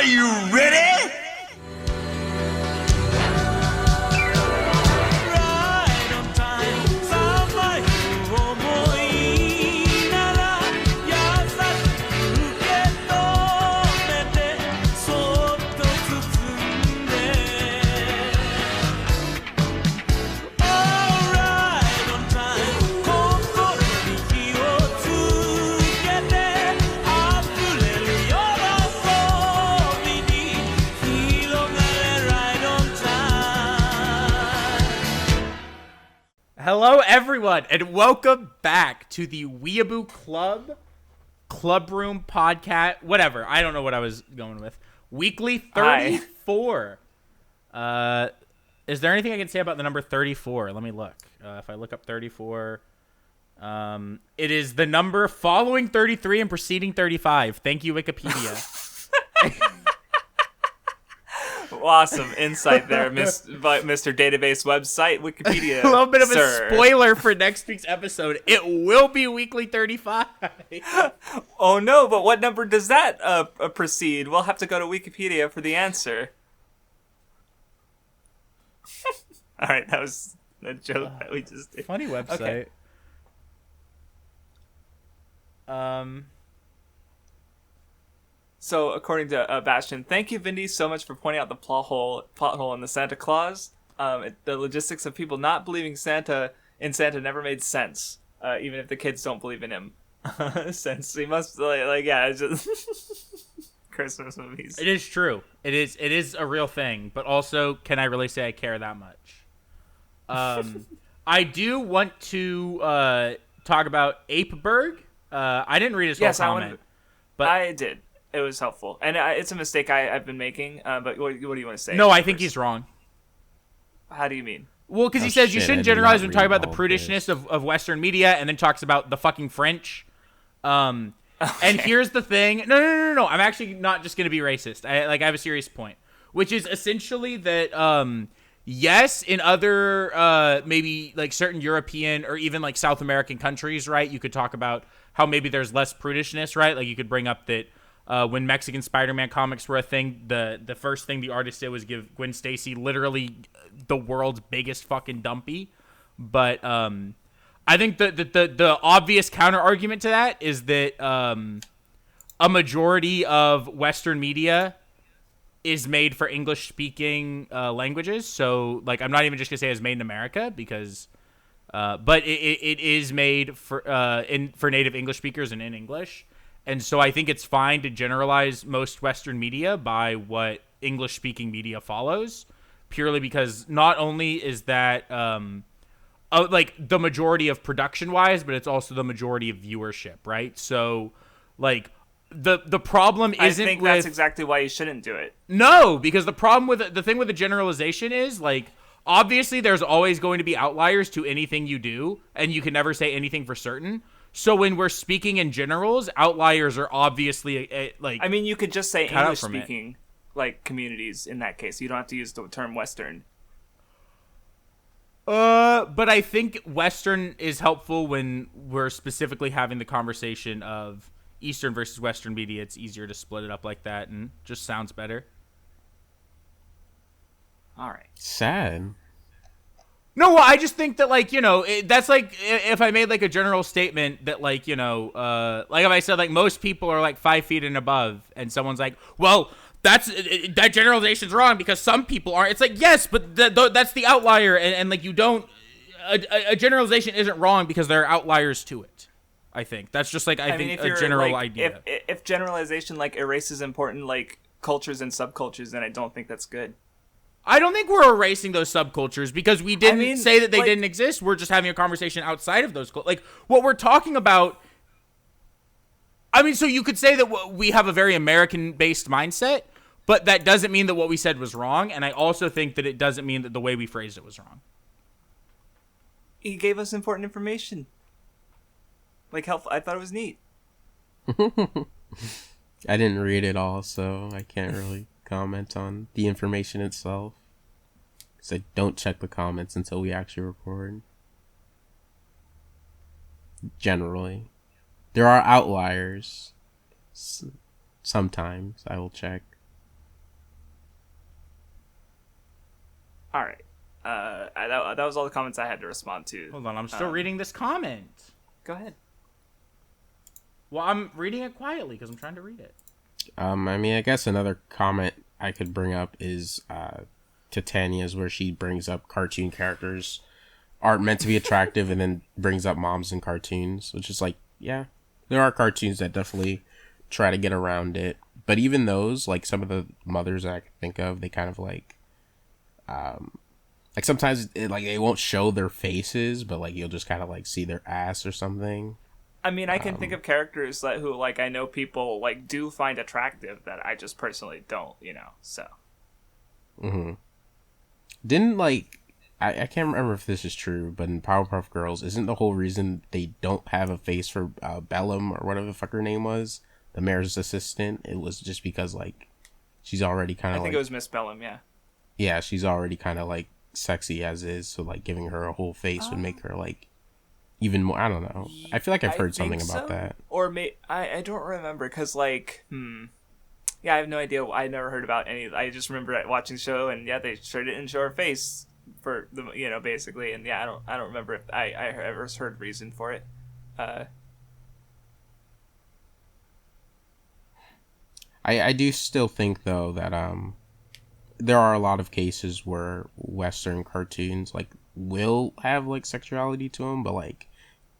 you ready? Hello, everyone, and welcome back to the Weeaboo Club Room Podcast, whatever. I don't know what I was going with. Weekly 34. Is there anything I can say about the number 34? Let me look. If I look up 34, it is the number following 33 and preceding 35. Thank you, Wikipedia. Awesome insight there, Mr. Database Website, Wikipedia. A little bit of a spoiler for next week's episode. It will be weekly 35. Oh no, but what number does that precede? We'll have to go to Wikipedia for the answer. All right, that was a joke that we just did. Funny website. Okay. So, according to Bastion, thank you, Vindy, so much for pointing out the plot hole in the Santa Claus. The logistics of people not believing in Santa never made sense, even if the kids don't believe in him. Since he must, it's just Christmas movies. It is true. It is a real thing, but also, can I really say I care that much? I do want to talk about Apeberg. I didn't read his whole comment. But I did. It was helpful, and it's a mistake I've been making. But what do you want to say? No, I think he's wrong. How do you mean? Well, because he says you shouldn't generalize when talking about the prudishness of Western media, and then talks about the fucking French. Okay. And here's the thing. No. I'm actually not just going to be racist. I have a serious point, which is essentially that yes, in other maybe like certain European or even like South American countries, right? You could talk about how maybe there's less prudishness, right? Like you could bring up that. When Mexican Spider-Man comics were a thing, the first thing the artist did was give Gwen Stacy literally the world's biggest fucking dumpy. But I think the obvious counter argument to that is that a majority of Western media is made for English speaking languages. So like I'm not even just gonna say it's made in America because, but it is made for native English speakers and in English. And so I think it's fine to generalize most Western media by what English-speaking media follows, purely because not only is that like the majority of production-wise, but it's also the majority of viewership, right? So, like the problem isn't. I think that's exactly why you shouldn't do it. No, because the problem with the thing with the generalization is like obviously there's always going to be outliers to anything you do, and you can never say anything for certain. So when we're speaking in generals, outliers are obviously like. I mean, you could just say English-speaking like communities in that case. You don't have to use the term Western. But I think Western is helpful when we're specifically having the conversation of Eastern versus Western media. It's easier to split it up like that, and just sounds better. All right. Sad. No, well, I just think that, like, you know, that's like if I made, like, a general statement that, like, you know, like if I said, like, most people are, like, 5 feet and above, and someone's like, well, that generalization's wrong because some people aren't. It's like, yes, but that's the outlier, and like, you don't, a generalization isn't wrong because there are outliers to it, I think. That's just, like, I think a general like, idea. If generalization, like, erases important, like, cultures and subcultures, then I don't think that's good. I don't think we're erasing those subcultures because we didn't say that they didn't exist. We're just having a conversation outside of those. Like, what we're talking about... I mean, so you could say that we have a very American-based mindset, but that doesn't mean that what we said was wrong, and I also think that it doesn't mean that the way we phrased it was wrong. He gave us important information. Like, helpful. I thought it was neat. I didn't read it all, so I can't really comment on the information itself. Because I don't check the comments until we actually record. Generally. There are outliers. Sometimes I will check. All right. That was all the comments I had to respond to. Hold on, I'm still reading this comment. Go ahead. Well, I'm reading it quietly because I'm trying to read it. I mean, I guess another comment I could bring up is Titania's, where she brings up cartoon characters aren't meant to be attractive, and then brings up moms in cartoons, which is like, yeah, there are cartoons that definitely try to get around it, but even those, like some of the mothers that I can think of, they kind of like sometimes they won't show their faces, but like you'll just kind of like see their ass or something. I mean, I can think of characters who like I know people like do find attractive that I just personally don't, so. Mm-hmm. Didn't like I can't remember if this is true, but in Powerpuff Girls, isn't the whole reason they don't have a face for Bellum or whatever the fuck her name was, the mayor's assistant? It was just because like she's already kind of. I think it was Miss Bellum, yeah. Yeah, she's already kind of like sexy as is, so like giving her a whole face would make her like even more. I don't know. I feel like I've heard something about that. Or I don't remember because like yeah, I have no idea. I never heard about any. I just remember watching the show, and yeah, they sure didn't show her face for the basically, and yeah, I don't remember if I ever heard reason for it. I do still think though that there are a lot of cases where Western cartoons like will have like sexuality to them, but like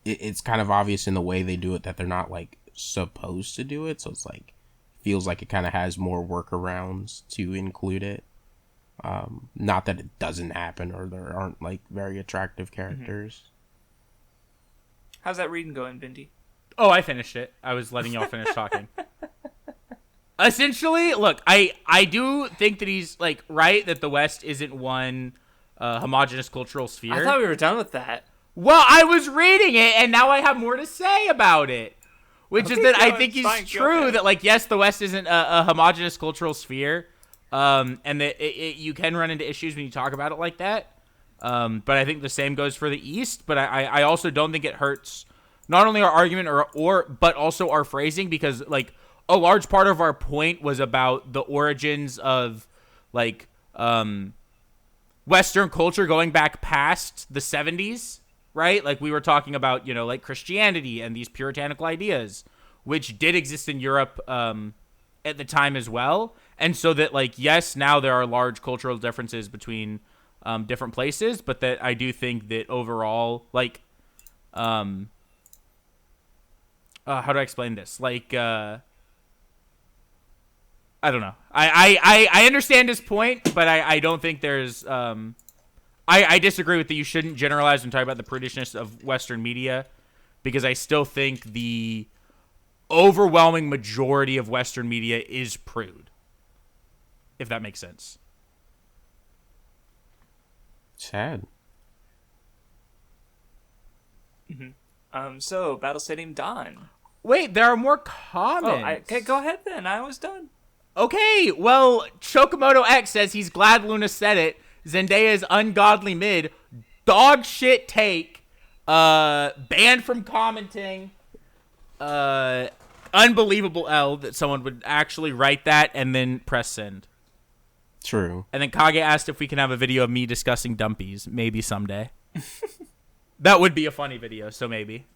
it's kind of obvious in the way they do it that they're not like supposed to do it, so it's like feels like it kind of has more workarounds to include it. Not that it doesn't happen or there aren't like very attractive characters. How's that reading going, Vindy? Oh, I finished it. I was letting y'all finish talking. Essentially, look, I do think that he's like right that the West isn't one homogenous cultural sphere. I thought we were done with that. Well, I was reading it, and now I have more to say about it. Which is that I think he's true that, like, yes, the West isn't a homogenous cultural sphere, and that you can run into issues when you talk about it like that. But I think the same goes for the East. But I also don't think it hurts not only our argument but also our phrasing, because, like, a large part of our point was about the origins of, like, Western culture going back past the 70s. Right? Like, we were talking about, like Christianity and these puritanical ideas, which did exist in Europe at the time as well. And so that, like, yes, now there are large cultural differences between different places, but that I do think that overall, like, how do I explain this? Like, I don't know. I understand his point, but I don't think there's... I disagree with that you shouldn't generalize when talking about the prudishness of Western media, because I still think the overwhelming majority of Western media is prude, if that makes sense. Sad. Mm-hmm. So, Battle Stadium Dawn. Wait, there are more comments. Okay, go ahead then. I was done. Okay, well, Chokomoto X says he's glad Luna said it. Zendaya's ungodly mid, dog shit take, banned from commenting, unbelievable L that someone would actually write that and then press send. True. And then Kage asked if we can have a video of me discussing dumpies, maybe someday. That would be a funny video, so maybe.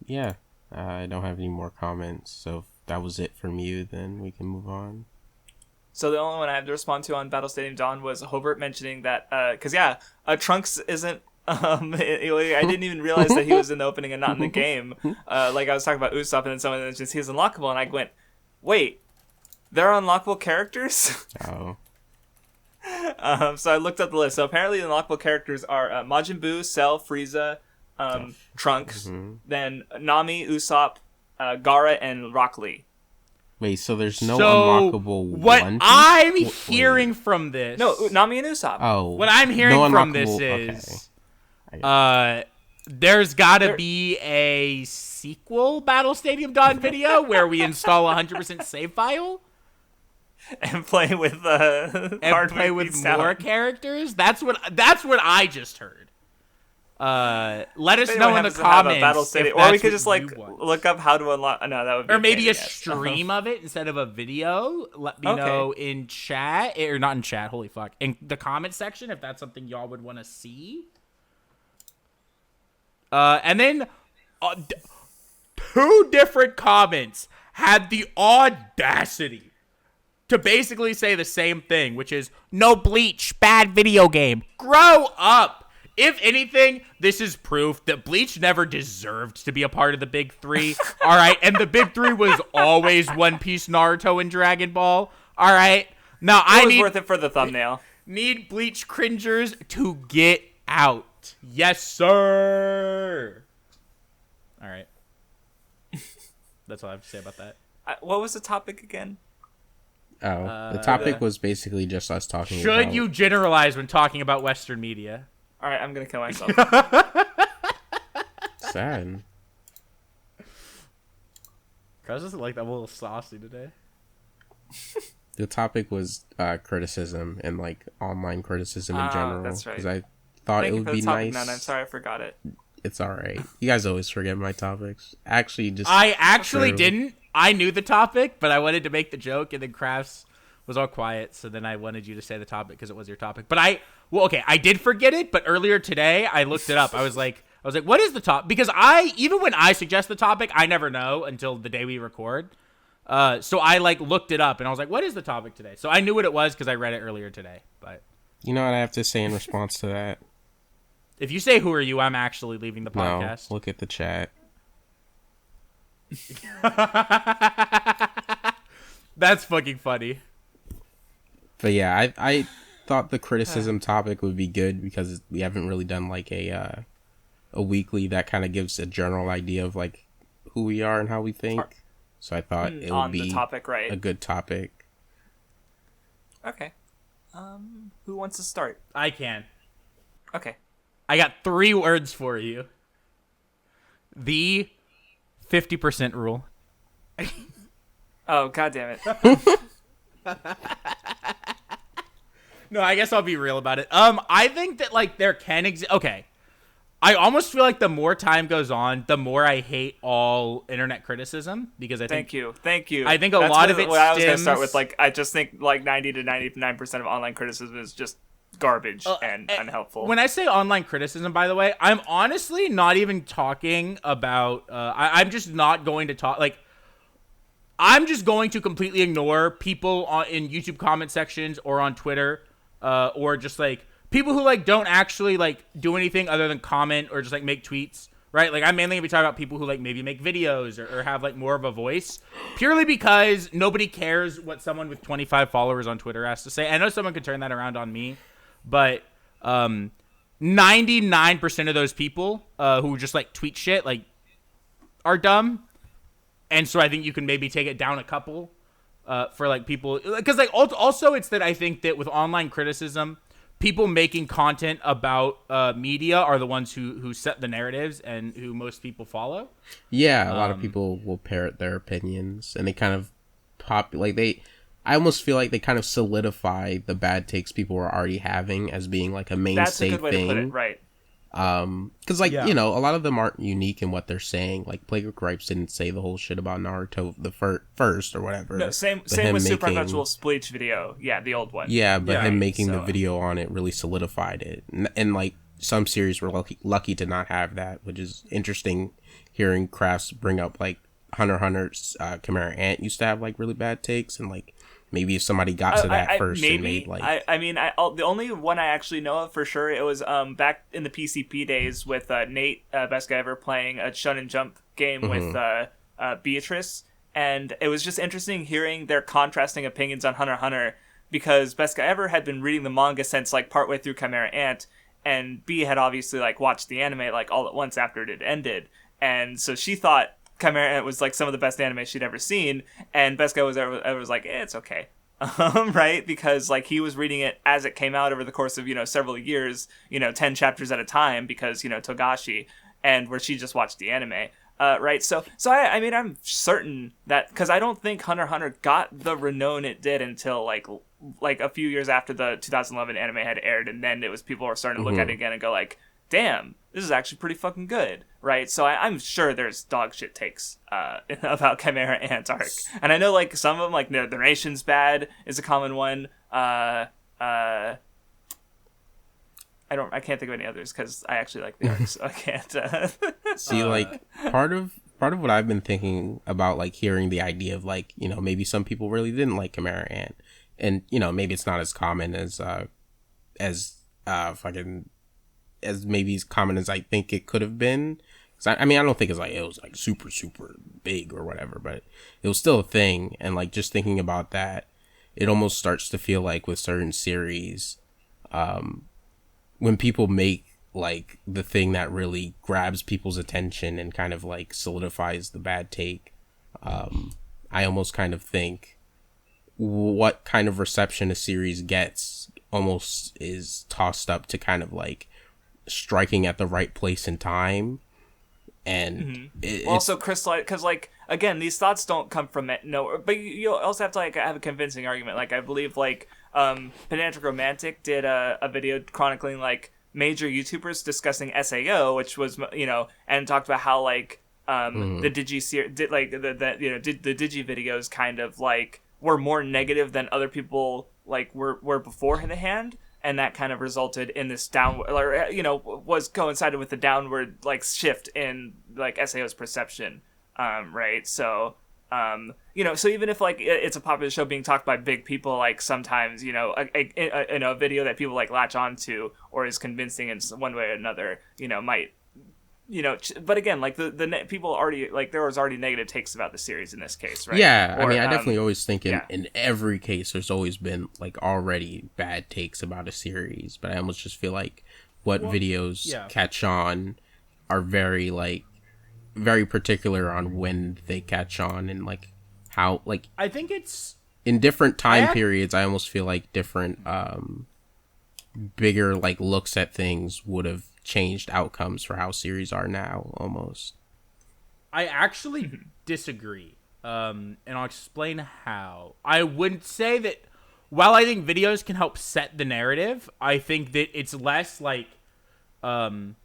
Yeah, I don't have any more comments, so if that was it from you, then we can move on. So the only one I had to respond to on Battle Stadium Dawn was Hobart mentioning that, because Trunks isn't. I didn't even realize that he was in the opening and not in the game. Like I was talking about Usopp, and then someone mentions he's unlockable, and I went, "Wait, there are unlockable characters?" Oh. So I looked up the list. So apparently, the unlockable characters are Majin Buu, Cell, Frieza, Trunks, then Nami, Usopp, Gaara, and Rock Lee. Wait, so there's no unlockable what One Piece? I'm hearing from this... No, Nami and Usopp. Oh. What I'm hearing from this is... Okay. There's gotta be a sequel Battle Stadium Dawn video where we install 100% save file? And play with more characters? That's what I just heard. Let us If know anyone in the happens to have a comments. Battle City, if or we that's could what just like you want. look up how to unlock. No, that would be Or maybe pain a in the ass. stream of it instead of a video. Let me Okay. know in chat, or not in chat. Holy fuck! In the comment section if that's something y'all would want to see. And then 2 different comments had the audacity to basically say the same thing, which is no Bleach, bad video game. Grow up. If anything, this is proof that Bleach never deserved to be a part of the Big 3. All right, and the Big 3 was always One Piece, Naruto, and Dragon Ball. All right, now It was worth it for the thumbnail. need Bleach cringers to get out. Yes, sir. All right, that's all I have to say about that. What was the topic again? Oh, the topic was basically just us talking Should about... you generalize when talking about Western media? All right, I'm gonna kill myself. Sad. Cuz doesn't like that. I'm a little saucy today. The topic was criticism and like online criticism in general. That's right. Because I thought Thank it you would for the be topic, nice. None. I'm sorry I forgot it. It's all right. You guys always forget my topics. Actually, just I actually True. didn't. I knew the topic, but I wanted to make the joke, and then Crafts was all quiet, so then I wanted you to say the topic because it was your topic. But I did forget it, but earlier today I looked it up. I was like, what is the topic? Because even when I suggest the topic, I never know until the day we record. So I like looked it up, and I was like, what is the topic today? So I knew what it was because I read it earlier today. But you know what I have to say in response to that? if you say who are you, I'm actually leaving the podcast. No, look at the chat. That's fucking funny. But yeah, I thought the criticism topic would be good because we haven't really done like a weekly that kind of gives a general idea of like who we are and how we think. So I thought it would On be the topic, right? a good topic. Okay. Who wants to start? I can. Okay. I got 3 words for you. The 50% rule. Oh, god damn it. No, I guess I'll be real about it. I think that like there can exist. Okay, I almost feel like the more time goes on, the more I hate all internet criticism because I think. Thank you. I think a lot of it what I was gonna start stems- with. Like, I just think like 90 to 99% of online criticism is just garbage and unhelpful. When I say online criticism, by the way, I'm honestly not even talking about. I'm just not going to talk like. I'm just going to completely ignore people in YouTube comment sections or on Twitter, or just like people who like don't actually like do anything other than comment or just like make tweets, right? Like I'm mainly gonna be talking about people who like maybe make videos or have like more of a voice, purely because nobody cares what someone with 25 followers on Twitter has to say. I know someone could turn that around on me, but 99% of those people who just like tweet shit like are dumb. And so I think you can maybe take it down a couple for like people, because like also it's that I think that with online criticism, people making content about media are the ones who set the narratives and who most people follow. Yeah, a lot of people will parrot their opinions, and they kind of I almost feel like they kind of solidify the bad takes people are already having as being like a mainstay That's a good way thing. to put it, right? Because like you know, a lot of them aren't unique in what they're saying. Like Plague of Gripes didn't say the whole shit about Naruto the first or whatever. No, same But him with making- Supernatural Bleach video. Yeah, the old one. Yeah, but him making the so- video on it really solidified it, and like some series were lucky to not have that, which is interesting. Hearing Crafts bring up like Hunter x Hunter's Chimera Ant used to have like really bad takes, and like maybe if somebody got to that first and made like the only one I actually know of for sure, it was back in the PCP days with Nate, best guy ever, playing a Shonen Jump game with Beatrice, and it was just interesting hearing their contrasting opinions on Hunter x Hunter, because best guy ever had been reading the manga since like partway through Chimera Ant, and B had obviously like watched the anime like all at once after it had ended, and so she thought Chimera Ant was like some of the best anime she'd ever seen, and best guy was like, it's okay. Right, because like he was reading it as it came out over the course of several years, 10 chapters at a time, because Togashi, and where she just watched the anime, right? So I mean I'm certain that, because I don't think Hunter x Hunter got the renown it did until like a few years after the 2011 anime had aired, and then it was people were starting to look at it again and go like, damn, this is actually pretty fucking good, right? So I'm sure there's dog shit takes about Chimera Ant arc, and I know like some of them, like the narration's bad is a common one. I can't think of any others because I actually like the arc, so I can't. See, like part of what I've been thinking about, like hearing the idea of like, you know, maybe some people really didn't like Chimera Ant, and you know, maybe it's not as common as maybe as common as I think it could have been. 'Cause I mean, I don't think it was like super super big or whatever, but it was still a thing. And like just thinking about that, it almost starts to feel like with certain series, when people make like the thing that really grabs people's attention and kind of like solidifies the bad take, I almost kind of think what kind of reception a series gets almost is tossed up to kind of like striking at the right place and time. And also crystallize, because like again, these thoughts don't come from nowhere, but you also have to like have a convincing argument. Like I believe like Pedantic Romantic did a video chronicling like major YouTubers discussing SAO, which was, you know, and talked about how like the Digi did like the Digi videos kind of like were more negative than other people like were beforehand, and that kind of resulted in this downward, or you know, was coincided with the downward like shift in like SAO's perception, right? So you know, so even if like it's a popular show being talked by big people, like sometimes, you know, a video that people like latch onto or is convincing in one way or another, you know, might, you know, but again, like the people already, like there was already negative takes about the series in this case, right? Yeah, I mean, I definitely always think in every case there's always been like already bad takes about a series, but I almost just feel like what videos catch on are very particular on when they catch on and like how, like I think it's in different time periods. I almost feel like different bigger like looks at things would have changed outcomes for how series are now almost. I actually disagree, and I'll explain how. I wouldn't say that while I think videos can help set the narrative, I think that it's less like the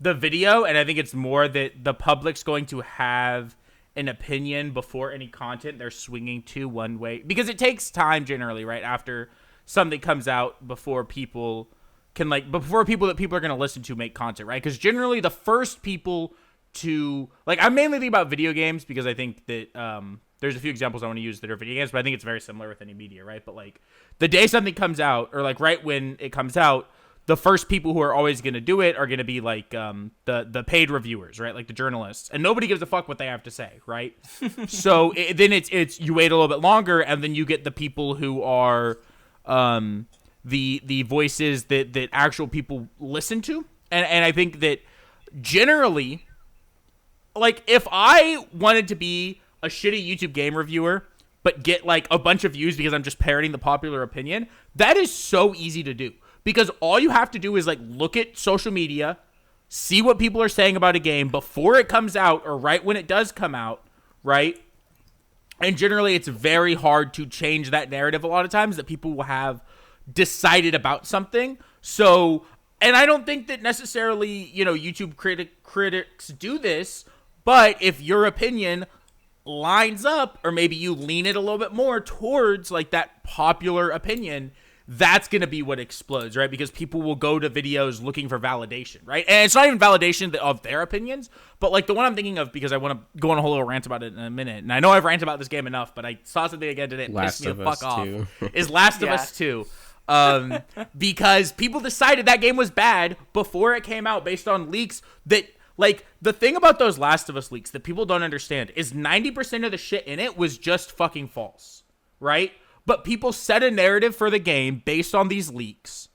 video, and I think it's more that the public's going to have an opinion before any content they're swinging to one way, because it takes time generally, right, after something comes out before people can before people that people are going to listen to make content, right? Because generally the first people to I mainly think about video games because I think that there's a few examples I want to use that are video games, but I think it's very similar with any media, right? But like the day something comes out, or like right when it comes out, the first people who are always going to do it are going to be like the paid reviewers, right? Like the journalists, and nobody gives a fuck what they have to say, right? So then it's you wait a little bit longer, and then you get the people who are the voices that actual people listen to, and I think that generally, like if I wanted to be a shitty YouTube game reviewer but get like a bunch of views because I'm just parroting the popular opinion, that is so easy to do. Because all you have to do is like look at social media, see what people are saying about a game before it comes out or right when it does come out, right? And generally it's very hard to change that narrative a lot of times that people will have decided about something. So, and I don't think that necessarily, you know, YouTube critics do this, but if your opinion lines up, or maybe you lean it a little bit more towards like that popular opinion, that's going to be what explodes, right? Because people will go to videos looking for validation, right? And it's not even validation of their opinions, but like the one I'm thinking of, because I want to go on a whole little rant about it in a minute. And I know I've ranted about this game enough, but I saw something again today that pissed me the fuck off. Is Last of Us 2. Because people decided that game was bad before it came out based on leaks that, like, the thing about those Last of Us leaks that people don't understand is 90% of the shit in it was just fucking false, right? But people set a narrative for the game based on these leaks.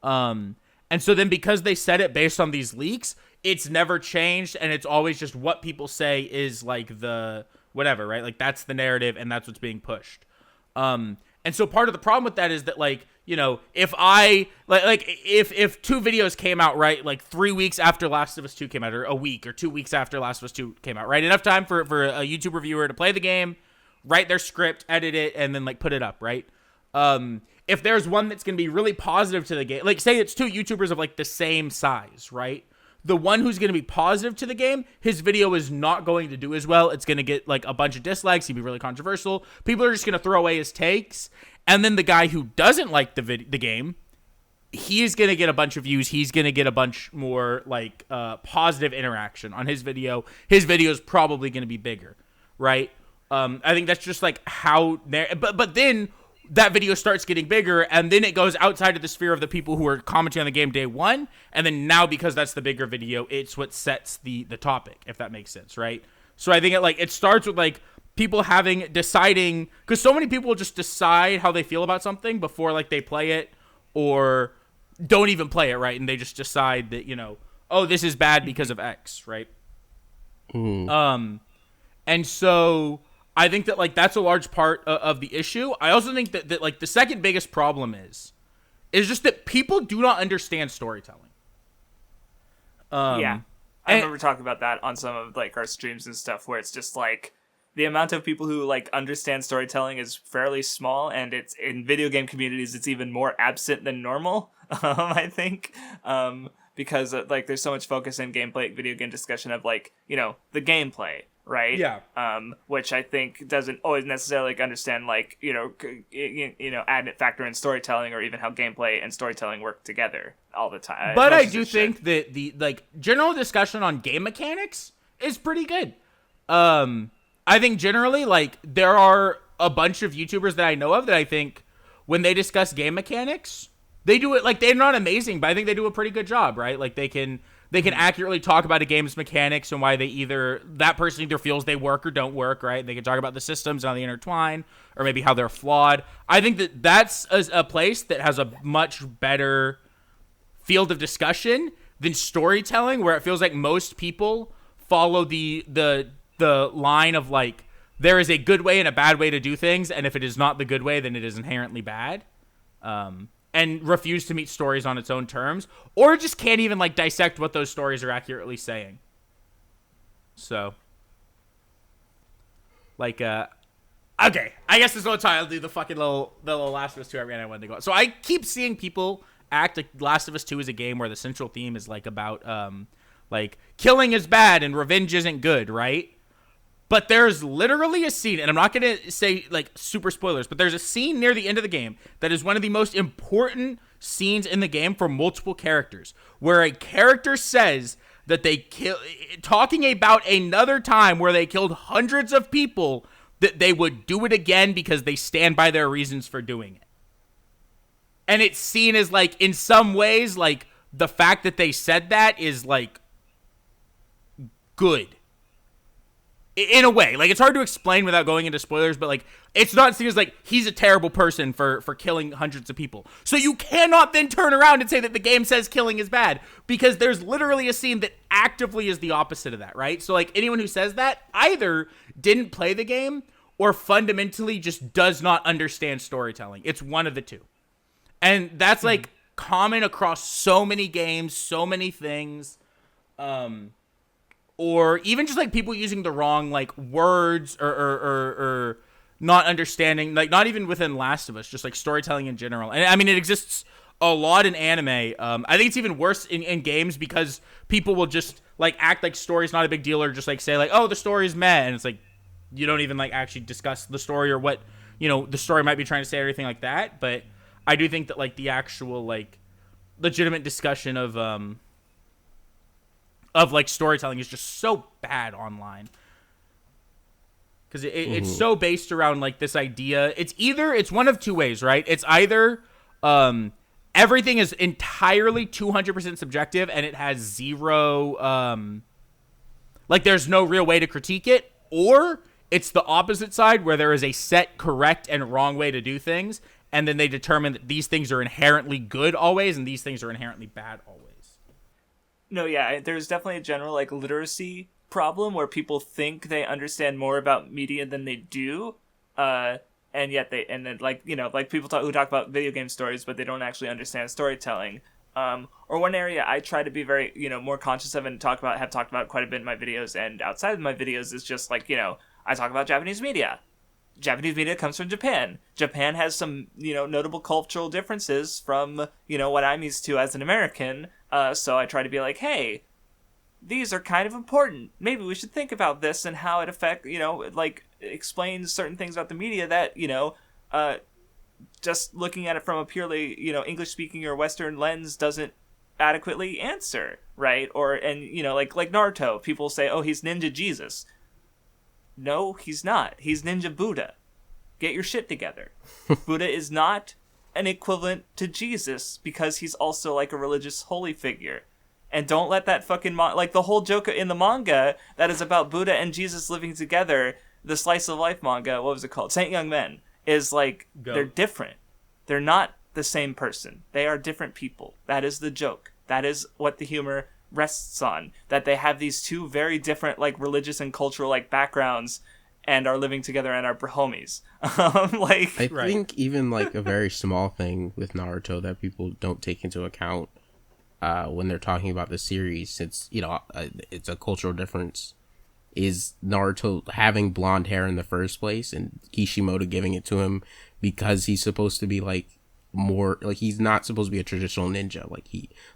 And so then because they set it based on these leaks, it's never changed, and it's always just what people say is like the whatever, right? Like that's the narrative, and that's what's being pushed. And so part of the problem with that is that, like, you know, if I if two videos came out, right, like 3 weeks after Last of Us 2 came out, or a week or 2 weeks after Last of Us 2 came out, right? Enough time for a YouTube reviewer to play the game, write their script, edit it, and then like put it up, right? If there's one that's going to be really positive to the game, like say it's two YouTubers of like the same size, right? the one who's going to be positive to the game, his video is not going to do as well. It's going to get like a bunch of dislikes. He'd be really controversial. People are just going to throw away his takes. And then the guy who doesn't like the game, he's going to get a bunch of views. He's going to get a bunch more like positive interaction on his video. His video is probably going to be bigger, right? I think that's just like how but then that video starts getting bigger, and then it goes outside of the sphere of the people who are commenting on the game day one, and then now because that's the bigger video, it's what sets the topic, if that makes sense, right? So I think it starts with like people deciding, because so many people just decide how they feel about something before like they play it or don't even play it, right? And they just decide that, you know, oh, this is bad because of X, right? And so I think that like that's a large part of the issue. I also think that like the second biggest problem is just that people do not understand storytelling. I remember talking about that on some of like our streams and stuff, where it's just like the amount of people who like understand storytelling is fairly small, and it's in video game communities it's even more absent than normal. I think because like there's so much focus in gameplay, video game discussion of like, you know, the gameplay. Right. Yeah. Which I think doesn't always necessarily like understand like add factor in storytelling or even how gameplay and storytelling work together all the time. But I do think that the like general discussion on game mechanics is pretty good. I think generally like there are a bunch of YouTubers that I know of that I think when they discuss game mechanics, they do it like they're not amazing, but I think they do a pretty good job. Right. Like they can accurately talk about a game's mechanics and why that person either feels they work or don't work, right? They can talk about the systems and how they intertwine, or maybe how they're flawed. I think that that's a place that has a much better field of discussion than storytelling, where it feels like most people follow the line of like, there is a good way and a bad way to do things, and if it is not the good way, then it is inherently bad. And refuse to meet stories on its own terms, or just can't even like dissect what those stories are accurately saying. So, like, okay, I guess this whole time I'll do the fucking the little Last of Us 2 I wanted to go. So I keep seeing people act like Last of Us 2 is a game where the central theme is like about like killing is bad and revenge isn't good, right? But there's literally a scene, and I'm not going to say, like, super spoilers, but there's a scene near the end of the game that is one of the most important scenes in the game for multiple characters, where a character says that they talking about another time where they killed hundreds of people, that they would do it again because they stand by their reasons for doing it. And it's seen as, like, in some ways, like, the fact that they said that is, like, good. In a way, like, it's hard to explain without going into spoilers, but like, it's not seen as like he's a terrible person for killing hundreds of people. So you cannot then turn around and say that the game says killing is bad, because there's literally a scene that actively is the opposite of that, right? So like, anyone who says that either didn't play the game or fundamentally just does not understand storytelling. It's one of the two. And that's like common across so many games, so many things. Or even just like people using the wrong like words or not understanding, like not even within Last of Us, just like storytelling in general. And I mean, it exists a lot in anime. I think it's even worse in games, because people will just like act like story's not a big deal, or just like say like, oh, the story's meh, and it's like you don't even like actually discuss the story or what, you know, the story might be trying to say, or everything like that. But I do think that like the actual like legitimate discussion of like storytelling is just so bad online, because it's so based around like this idea. It's one of two ways, right? It's either everything is entirely 200% subjective and it has zero like there's no real way to critique it, or it's the opposite side where there is a set correct and wrong way to do things, and then they determine that these things are inherently good always and these things are inherently bad always. No, yeah, there's definitely a general like literacy problem where people think they understand more about media than they do, and then like, you know, like people who talk about video game stories, but they don't actually understand storytelling. Or one area I try to be very, you know, more conscious of and have talked about quite a bit in my videos and outside of my videos is just like, you know, I talk about Japanese media. Japanese media comes from Japan. Japan has some, you know, notable cultural differences from, you know, what I'm used to as an American. So I try to be like, hey, these are kind of important. Maybe we should think about this and how it affect, like explains certain things about the media that, just looking at it from a purely, English speaking or Western lens doesn't adequately answer, right? Like Naruto, people say, oh, he's Ninja Jesus. No, he's not. He's Ninja Buddha. Get your shit together. Buddha is not an equivalent to Jesus because he's also like a religious holy figure. And don't let that fucking like the whole joke in the manga that is about Buddha and Jesus living together, the slice of life manga, what was it called? Saint Young Men, is like they're different. They're not the same person. They are different people. That is the joke. That is what the humor rests on. That they have these two very different like religious and cultural like backgrounds and are living together and are homies. I think even like a very small thing with Naruto that people don't take into account when they're talking about the series, since it's a cultural difference, is Naruto having blonde hair in the first place and Kishimoto giving it to him because he's supposed to be like more like he's not supposed to be a traditional ninja, like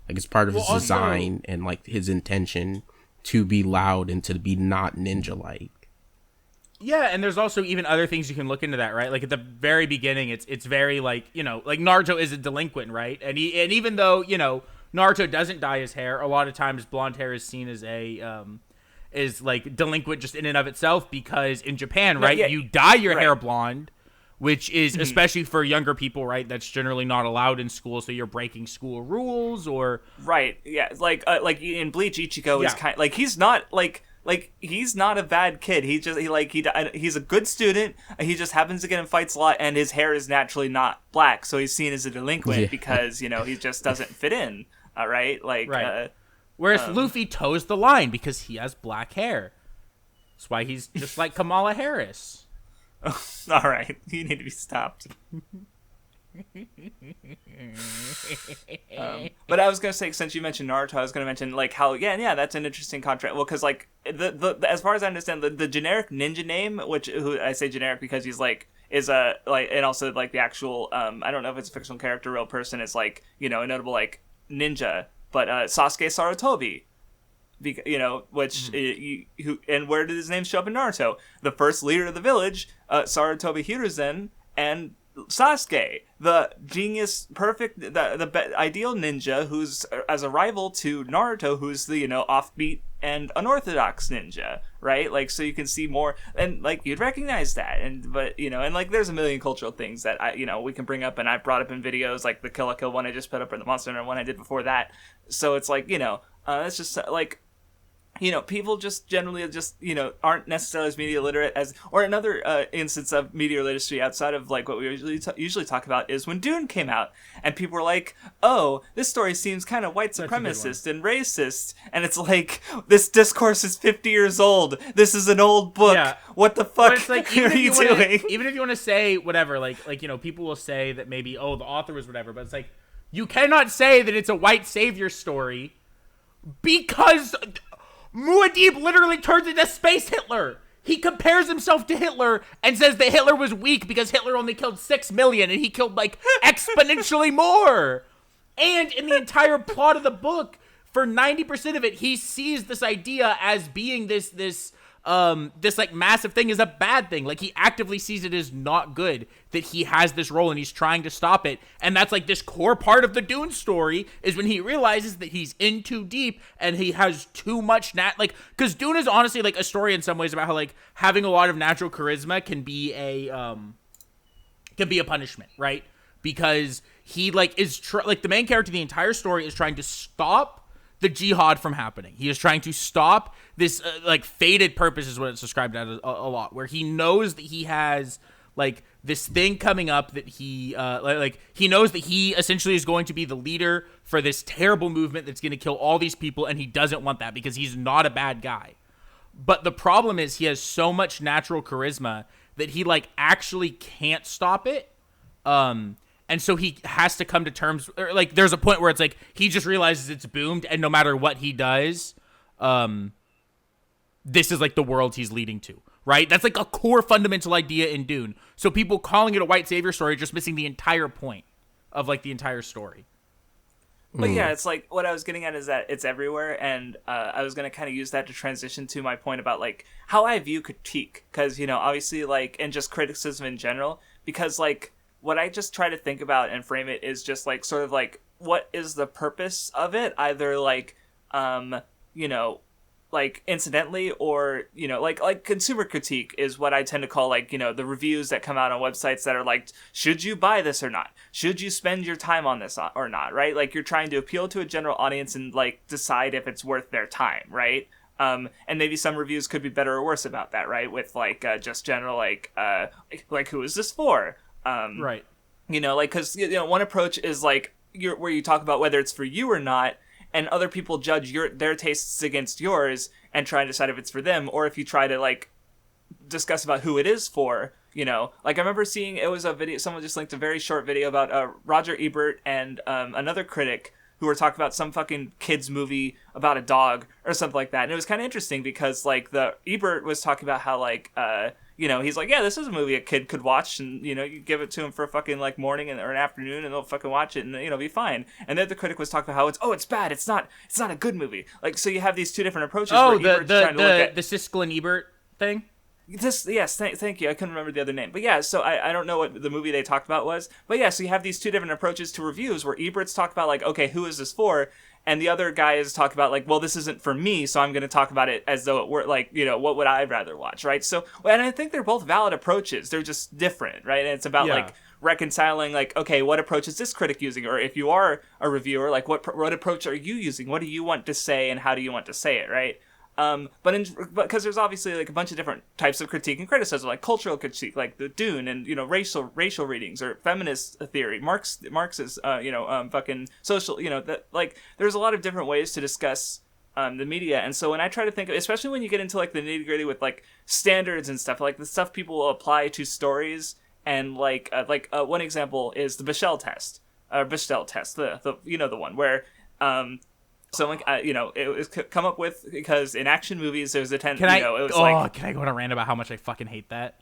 it's part of his design and like his intention to be loud and to be not ninja like. Yeah, and there's also even other things you can look into that, right? Like at the very beginning, it's very like like Naruto is a delinquent, right? And even though Naruto doesn't dye his hair, a lot of times blonde hair is seen as is like delinquent just in and of itself, because in Japan, right, you dye your hair blonde, which is especially for younger people, right? That's generally not allowed in school, so you're breaking school rules or right. Yeah, like in Bleach, Ichigo is kind like he's not like he's not a bad kid. He's a good student. He just happens to get in fights a lot, and his hair is naturally not black, so he's seen as a delinquent because he just doesn't fit in. Right, whereas Luffy toes the line because he has black hair. That's why he's just like Kamala Harris. All right, you need to be stopped. But I was gonna say, since you mentioned Naruto, I was gonna mention like how that's an interesting contrast. Well, because like the as far as I understand, the generic ninja name, who I say generic because he's like is a like, and also like the actual I don't know if it's a fictional character, real person, is like a notable like ninja, but Sasuke Sarutobi. And where did his name show up in Naruto? The first leader of the village, Sarutobi Hiruzen, and Sasuke, the genius, perfect, the ideal ninja, who's as a rival to Naruto, who's the offbeat and unorthodox ninja, right? Like, so you can see more, and like you'd recognize that, and like there's a million cultural things that we can bring up, and I've brought up in videos like the Kill la Kill one I just put up, or the Monster Hunter one I did before that. So it's like it's just like. People just generally aren't necessarily as media literate as, or another instance of media literacy outside of like what we usually talk about is when Dune came out and people were like, oh, this story seems kind of white supremacist and racist, and it's like, this discourse is 50 years old. This is an old book. Yeah. What the fuck it's like, are you doing? Even if you want to say whatever, like people will say that maybe the author was whatever, but it's like you cannot say that it's a white savior story because Muad'Dib literally turns into Space Hitler. He compares himself to Hitler and says that Hitler was weak because Hitler only killed 6 million and he killed like exponentially more. And in the entire plot of the book, for 90% of it, he sees this idea as being this like massive thing is a bad thing. Like he actively sees it as not good that he has this role and he's trying to stop it. And that's like this core part of the Dune story is when he realizes that he's in too deep and he has too much because Dune is honestly like a story in some ways about how like having a lot of natural charisma can be a punishment, right? Because he like is like the main character of the entire story is trying to stop the jihad from happening. He is trying to stop this like fated purpose is what it's described as a lot, where he knows that he has like this thing coming up that he he knows that he essentially is going to be the leader for this terrible movement that's going to kill all these people, and he doesn't want that because he's not a bad guy. But the problem is he has so much natural charisma that he like actually can't stop it. And so he has to come to terms, or like there's a point where it's like he just realizes it's boomed, and no matter what he does, this is like the world he's leading to, right? That's like a core fundamental idea in Dune. So people calling it a white savior story are just missing the entire point of like the entire story. But yeah, it's like what I was getting at is that it's everywhere, and I was gonna kind of use that to transition to my point about like how I view critique, because obviously like and just criticism in general, because like what I just try to think about and frame it is just like sort of like what is the purpose of it, either like like incidentally or like consumer critique is what I tend to call like the reviews that come out on websites that are like, should you buy this or not, should you spend your time on this or not, right? Like you're trying to appeal to a general audience and like decide if it's worth their time, right? And maybe some reviews could be better or worse about that, right? With like just general like who is this for, right? Like because one approach is like where you talk about whether it's for you or not, and other people judge their tastes against yours and try to decide if it's for them, or if you try to like discuss about who it is for. Like I remember seeing, it was a video, someone just linked a very short video about Roger Ebert and another critic who were talking about some fucking kids movie about a dog or something like that, and it was kind of interesting because like the Ebert was talking about how like he's like, yeah, this is a movie a kid could watch, and you give it to him for a fucking like morning or an afternoon, and they'll fucking watch it, and be fine. And then the critic was talking about how it's bad, it's not a good movie. Like, so you have these two different approaches. Oh, the Siskel and Ebert thing. Thank you. I couldn't remember the other name, but yeah. So I don't know what the movie they talked about was, but yeah. So you have these two different approaches to reviews, where Ebert's talked about like, okay, who is this for? And the other guy is talking about like, well, this isn't for me, so I'm going to talk about it as though it were like, what would I rather watch, right? So, and I think they're both valid approaches. They're just different, right? And it's about like reconciling, like, okay, what approach is this critic using? Or if you are a reviewer, like, what approach are you using? What do you want to say, and how do you want to say it, right? But because there's obviously like a bunch of different types of critique and criticism, like cultural critique, like the Dune, and racial readings, or feminist theory, Marxist, fucking social, that like there's a lot of different ways to discuss the media. And so when I try to think of, especially when you get into like the nitty gritty with like standards and stuff, like the stuff people will apply to stories, and like one example is the Bechdel test, the one where someone, it was come up with, because in action movies there's a tendency, it was like, can I go on a rant about how much I fucking hate that?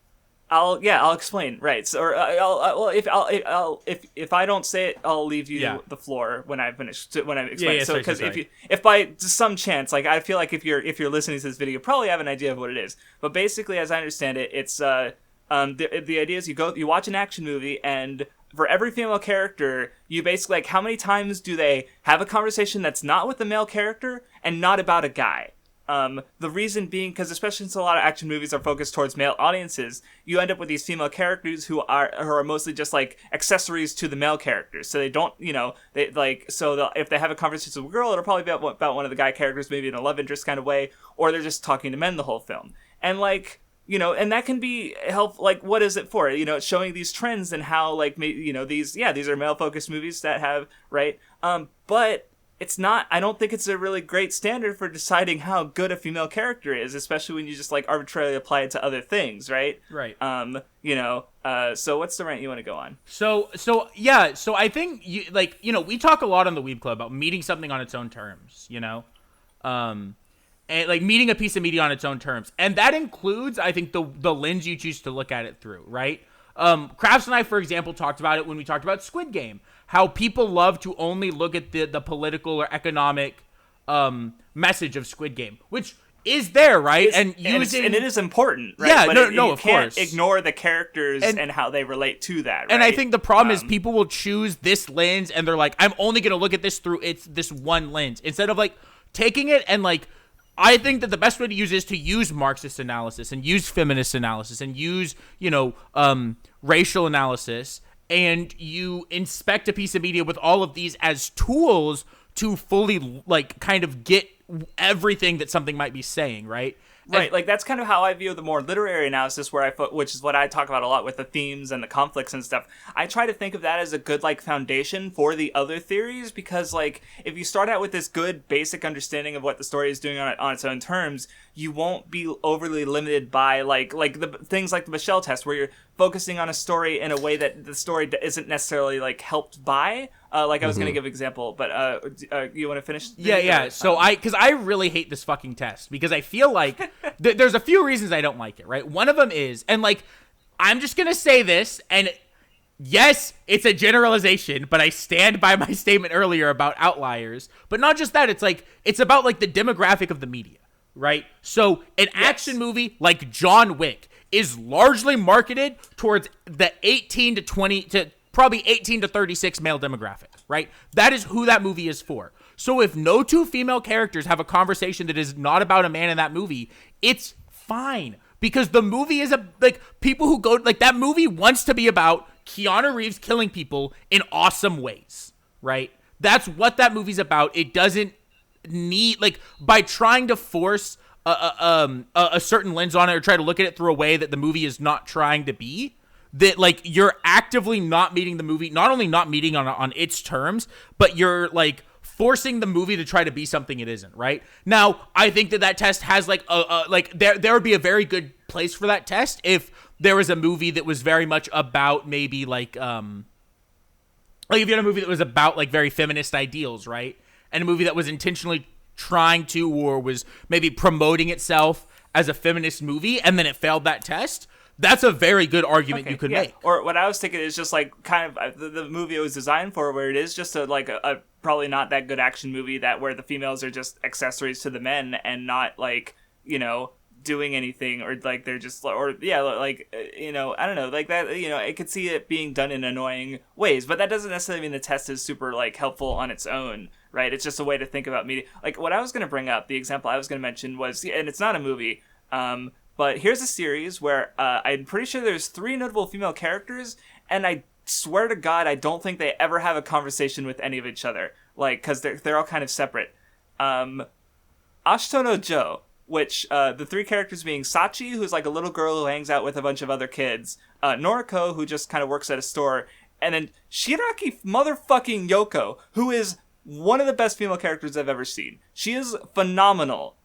I'll explain, right? So, or if I don't say it, I'll leave you the floor when I finish, when I explain. So, because if by some chance, like, I feel like if you're listening to this video, you probably have an idea of what it is. But basically, as I understand it, it's the idea is you watch an action movie, and for every female character, you basically, like, how many times do they have a conversation that's not with the male character and not about a guy? The reason being, because especially since a lot of action movies are focused towards male audiences, you end up with these female characters who are mostly just like accessories to the male characters. So they don't, if they have a conversation with a girl, it'll probably be about one of the guy characters, maybe in a love interest kind of way, or they're just talking to men the whole film. And like, and that can be help. Like, what is it for? It's showing these trends and how, like, these are male-focused movies that have, right? But it's not. I don't think it's a really great standard for deciding how good a female character is, especially when you just like arbitrarily apply it to other things, right? Right. So what's the rant you want to go on? So I think we talk a lot on the Weeb Club about meeting something on its own terms, and like meeting a piece of media on its own terms, and that includes, I think, the lens you choose to look at it through, right? Crafts and I, for example, talked about it when we talked about Squid Game, how people love to only look at the political or economic message of Squid Game, which is there, right? And it is important, right? Yeah, but of course. Can't ignore the characters and how they relate to that, right? And I think the problem is people will choose this lens, and they're like, I'm only going to look at this through this one lens, instead of like taking it and like, I think that the best way to use it is to use Marxist analysis and use feminist analysis and use, racial analysis, and you inspect a piece of media with all of these as tools to fully, like, kind of get everything that something might be saying, right? Right, like that's kind of how I view the more literary analysis, which is what I talk about a lot with the themes and the conflicts and stuff. I try to think of that as a good like foundation for the other theories, because like if you start out with this good basic understanding of what the story is doing on its own terms, you won't be overly limited by like the things like the Bechdel test, where you're focusing on a story in a way that the story isn't necessarily like helped by. I was going to give an example, but you want to finish? Yeah. So because I really hate this fucking test, because I feel like there's a few reasons I don't like it, right? One of them is, and like, I'm just going to say this, and yes, it's a generalization, but I stand by my statement earlier about outliers. But not just that, it's about like the demographic of the media, right? So an action movie like John Wick is largely marketed towards the 18 to 20 to probably 18 to 36 male demographic, right? That is who that movie is for. So if no two female characters have a conversation that is not about a man in that movie, it's fine. Because the movie is people who go, like, that movie wants to be about Keanu Reeves killing people in awesome ways, right? That's what that movie's about. It doesn't need, like, by trying to force a certain lens on it or try to look at it through a way that the movie is not trying to be, that, like, you're actively not meeting the movie, not only not meeting on its terms, but you're, like, forcing the movie to try to be something it isn't, right? Now, I think that test has, like, there would be a very good place for that test if there was a movie that was very much about maybe, like if you had a movie that was about, like, very feminist ideals, right? And a movie that was intentionally trying to, or was maybe promoting itself as a feminist movie, and then it failed that test. That's a very good argument you could make. Or what I was thinking is just, like, kind of the movie it was designed for, where it is just a probably not that good action movie where the females are just accessories to the men and not, like, you know, doing anything, or like they're just, or like, you know, I don't know, like that, you know, I could see it being done in annoying ways, but that doesn't necessarily mean the test is super, like, helpful on its own, right? It's just a way to think about media. Like, what I was going to bring up, the example I was going to mention was, and it's not a movie, but here's a series where I'm pretty sure there's 3 notable female characters, and I swear to God, I don't think they ever have a conversation with any of each other, like, because they're all kind of separate. Ashito no Joe, which the 3 characters being Sachi, who's like a little girl who hangs out with a bunch of other kids, Noriko, who just kind of works at a store, and then Shiraki motherfucking Yoko, who is one of the best female characters I've ever seen. She is phenomenal.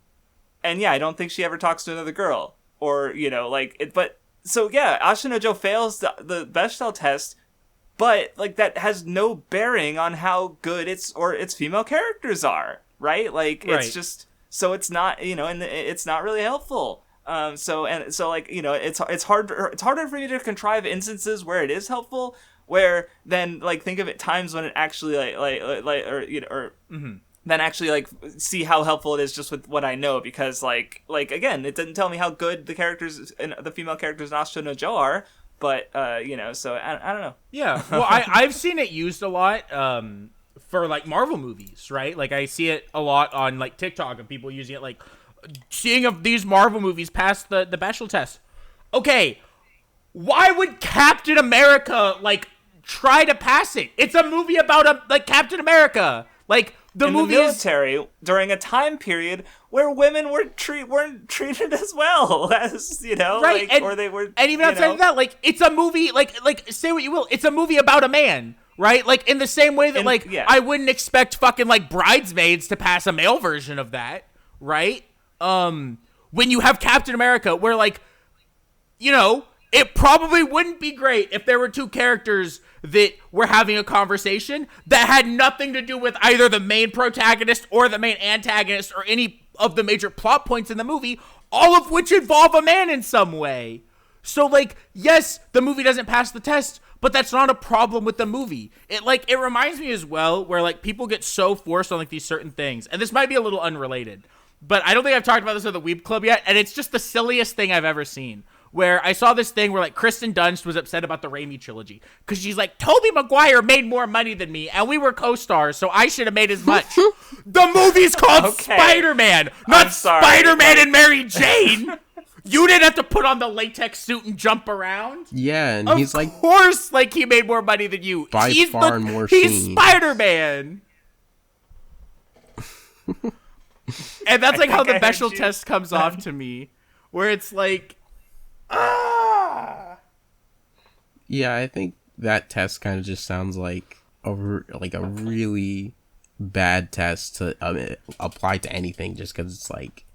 And yeah, I don't think she ever talks to another girl. Or, you know, like, it, but, so yeah, Ashita no Joe fails the Bechdel test, but, like, that has no bearing on how good its female characters are, right? Like, it's just, so it's not, you know, and it's not really helpful. So like, you know, it's harder for me to contrive instances where it is helpful, where then, like, think of it times when it actually then actually, like, see how helpful it is just with what I know, because like again, it didn't tell me how good the characters and the female characters in Ashito no Joe are, but you know, so I don't know. Yeah, well, I've seen it used a lot for, like, Marvel movies, right? Like, I see it a lot on, like, TikTok of people using it, like, seeing if these Marvel movies pass the Bechdel test. Okay, why would Captain America, like, try to pass it? It's a movie about Captain America. Like, the military during a time period where women weren't treated as well as, you know, right? Like, or they were, and even outside of that, like, it's a movie, like say what you will, it's a movie about a man, right? Like, in the same way that I wouldn't expect fucking, like, Bridesmaids to pass a male version of that, right? When you have Captain America, where, like, you know, it probably wouldn't be great if there were 2 characters that were having a conversation that had nothing to do with either the main protagonist or the main antagonist or any of the major plot points in the movie, all of which involve a man in some way. So, like, yes, the movie doesn't pass the test, but that's not a problem with the movie. It reminds me as well where, like, people get so forced on, like, these certain things, and this might be a little unrelated, but I don't think I've talked about this at the Weeb Club yet, and it's just the silliest thing I've ever seen. Where I saw this thing where, like, Kristen Dunst was upset about the Raimi trilogy because she's like, Tobey Maguire made more money than me and we were co-stars, so I should have made as much. The movie's called Spider-Man, not Spider-Man and Mary Jane. You didn't have to put on the latex suit and jump around. Yeah, and he's like, of course, like, he made more money than you. By far more He's scenes. Spider-Man. And that's, like, how the Bechdel test comes off to me, where it's like, yeah, I think that test kind of just sounds like a really bad test to apply to anything, just because it's like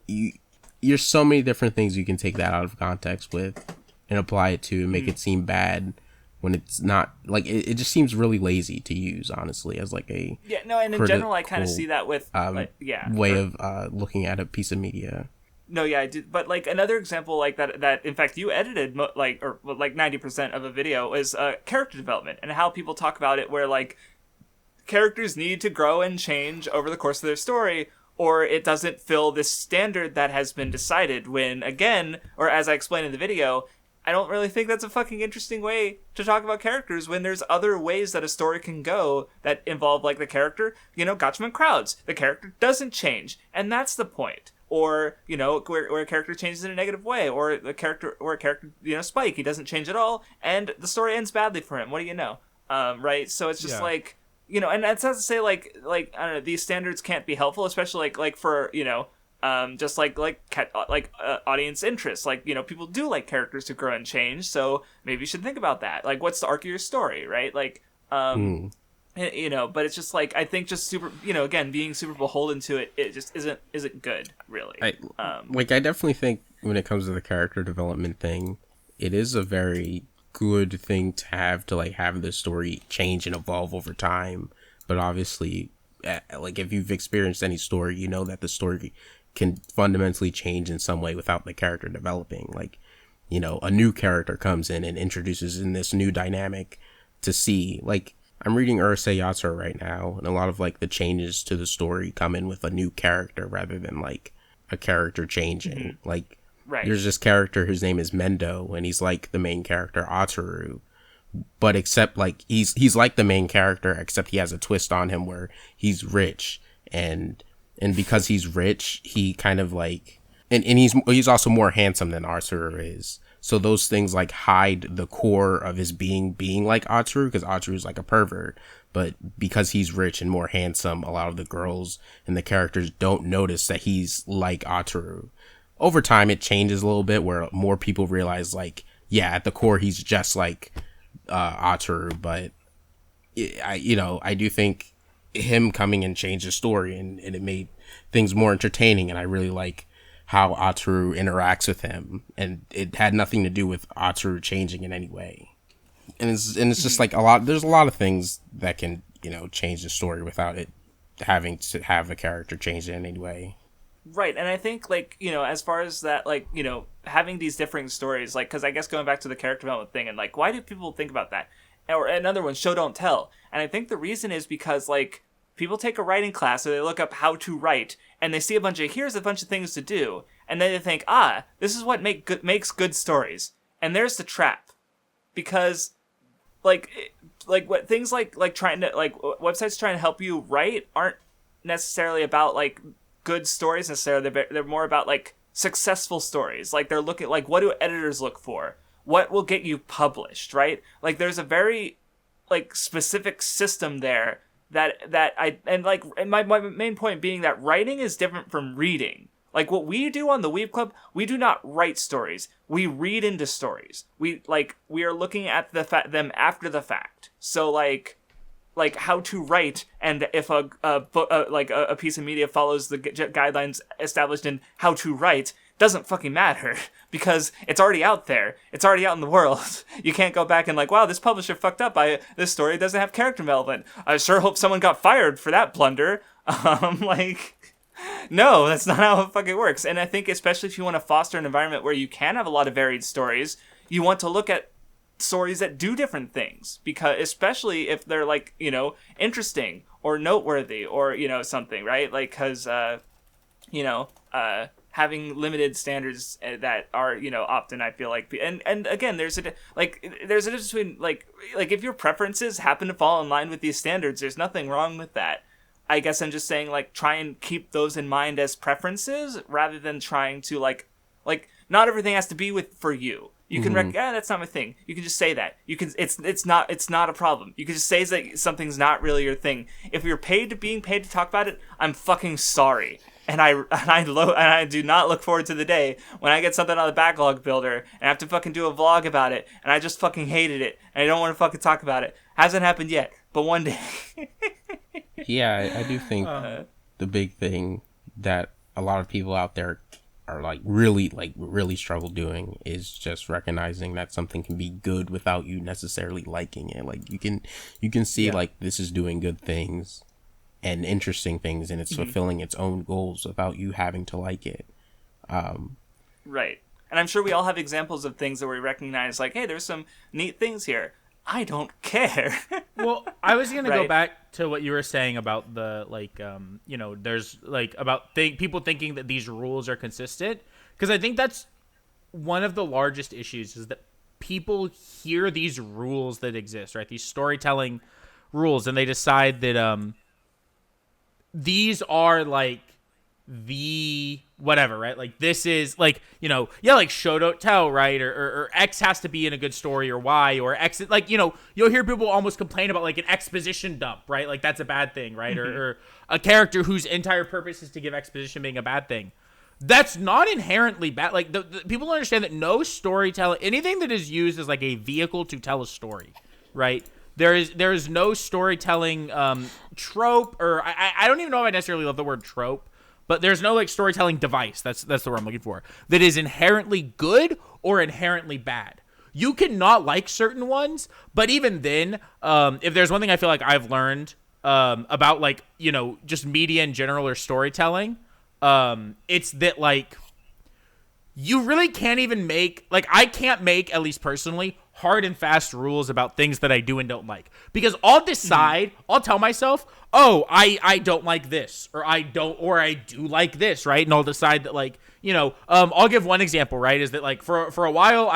you're so many different things you can take that out of context with and apply it to and make it seem bad when it's not. Like, it just seems really lazy to use, honestly, as like a and in general I kind of see that with way of looking at a piece of media. No, yeah, I did. But like another example like that in fact you edited like 90% of a video is character development and how people talk about it, where like characters need to grow and change over the course of their story, or it doesn't fill this standard that has been decided. When again, or as I explained in the video, I don't really think that's a fucking interesting way to talk about characters when there's other ways that a story can go that involve like the character, Gatchaman crowds. The character doesn't change, and that's the point. Or, where a character changes in a negative way, or a character, Spike, he doesn't change at all, and the story ends badly for him. What do you know? Right? So it's just like, and that's not to say like I don't know, these standards can't be helpful, especially like for, just like audience interest. Like, people do like characters to grow and change, so maybe you should think about that. Like, what's the arc of your story, right? Like, but it's just like, I think just super, again, being super beholden to it, it just isn't good, really. I definitely think when it comes to the character development thing, it is a very good thing to have the story change and evolve over time. But obviously, like, if you've experienced any story, you know that the story can fundamentally change in some way without the character developing. Like, a new character comes in and introduces in this new dynamic to see, like, I'm reading Urusei Yatsura right now, and a lot of like the changes to the story come in with a new character rather than like a character changing. Mm-hmm. Like, right. There's this character whose name is Mendo, and he's like the main character Ataru, but except like he's like the main character, except he has a twist on him where he's rich, and because he's rich, he kind of like, and he's also more handsome than Ataru is. So those things like hide the core of his being like Ataru, because Ataru is like a pervert. But because he's rich and more handsome, a lot of the girls and the characters don't notice that he's like Ataru. Over time, it changes a little bit where more people realize, like, yeah, at the core, he's just like Ataru. But I do think him coming and changed the story, and it made things more entertaining. And I really like how Ataru interacts with him, and it had nothing to do with Ataru changing in any way. And it's just like there's a lot of things that can, change the story without it having to have a character change in any way. Right. And I think like, as far as that, like, having these differing stories, like, cause I guess going back to the character development thing, and like, why do people think about that? Or another one, show don't tell. And I think the reason is because like, people take a writing class, or they look up how to write, and they see here's a bunch of things to do, and then they think, this is what makes good stories. And there's the trap. Because, what things like trying to, like, websites trying to help you write aren't necessarily about, like, good stories necessarily. They're more about, like, successful stories. Like, they're looking, like, what do editors look for? What will get you published, right? Like, there's a very, like, specific system there my main point being that writing is different from reading. Like, what we do on the Weeb Club, we do not write stories. We read into stories. We are looking at them after the fact. So, like how to write, and if a piece of media follows the guidelines established in how to write, doesn't fucking matter, because it's already out there. It's already out in the world. You can't go back and like, wow, this publisher fucked up. This story doesn't have character development. I sure hope someone got fired for that blunder. No, that's not how it fucking works. And I think especially if you want to foster an environment where you can have a lot of varied stories, you want to look at stories that do different things, because especially if they're like, interesting or noteworthy or, something, right? Like, because, having limited standards that are, often I feel like, and again, there's a difference between like if your preferences happen to fall in line with these standards, there's nothing wrong with that. I guess I'm just saying, like, try and keep those in mind as preferences rather than trying to like not everything has to be for you. You can that's not my thing. You can just say that. You can it's not a problem. You can just say that something's not really your thing. If you're being paid to talk about it, I'm fucking sorry. And I do not look forward to the day when I get something on the backlog builder and I have to fucking do a vlog about it, and I just fucking hated it and I don't want to fucking talk about it. Hasn't happened yet, but one day. Yeah, I do think the big thing that a lot of people out there are really struggle doing is just recognizing that something can be good without you necessarily liking it. Like, you can see like this is doing good things and interesting things, and it's fulfilling its own goals without you having to like it. Right. And I'm sure we all have examples of things that we recognize, like, hey, there's some neat things here. I don't care. Well, I was going to go Right. back to what you were saying about the, like, there's, like, about people thinking that these rules are consistent. Because I think that's one of the largest issues is that people hear these rules that exist, right? These storytelling rules, and they decide that these are, like, the whatever, right? Like, this is like, like show don't tell, right? Or X has to be in a good story, or Y, or X, like, you'll hear people almost complain about like an exposition dump, right? Like that's a bad thing, right? Or a character whose entire purpose is to give exposition being a bad thing. That's not inherently bad. Like the people don't understand that no storytelling, anything that is used as like a vehicle to tell a story, right? There is no storytelling trope, or I don't even know if I necessarily love the word trope, but there's no like storytelling device. That's the word I'm looking for. That is inherently good or inherently bad. You can not like certain ones, but even then, if there's one thing I feel like I've learned about like just media in general or storytelling, it's that like you really can't even make, like, I can't make, at least personally, hard and fast rules about things that I do and don't like. Because I'll decide, I'll tell myself, oh, I don't like this, or I do like this, right? And I'll decide that, like, I'll give one example, right? Is that, like, for a while,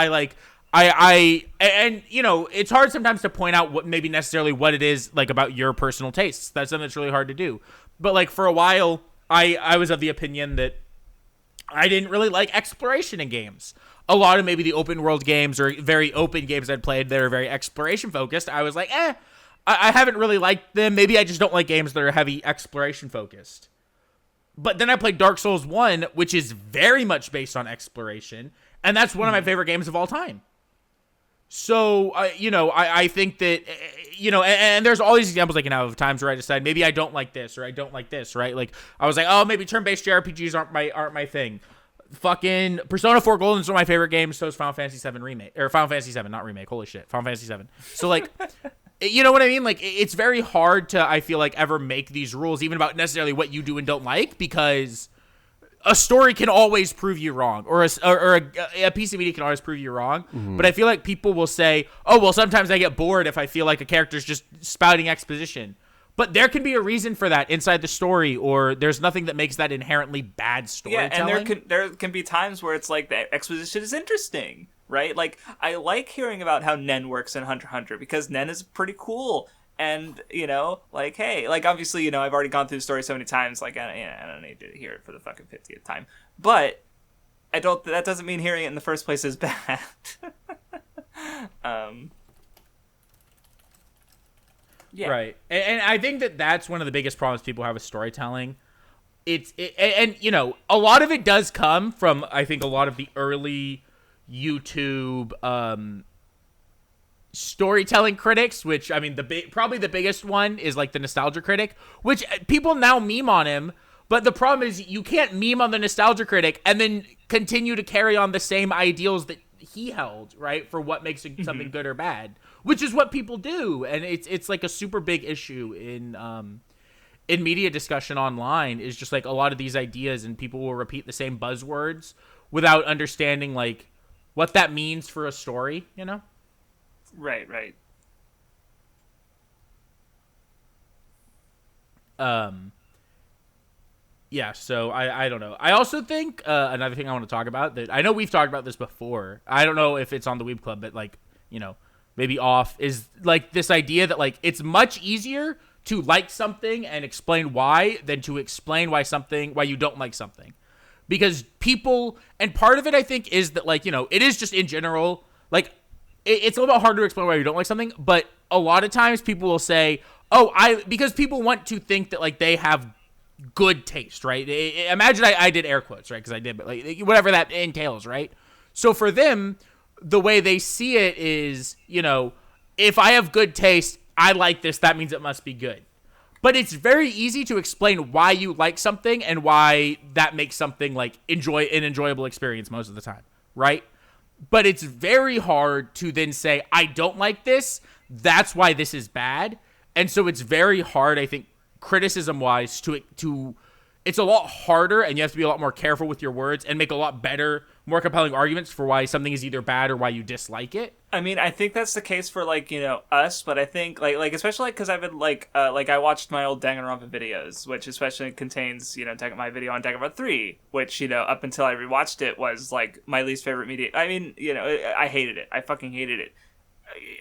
it's hard sometimes to point out what maybe necessarily what it is, like, about your personal tastes. That's something that's really hard to do. But, like, for a while, I was of the opinion that I didn't really like exploration in games. A lot of maybe the open world games or very open games I'd played that are very exploration focused, I was like, I haven't really liked them. Maybe I just don't like games that are heavy exploration focused. But then I played Dark Souls 1, which is very much based on exploration, and that's one of my favorite games of all time. So, I think that, and there's all these examples I can have of times where I decide maybe I don't like this or I don't like this, right? Like, I was like, oh, maybe turn-based JRPGs aren't my thing. Fucking Persona 4 Golden is one of my favorite games, so is Final Fantasy 7 remake, or Final Fantasy 7, not remake, holy shit, Final Fantasy 7. So, like, you know what I mean? Like, it's very hard to, I feel like, ever make these rules, even about necessarily what you do and don't like, because a story can always prove you wrong, or a piece of media can always prove you wrong. Mm-hmm. But I feel like people will say, oh, well, sometimes I get bored if I feel like a character's just spouting exposition. But there can be a reason for that inside the story, or there's nothing that makes that inherently bad storytelling. Yeah, and there can be times where it's like the exposition is interesting, right? Like, I like hearing about how Nen works in Hunter x Hunter, because Nen is pretty cool. And, like, hey, like, obviously, I've already gone through the story so many times, like, I don't need to hear it for the fucking 50th time. But that doesn't mean hearing it in the first place is bad. Yeah. Right. And I think that's one of the biggest problems people have with storytelling. And a lot of it does come from, I think, a lot of the early YouTube storytelling critics, which, I mean, probably the biggest one is like the nostalgia critic, which people now meme on him. But the problem is you can't meme on the nostalgia critic and then continue to carry on the same ideals that he held, right, for what makes something good or bad, which is what people do. And it's like a super big issue in media discussion online, is just like a lot of these ideas, and people will repeat the same buzzwords without understanding like what that means for a story, Right. Yeah, so I don't know. I also think another thing I want to talk about, that I know we've talked about this before. I don't know if it's on the Weeb Club, but like, maybe off, is like this idea that like it's much easier to like something and explain why than to explain why you don't like something. Because people, and part of it I think is that like, it is just in general, like it's a little bit harder to explain why you don't like something, but a lot of times people will say, because people want to think that like they have good taste, right? Imagine I did air quotes, right? Because I did, but like whatever that entails, right? So for them, the way they see it is, if I have good taste, I like this, that means it must be good. But it's very easy to explain why you like something and why that makes something like an enjoyable experience most of the time, right? But it's very hard to then say, I don't like this, that's why this is bad. And so it's very hard, I think, criticism-wise, to it's a lot harder, and you have to be a lot more careful with your words and make a lot better, more compelling arguments for why something is either bad or why you dislike it. I mean, I think that's the case for, like, you know, us, but I think, like especially, because I've been, like, I watched my old Danganronpa videos, which especially contains, you know, my video on Danganronpa 3, which, you know, up until I rewatched it was, like, my least favorite media. I mean, you know, I hated it. I fucking hated it.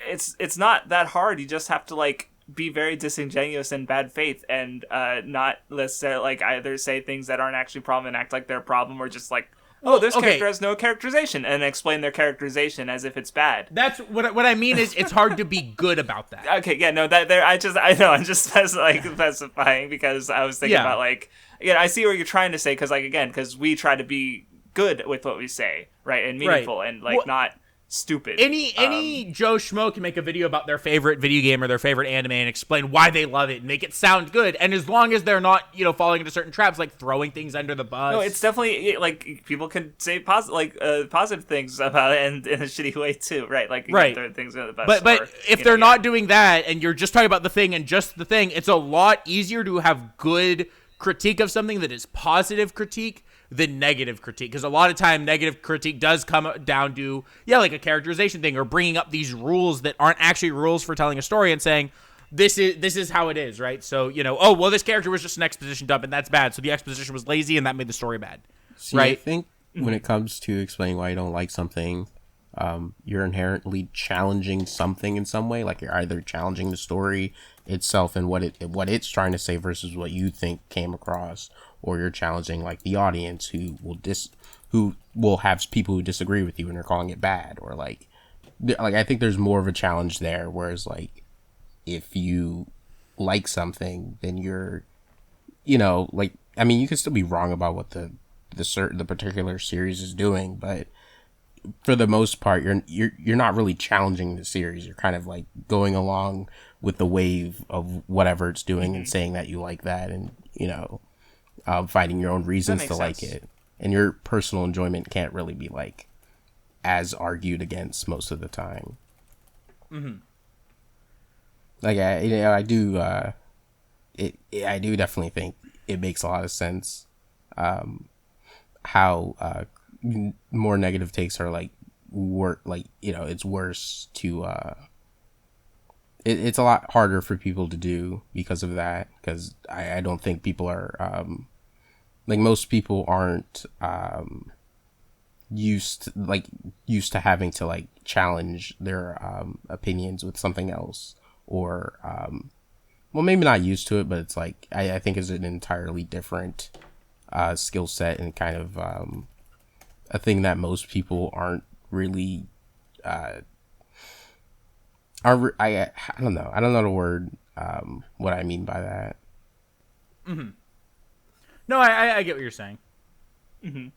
It's not that hard. You just have to, like, be very disingenuous and bad faith and not, let's say, like, either say things that aren't actually a problem and act like they're a problem, or just, like, oh, this character has no characterization, and explain their characterization as if it's bad. That's what I mean is it's hard to be good about that. Okay, yeah, no, that there, I'm just specifying because I was thinking about, like, yeah, I see what you're trying to say, because we try to be good with what we say, right, and meaningful, and, like, not stupid. Any Joe Schmo can make a video about their favorite video game or their favorite anime and explain why they love it and make it sound good. And as long as they're not, you know, falling into certain traps like throwing things under the bus. No, it's definitely, like, people can say positive things about it and in a shitty way too, right? Like, throw things under the bus. But if they're not doing that and you're just talking about the thing and just the thing, it's a lot easier to have good critique of something that is positive critique than negative critique, because a lot of time negative critique does come down to like a characterization thing or bringing up these rules that aren't actually rules for telling a story and saying this is how it is, right? So, you know, oh well, this character was just an exposition dump and that's bad, so the exposition was lazy and that made the story bad. See, right? I think when it comes to explaining why you don't like something, you're inherently challenging something in some way. Like, you're either challenging the story itself and what it's trying to say versus what you think came across, or you're challenging, like, the audience who will have people who disagree with you and are calling it bad, or like I think there's more of a challenge there. Whereas, like, if you like something, then you're, you know, like, I mean, you can still be wrong about what the particular series is doing, but for the most part, you're not really challenging the series. You're kind of, like, going along with the wave of whatever it's doing and saying that you like that, and, you know, finding your own reasons to like it. And your personal enjoyment can't really be, like, as argued against most of the time. Mm-hmm. Like, I do definitely think it makes a lot of sense how more negative takes are, like, it's worse to it's a lot harder for people to do because of that, because I don't think people are like, most people aren't used to having to, like, challenge their opinions with something else, or well, maybe not used to it, but it's like I think is an entirely different skill set and kind of a thing that most people aren't really I don't know the word what I mean by that. Mm-hmm. No, I get what you're saying. Mm-hmm.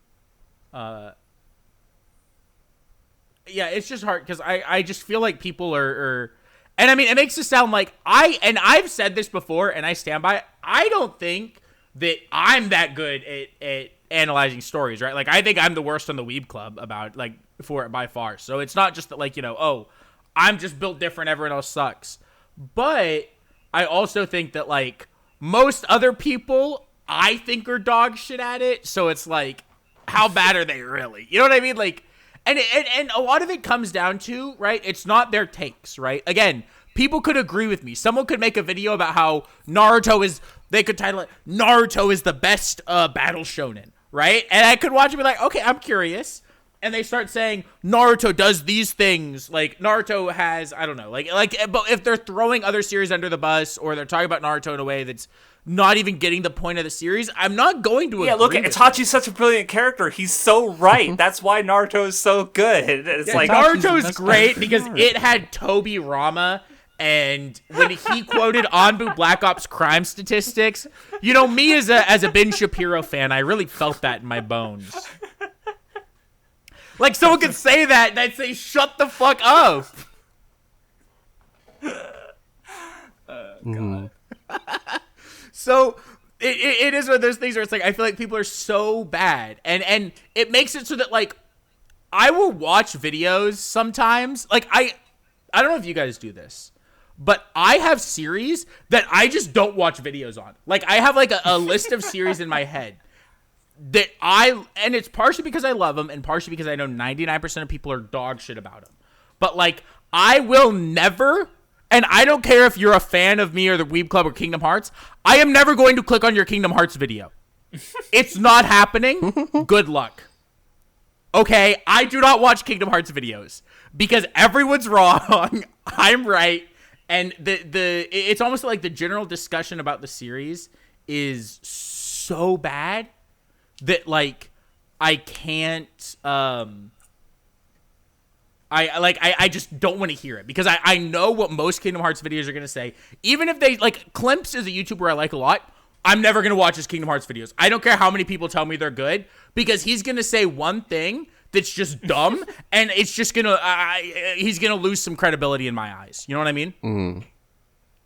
Yeah, it's just hard because I just feel like people are, and I mean, it makes it sound like I've said this before and I stand by it. I don't think that I'm that good at analyzing stories, right? Like, I think I'm the worst on the Weeb Club about, like, for it by far. So it's not just that, like, you know, oh, I'm just built different, everyone else sucks. But I also think that, like, most other people I think are dog shit at it. So it's like, how bad are they really? You know what I mean? Like, and a lot of it comes down to, right, it's not their takes, right? Again, people could agree with me. Someone could make a video about how they could title it, Naruto is the best battle shonen, right? And I could watch it and be like, okay, I'm curious. And they start saying Naruto does these things, like Naruto has, I don't know, like, but if they're throwing other series under the bus, or they're talking about Naruto in a way that's not even getting the point of the series, I'm not going to agree. Yeah, look, Itachi's such a brilliant character. He's so right. That's why Naruto is so good. It's like, Naruto's great because it had Toby Rama, and when he quoted Anbu Black Ops crime statistics, you know, me as a Ben Shapiro fan, I really felt that in my bones. Like, someone could say that, and I'd say, shut the fuck up. God. So, it is one of those things where it's like, I feel like people are so bad. And it makes it so that, like, I will watch videos sometimes. Like, I don't know if you guys do this, but I have series that I just don't watch videos on. Like, I have like a list of series in my head that and it's partially because I love them and partially because I know 99% of people are dog shit about them. But like, I will never, and I don't care if you're a fan of me or the Weeb Club or Kingdom Hearts, I am never going to click on your Kingdom Hearts video. It's not happening. Good luck. Okay, I do not watch Kingdom Hearts videos because everyone's wrong. I'm right. And it's almost like the general discussion about the series is so bad that like I can't I just don't want to hear it because I know what most Kingdom Hearts videos are going to say. Even if they like Klimps is a YouTuber I like a lot. I'm never going to watch his Kingdom Hearts videos. I don't care how many people tell me they're good because he's going to say one thing that's just dumb and it's just going to he's going to lose some credibility in my eyes. You know what I mean? Mm.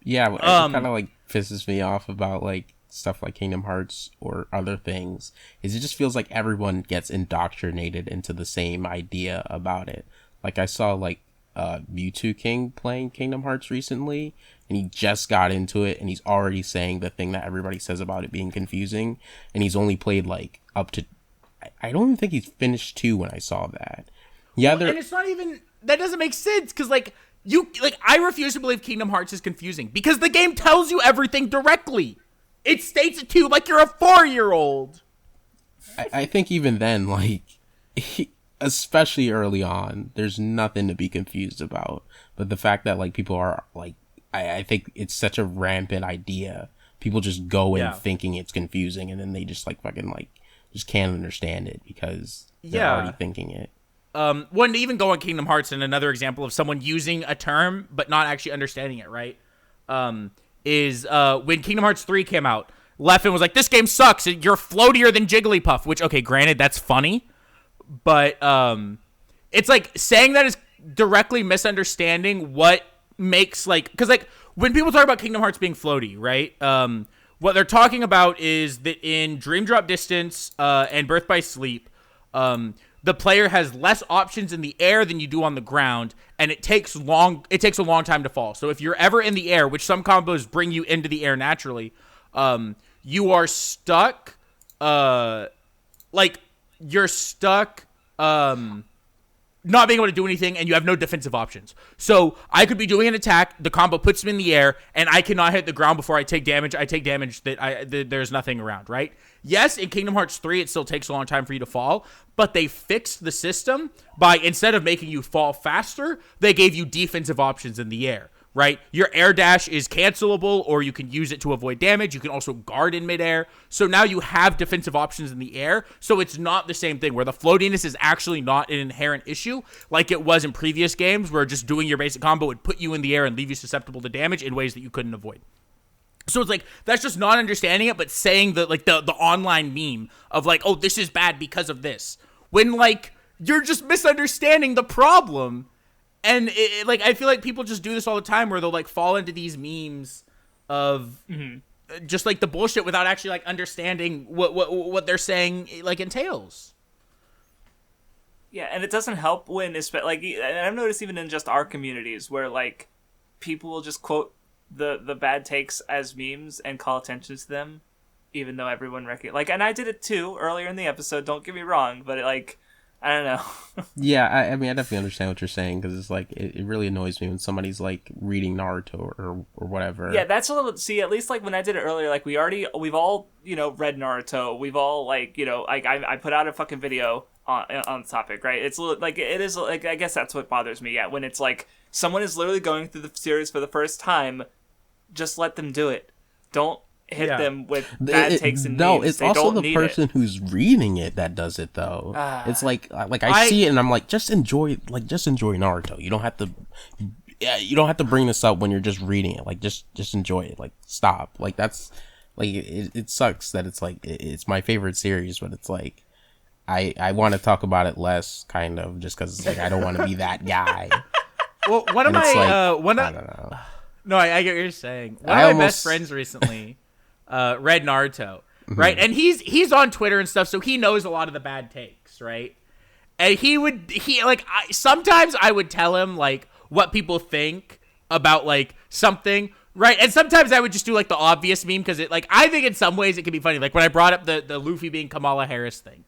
Yeah, it kind of like pisses me off about like stuff like Kingdom Hearts or other things is it just feels like everyone gets indoctrinated into the same idea about it. Like I saw like Mewtwo King playing Kingdom Hearts recently and he just got into it and he's already saying the thing that everybody says about it being confusing and he's only played like up to I don't even think he's finished 2 when I saw that. Yeah, and it's not even that doesn't make sense because like I refuse to believe Kingdom Hearts is confusing because the game tells you everything directly. It states it to you like you're a 4-year-old. I think even then, like, especially early on, there's nothing to be confused about. But the fact that, like, people are, like, I think it's such a rampant idea. People just go in thinking it's confusing, and then they just, like, fucking, like, just can't understand it because they're already thinking it. One even go on Kingdom Hearts and another example of someone using a term but not actually understanding it, right? Is when Kingdom Hearts 3 came out, Leffen was like, this game sucks, you're floatier than Jigglypuff, which, okay, granted, that's funny, but it's like saying that is directly misunderstanding what makes, like, because, like, when people talk about Kingdom Hearts being floaty, right, what they're talking about is that in Dream Drop Distance and Birth by Sleep, the player has less options in the air than you do on the ground, and it takes a long time to fall. So if you're ever in the air, which some combos bring you into the air naturally, you are stuck, not being able to do anything, and you have no defensive options. So I could be doing an attack, the combo puts me in the air, and I cannot hit the ground before I take damage. I take damage that there's nothing around, right? Yes, in Kingdom Hearts 3, it still takes a long time for you to fall, but they fixed the system by, instead of making you fall faster, they gave you defensive options in the air, right? Your air dash is cancelable, or you can use it to avoid damage. You can also guard in midair. So now you have defensive options in the air, so it's not the same thing, where the floatiness is actually not an inherent issue, like it was in previous games, where just doing your basic combo would put you in the air and leave you susceptible to damage in ways that you couldn't avoid. So it's like, that's just not understanding it, but saying that, like, the online meme of, like, oh, this is bad because of this. When, like, you're just misunderstanding the problem. And, like, I feel like people just do this all the time where they'll, like, fall into these memes of just, like, the bullshit without actually, like, understanding what they're saying, like, entails. Yeah, and it doesn't help when, like, and I've noticed even in just our communities where, like, people will just quote the bad takes as memes and call attention to them, even though everyone like, and I did it too earlier in the episode, don't get me wrong, but like, I don't know. Yeah, I mean, I definitely understand what you're saying, because it's like, it really annoys me when somebody's like reading Naruto or whatever. Yeah, that's a little, see, at least like when I did it earlier, like we've all, you know, read Naruto, we've all, like, you know, like I put out a fucking video on the topic, right? It's like, it is like, I guess that's what bothers me, yeah, when it's like someone is literally going through the series for the first time. Just let them do it. Don't hit them with bad takes and no, memes. it's they also don't the person who's reading it that does it though. It's like I see it and I'm like, just enjoy Naruto. You don't have to bring this up when you're just reading it. Like just enjoy it. Like stop. Like that's like it sucks that it's like it's my favorite series, but it's like I want to talk about it less, kind of, just because it's like I don't want to be that guy. Well, one of my I don't know. No, I get what you're saying. One of my best friends recently read Naruto, right? And he's on Twitter and stuff, so he knows a lot of the bad takes, right? And sometimes I would tell him like what people think about like something, right? And sometimes I would just do like the obvious meme because it like I think in some ways it can be funny. Like when I brought up the Luffy being Kamala Harris thing.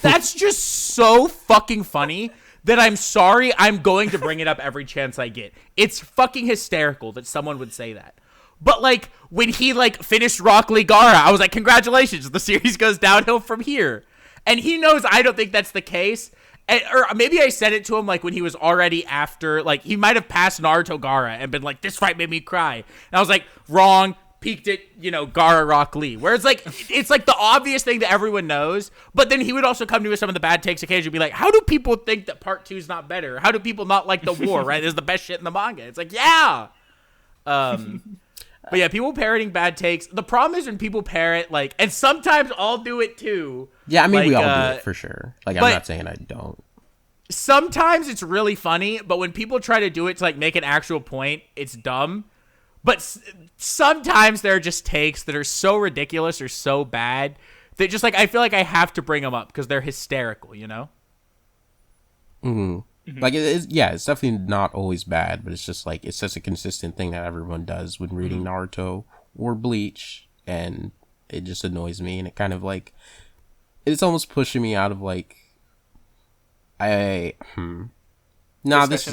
That's just so fucking funny that I'm sorry I'm going to bring it up every chance I get. It's fucking hysterical that someone would say that. But like when he like finished Rock Lee Gaara, I was like, congratulations, the series goes downhill from here. And he knows I don't think that's the case. Or maybe I said it to him like when he was already after, like he might have passed Naruto Gaara and been like, this fight made me cry. And I was like, wrong, peaked at, Gaara Rock Lee. Where it's like the obvious thing that everyone knows. But then he would also come to me with some of the bad takes occasionally, be like, how do people think that part 2 is not better? How do people not like the war, right? This is the best shit in the manga. It's like, yeah. But yeah, people parroting bad takes. The problem is when people parrot, like, and sometimes I'll do it too. Yeah, I mean, we all do it for sure. Like, I'm not saying I don't. Sometimes it's really funny, but when people try to do it to, like, make an actual point, it's dumb. But sometimes there are just takes that are so ridiculous or so bad that just, like, I feel like I have to bring them up because they're hysterical, Mm-hmm. Like, it's definitely not always bad, but it's just, like, it's such a consistent thing that everyone does when reading Naruto or Bleach, and it just annoys me, and it kind of, like, it's almost pushing me out of, like, Discussion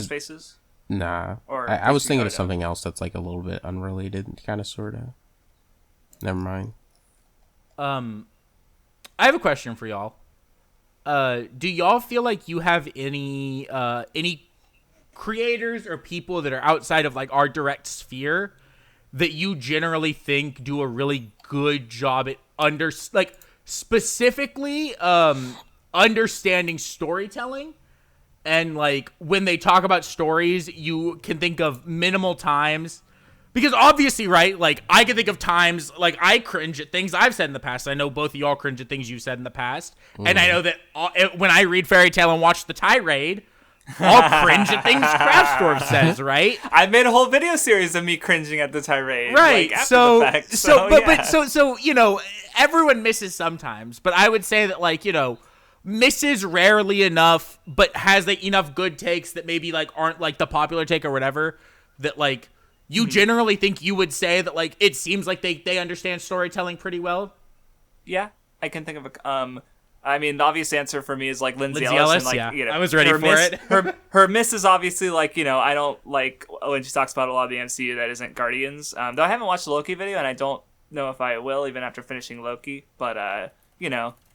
spaces? Nah. Or I was thinking of something else that's, like, a little bit unrelated, kind of, sort of. Never mind. I have a question for y'all. Do y'all feel like you have any creators or people that are outside of like our direct sphere that you generally think do a really good job at specifically understanding storytelling? And like when they talk about stories, you can think of minimal times. Because obviously, right, like, I can think of times, like, I cringe at things I've said in the past. I know both of y'all cringe at things you've said in the past. And I know that when I read Fairy Tail and watch the tirade, I'll cringe at things Craftsdwarf says, right? I made a whole video series of me cringing at the tirade. Right, like, after the fact. So, everyone misses sometimes. But I would say that, like, misses rarely enough, but has, like, enough good takes that maybe, like, aren't, like, the popular take or whatever, that, like, you generally think you would say that, like, it seems like they understand storytelling pretty well? Yeah, I can think of a... I mean, the obvious answer for me is, like, Lindsay Ellis. And, like, yeah. I was ready for it. her miss is obviously, like, I don't like when she talks about a lot of the MCU that isn't Guardians. Though I haven't watched the Loki video, and I don't know if I will, even after finishing Loki. But,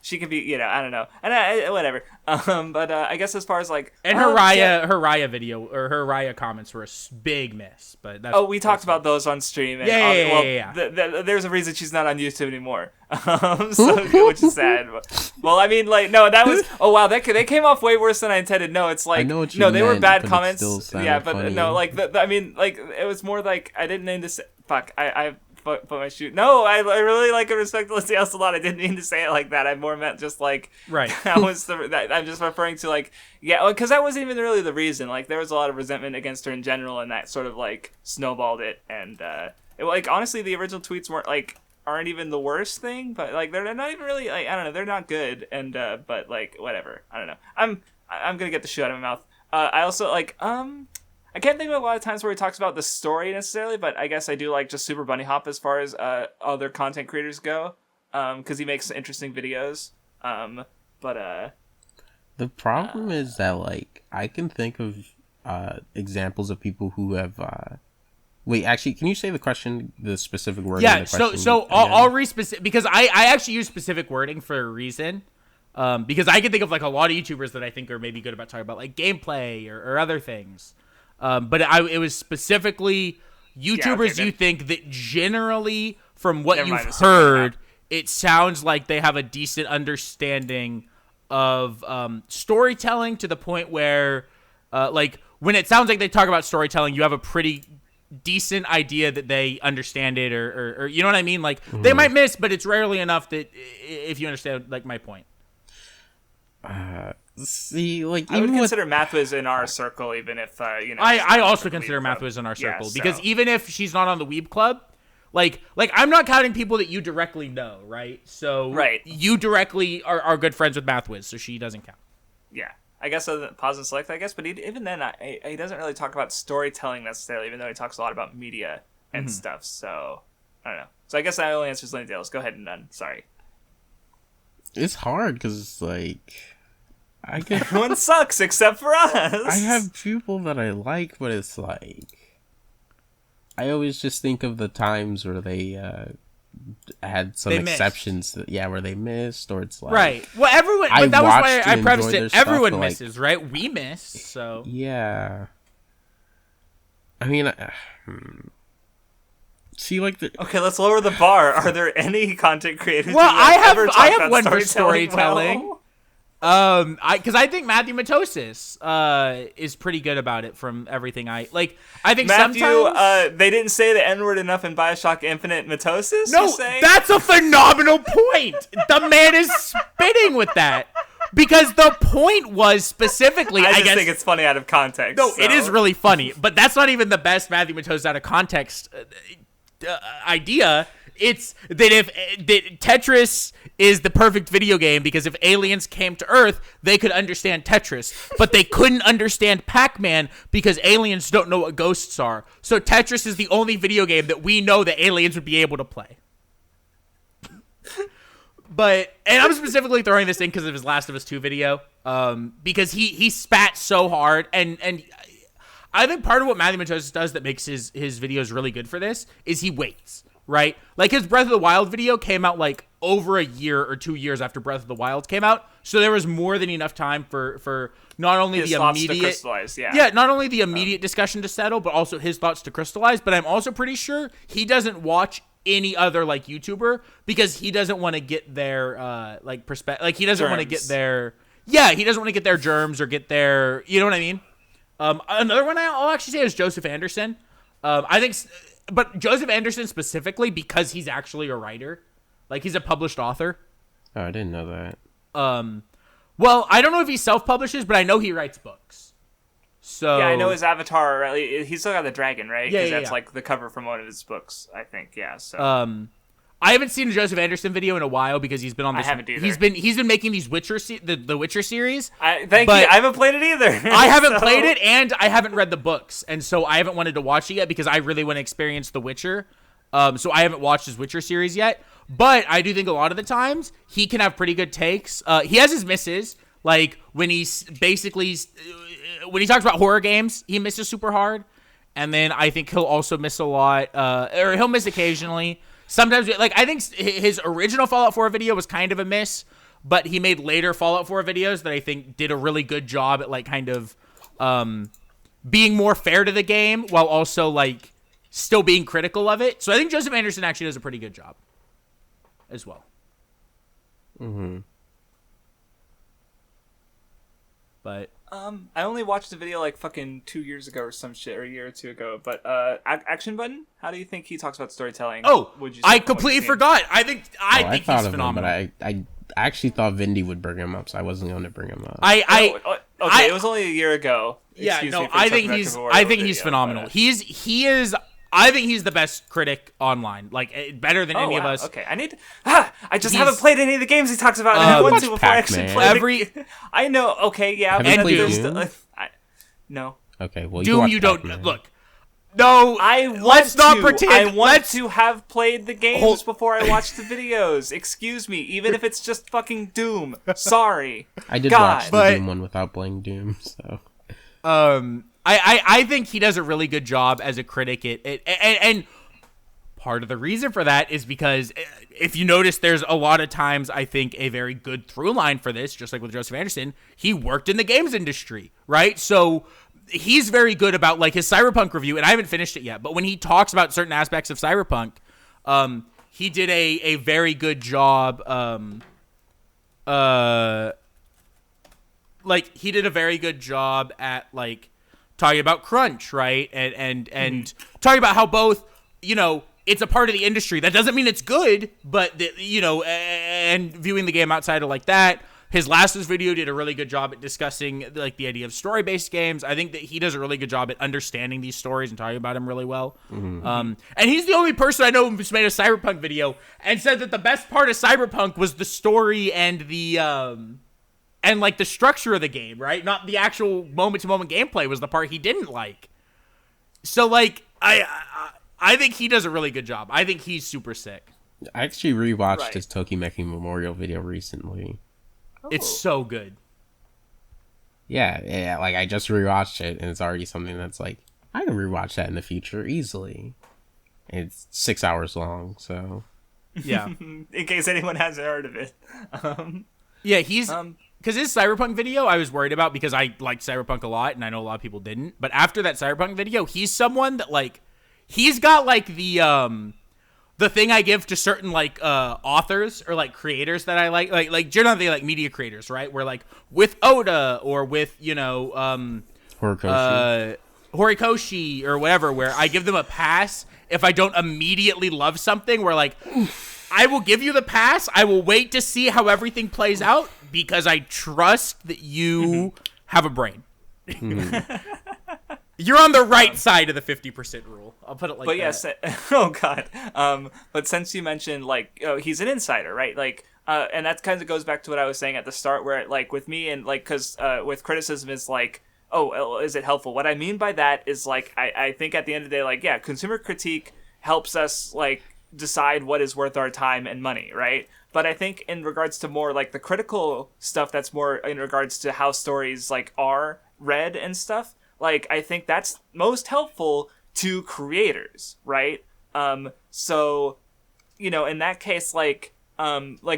she could be, I don't know. And whatever. But I guess as far as, like... And her Raya video, or her Raya comments were a big miss. But that's, we talked about those on stream. And, yeah. There's a reason she's not on YouTube anymore. Which is sad. Well, I mean, like, no, that was... Oh, wow, they came off way worse than I intended. No, it's like... I know what you no, they meant, were bad but comments. it still Yeah, but funny. no, like, I mean, like, it was more like... I didn't mean to say... Fuck, I put my shoe... No, I really like and respect Lindsay Ellis a lot. I didn't mean to say it like that. I more meant just, like... Right. I'm just referring to, like... Yeah, because that wasn't even really the reason. Like, there was a lot of resentment against her in general, and that sort of, like, snowballed it. And, like, honestly, the original tweets aren't even the worst thing, but, like, they're not even really, like, I don't know, they're not good. And, but, like, whatever. I don't know. I'm gonna get the shit out of my mouth. I also, like, I can't think of a lot of times where he talks about the story necessarily, but I guess I do like just Super Bunny Hop as far as other content creators go, because he makes interesting videos. But the problem is that, like, I can think of examples of people who have wait, actually, can you say the specific wording? Yeah, of the question so again? I'll re-specific, because I actually use specific wording for a reason. Because I can think of, like, a lot of YouTubers that I think are maybe good about talking about, like, gameplay or other things. But it was specifically YouTubers you think that generally, from what you've heard, it sounds like they have a decent understanding of storytelling to the point where, like, when it sounds like they talk about storytelling, you have a pretty decent idea that they understand it, or you know what I mean? Like, they might miss, but it's rarely enough that if you understand, like, my point. See, like, I would consider Mathwiz in our circle, even if I also consider Mathwiz in our circle, because even if she's not on the Weeb Club, like I'm not counting people that you directly know, right? So right. You directly are good friends with Mathwiz, so she doesn't count. Yeah, I guess other than pause and select, I guess. But even then, he doesn't really talk about storytelling necessarily, even though he talks a lot about media and stuff. So I don't know. So I guess that only answers Lenny Dales. Go ahead and done. Sorry. It's hard because it's like everyone sucks except for us. I have people that I like, but it's like I always just think of the times where they had some exceptions where they missed, or it's like right. Well, everyone. But that was why I prefaced it. Everyone misses, right? We miss. So yeah. I mean, see, like okay, let's lower the bar. Are there any content creators? Well, I have one for storytelling. Well? Because I think Matthew Matosis is pretty good about it from everything I think Matthew, sometimes they didn't say the N-word enough in BioShock Infinite. Matosis? No, that's a phenomenal point. The man is spitting with that. Because the point was specifically, I guess, think it's funny out of context. No, it is really funny, but that's not even the best Matthew Matosis out of context idea. It's that if Tetris is the perfect video game because if aliens came to Earth, they could understand Tetris, but they couldn't understand Pac-Man because aliens don't know what ghosts are. So Tetris is the only video game that we know that aliens would be able to play. And I'm specifically throwing this in because of his Last of Us 2 video, because he spat so hard, and I think part of what Matthew Matosis does that makes his videos really good for this is he waits. Right? Like his Breath of the Wild video came out like over a year or 2 years after Breath of the Wild came out. So there was more than enough time for not only his the thoughts immediate to crystallize, not only the immediate discussion to settle, but also his thoughts to crystallize. But I'm also pretty sure he doesn't watch any other like YouTuber because he doesn't want to get their perspective. Like he doesn't want to get their he doesn't want to get their germs or get their, you know what I mean? Another one I'll actually say is Joseph Anderson. But Joseph Anderson specifically because he's actually a writer. Like, he's a published author. Oh, I didn't know that. Well, I don't know if he self-publishes, but I know he writes books. So yeah, I know his avatar. Right? He's still got the dragon, right? Yeah, that's like the cover from one of his books, I think. Yeah. So. I haven't seen a Joseph Anderson video in a while because he's been on this. I haven't either. He's been making these the Witcher series. Thank you. I haven't played it either. I haven't played it, and I haven't read the books, and so I haven't wanted to watch it yet because I really want to experience The Witcher. So I haven't watched his Witcher series yet, but I do think a lot of the times he can have pretty good takes. He has his misses, like when he's basically when he talks about horror games, he misses super hard, and then I think he'll also miss a lot, or he'll miss occasionally. Sometimes, like, I think his original Fallout 4 video was kind of a miss, but he made later Fallout 4 videos that I think did a really good job at, like, kind of being more fair to the game while also, like, still being critical of it. So I think Joseph Anderson actually does a pretty good job as well. Mm-hmm. But I only watched the video like fucking 2 years ago or some shit, or a year or two ago. But Action Button, how do you think he talks about storytelling? Oh, I completely forgot. I think thought he's of phenomenal. Him, but I actually thought Vindy would bring him up, so I wasn't going to bring him up. It was only a year ago. I think he's phenomenal. But, I think he's the best critic online, like better than any of us. Okay, I just haven't played any of the games he talks about. And I want to before I actually play I know. Okay, yeah, have you played Doom? No. Okay, well, Doom, you don't look. No, let's not pretend. I want to have played the games before I watch the videos. Excuse me, even if it's just fucking Doom. Sorry. I did watch the Doom one without playing Doom, so. I think he does a really good job as a critic. And part of the reason for that is because if you notice, there's a lot of times I think a very good through line for this, just like with Joseph Anderson, he worked in the games industry, right? So he's very good about like his Cyberpunk review, and I haven't finished it yet, but when he talks about certain aspects of Cyberpunk, he did a very good job. He did a very good job at like talking about crunch, right? And talking about how both, it's a part of the industry. That doesn't mean it's good, but and viewing the game outside of like that. His last video did a really good job at discussing like the idea of story-based games. I think that he does a really good job at understanding these stories and talking about them really well. Mm-hmm. And he's the only person I know who's made a Cyberpunk video and said that the best part of Cyberpunk was the story and the and like the structure of the game, right? Not the actual moment-to-moment gameplay was the part he didn't like. So like I think he does a really good job. I think he's super sick. I actually rewatched his Tokimeki Memorial video recently. It's so good. Yeah, like I just rewatched it, and it's already something that's like, I can rewatch that in the future easily. And it's 6 hours long, so... Yeah. In case anyone hasn't heard of it. Yeah, he's... Because his Cyberpunk video, I was worried about because I liked Cyberpunk a lot, and I know a lot of people didn't. But after that Cyberpunk video, he's someone that, like... He's got, like, the thing I give to certain, like, authors or, like, creators that I like generally, like, media creators, right? Where, like, with Oda or with, you know... Horikoshi or whatever, where I give them a pass if I don't immediately love something, where like I will give you the pass, I will wait to see how everything plays out because I trust that you have a brain. You're on the right side of the 50% rule. I'll put it like that. But yes, oh god. But since you mentioned like he's an insider, right? Like and that kind of goes back to what I was saying at the start, where like with me and like because with criticism is like, oh, is it helpful? What I mean by that is, like, I think at the end of the day, like, yeah, consumer critique helps us, like, decide what is worth our time and money, right? But I think in regards to more, like, the critical stuff that's more in regards to how stories, like, are read and stuff, like, I think that's most helpful to creators, right? So, you know, in that case, like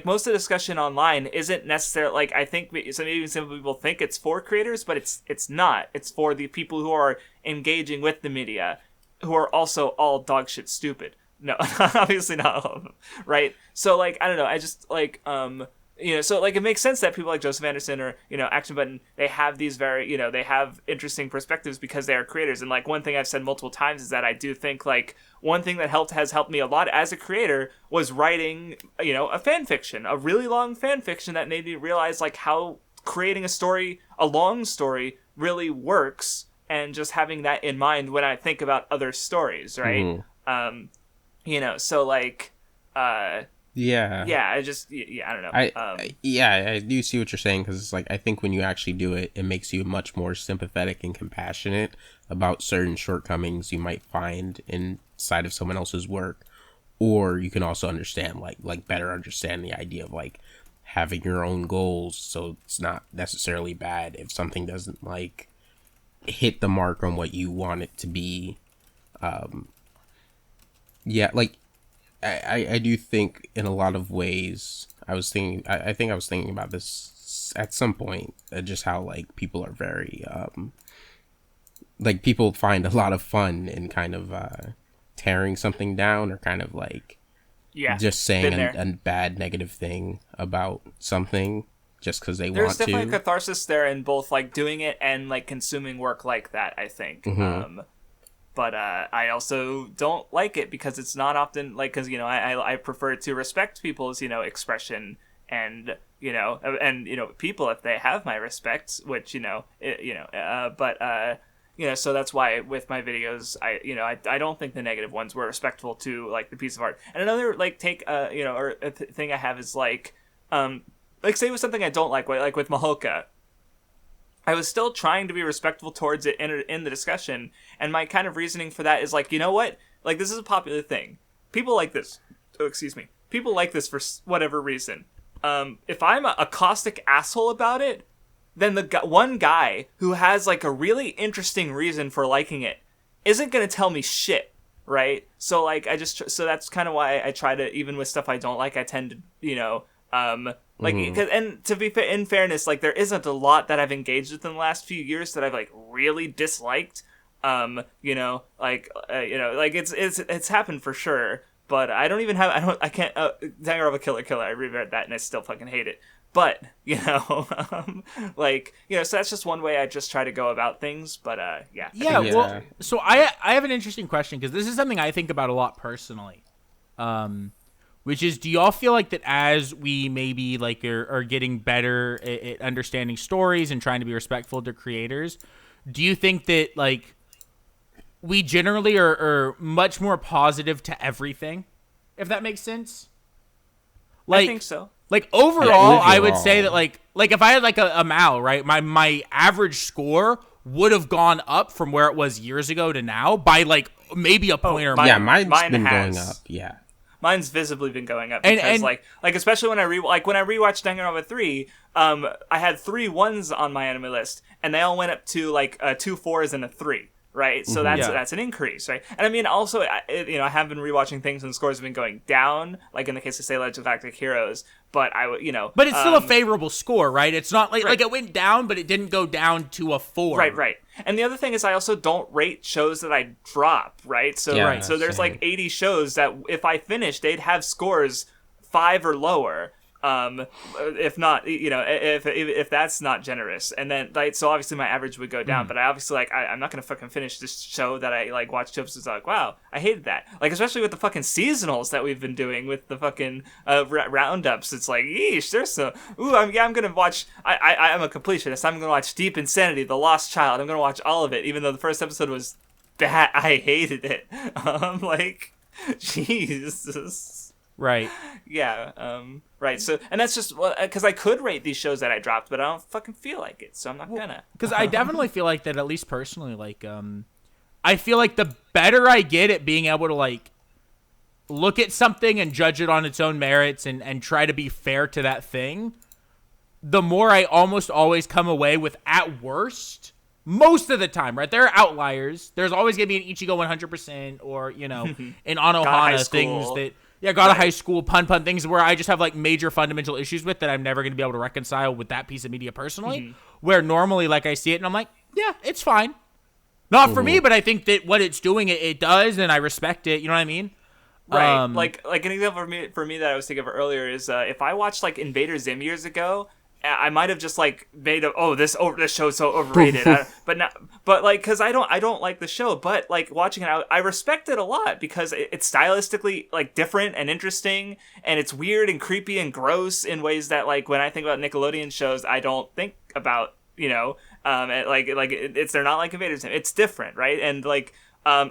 most of the discussion online isn't necessarily, like, I think maybe some people think it's for creators, but it's not. It's for the people who are engaging with the media, who are also all dog shit stupid. No, obviously not all of them, right? So, like, I don't know, I just, like, you know, so, like, it makes sense that people like Joseph Anderson or, you know, Action Button, they have these very, you know, they have interesting perspectives because they are creators. And, like, one thing I've said multiple times is that I do think, like, one thing that has helped me a lot as a creator was writing, you know, a fan fiction, a really long fan fiction that made me realize, like, how creating a story, a long story, really works, and just having that in mind when I think about other stories, right? Mm-hmm. You know, so, like, Yeah, I don't know. I do see what you're saying, because it's like, I think when you actually do it, it makes you much more sympathetic and compassionate about certain shortcomings you might find inside of someone else's work, or you can also understand, like better understand the idea of, like, having your own goals, so it's not necessarily bad if something doesn't, like, hit the mark on what you want it to be. Yeah, like, I do think in a lot of ways, I think I was thinking about this at some point, just how, like, people are very, like, people find a lot of fun in kind of tearing something down, or kind of, like, just saying a bad negative thing about something just because they want to. There's definitely catharsis there in both, like, doing it and, like, consuming work like that, I think. Mm-hmm. But I also don't like it because it's not often, like, because, you know, I prefer to respect people's, you know, expression and, you know, people, if they have my respect, which, you know, you know, so that's why with my videos, I don't think the negative ones were respectful to, like, the piece of art. And another, like, thing I have is, like say with something I don't like with Mahoka, I was still trying to be respectful towards it in the discussion, and my kind of reasoning for that is, like, you know what? Like, this is a popular thing. People like this. Oh, excuse me. People like this for whatever reason. If I'm a caustic asshole about it, then the one guy who has, like, a really interesting reason for liking it isn't going to tell me shit, right? So, like, so that's kind of why I try to, even with stuff I don't like, I tend to, you know, like, and to be in fairness, like, there isn't a lot that I've engaged with in the last few years that I've, like, really disliked. You know, like, like, it's happened for sure, but I can't, Zanger of a Killer, I reread that and I still fucking hate it. But, you know, like, you know, so that's just one way I just try to go about things, but, yeah. Yeah, well, so I have an interesting question, because this is something I think about a lot personally. Which is, do y'all feel like that as we maybe, like, are getting better at understanding stories and trying to be respectful to creators, do you think that, like, we generally are much more positive to everything, if that makes sense? Like, I think so. Like overall, I would say that like if I had like a Mal, right, my average score would have gone up from where it was years ago to now by like maybe a point or more. Yeah, mine's been going up. Yeah. Mine's visibly been going up because and like especially when I rewatched Danganronpa 3, I had 3 1s on my anime list and they all went up to like 2 4s and a 3. Right, so that's an increase, right? And I mean, also, I have been rewatching things and the scores have been going down, like in the case of say Legend of Galactic Heroes. But but it's still a favorable score, right? It's not like it went down, but it didn't go down to a 4. Right. And the other thing is, I also don't rate shows that I drop, right? So so there's like 80 shows that if I finished, they'd have scores 5 or lower. If not, if that's not generous, and then like, so obviously my average would go down, but I obviously I'm not gonna fucking finish this show that I like watched 2 episodes like, wow, I hated that, like especially with the fucking seasonals that we've been doing with the fucking roundups. It's like, yeesh, there's some. I'm gonna watch. I'm a completionist. I'm gonna watch Deep Insanity, The Lost Child. I'm gonna watch all of it, even though the first episode was bad. I hated it. Like, Jesus. Right. Yeah. Right. So, and that's just because I could rate these shows that I dropped, but I don't fucking feel like it, so I'm not gonna. Because I definitely feel like that, at least personally. Like, I feel like the better I get at being able to like look at something and judge it on its own merits and try to be fair to that thing, the more I almost always come away with, at worst, most of the time, right? There are outliers. There's always gonna be an Ichigo 100% or in Anohana things that. Yeah, got a high school pun things where I just have like major fundamental issues with that I'm never going to be able to reconcile with that piece of media personally. Where normally, like, I see it and I'm like, yeah, it's fine. Not for me, but I think that what it's doing, it does, and I respect it. You know what I mean? Right. Like an example for me that I was thinking of earlier is if I watched like Invader Zim years ago, I might have just like made this show's so overrated, but like because I don't like the show, but like watching it, I respect it a lot because it's stylistically like different and interesting, and it's weird and creepy and gross in ways that like when I think about Nickelodeon shows, I don't think about they're not like Invader Zim. It's different, right? And like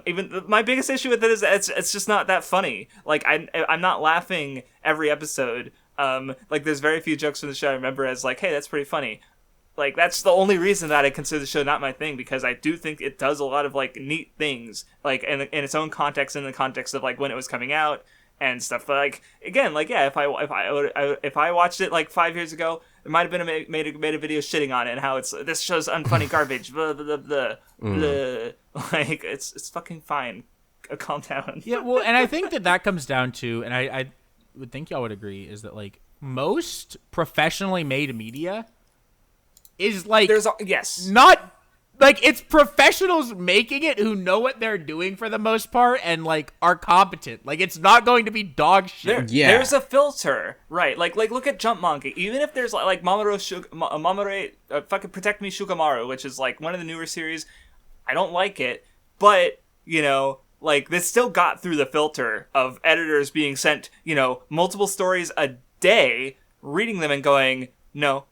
even my biggest issue with it is that it's just not that funny. Like I'm not laughing every episode. Like there's very few jokes from the show I remember as like, hey, that's pretty funny. Like that's the only reason that I consider the show not my thing, because I do think it does a lot of like neat things, like in its own context, in the context of like when it was coming out and stuff. But like again, like yeah, if I watched it like 5 years ago, there might have been made a video shitting on it and how it's this show's unfunny garbage. Blah, blah, blah, blah, blah. Like it's fucking fine. Calm down. Yeah, well, and I think that comes down to, and I would think y'all would agree, is that like most professionally made media is like not like it's professionals making it who know what they're doing for the most part and like are competent. Like it's not going to be dog shit. There's a filter, right? Like look at Jump Manga. Even if there's like Mamare fucking Protect Me Shukamaru, which is like one of the newer series, I don't like it, but like this still got through the filter of editors being sent, multiple stories a day, reading them and going, no,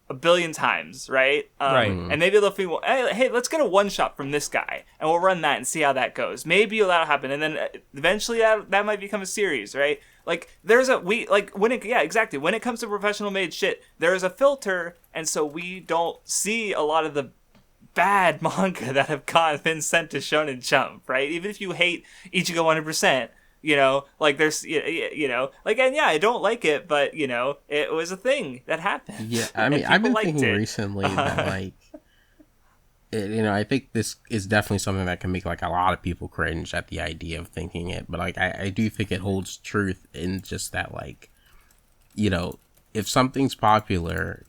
a billion times, right? Right. And maybe they'll feel, hey, let's get a one shot from this guy, and we'll run that and see how that goes. Maybe that'll happen, and then eventually that might become a series, right? Like when it comes to professional made shit, there is a filter, and so we don't see a lot of the bad manga that have been sent to Shonen Jump, right? Even if you hate Ichigo 100%, like there's, like, and yeah, I don't like it, but it was a thing that happened. Yeah, I mean, I've been thinking recently that like, I think this is definitely something that can make like a lot of people cringe at the idea of thinking it, but like I do think it holds truth in just that like, if something's popular,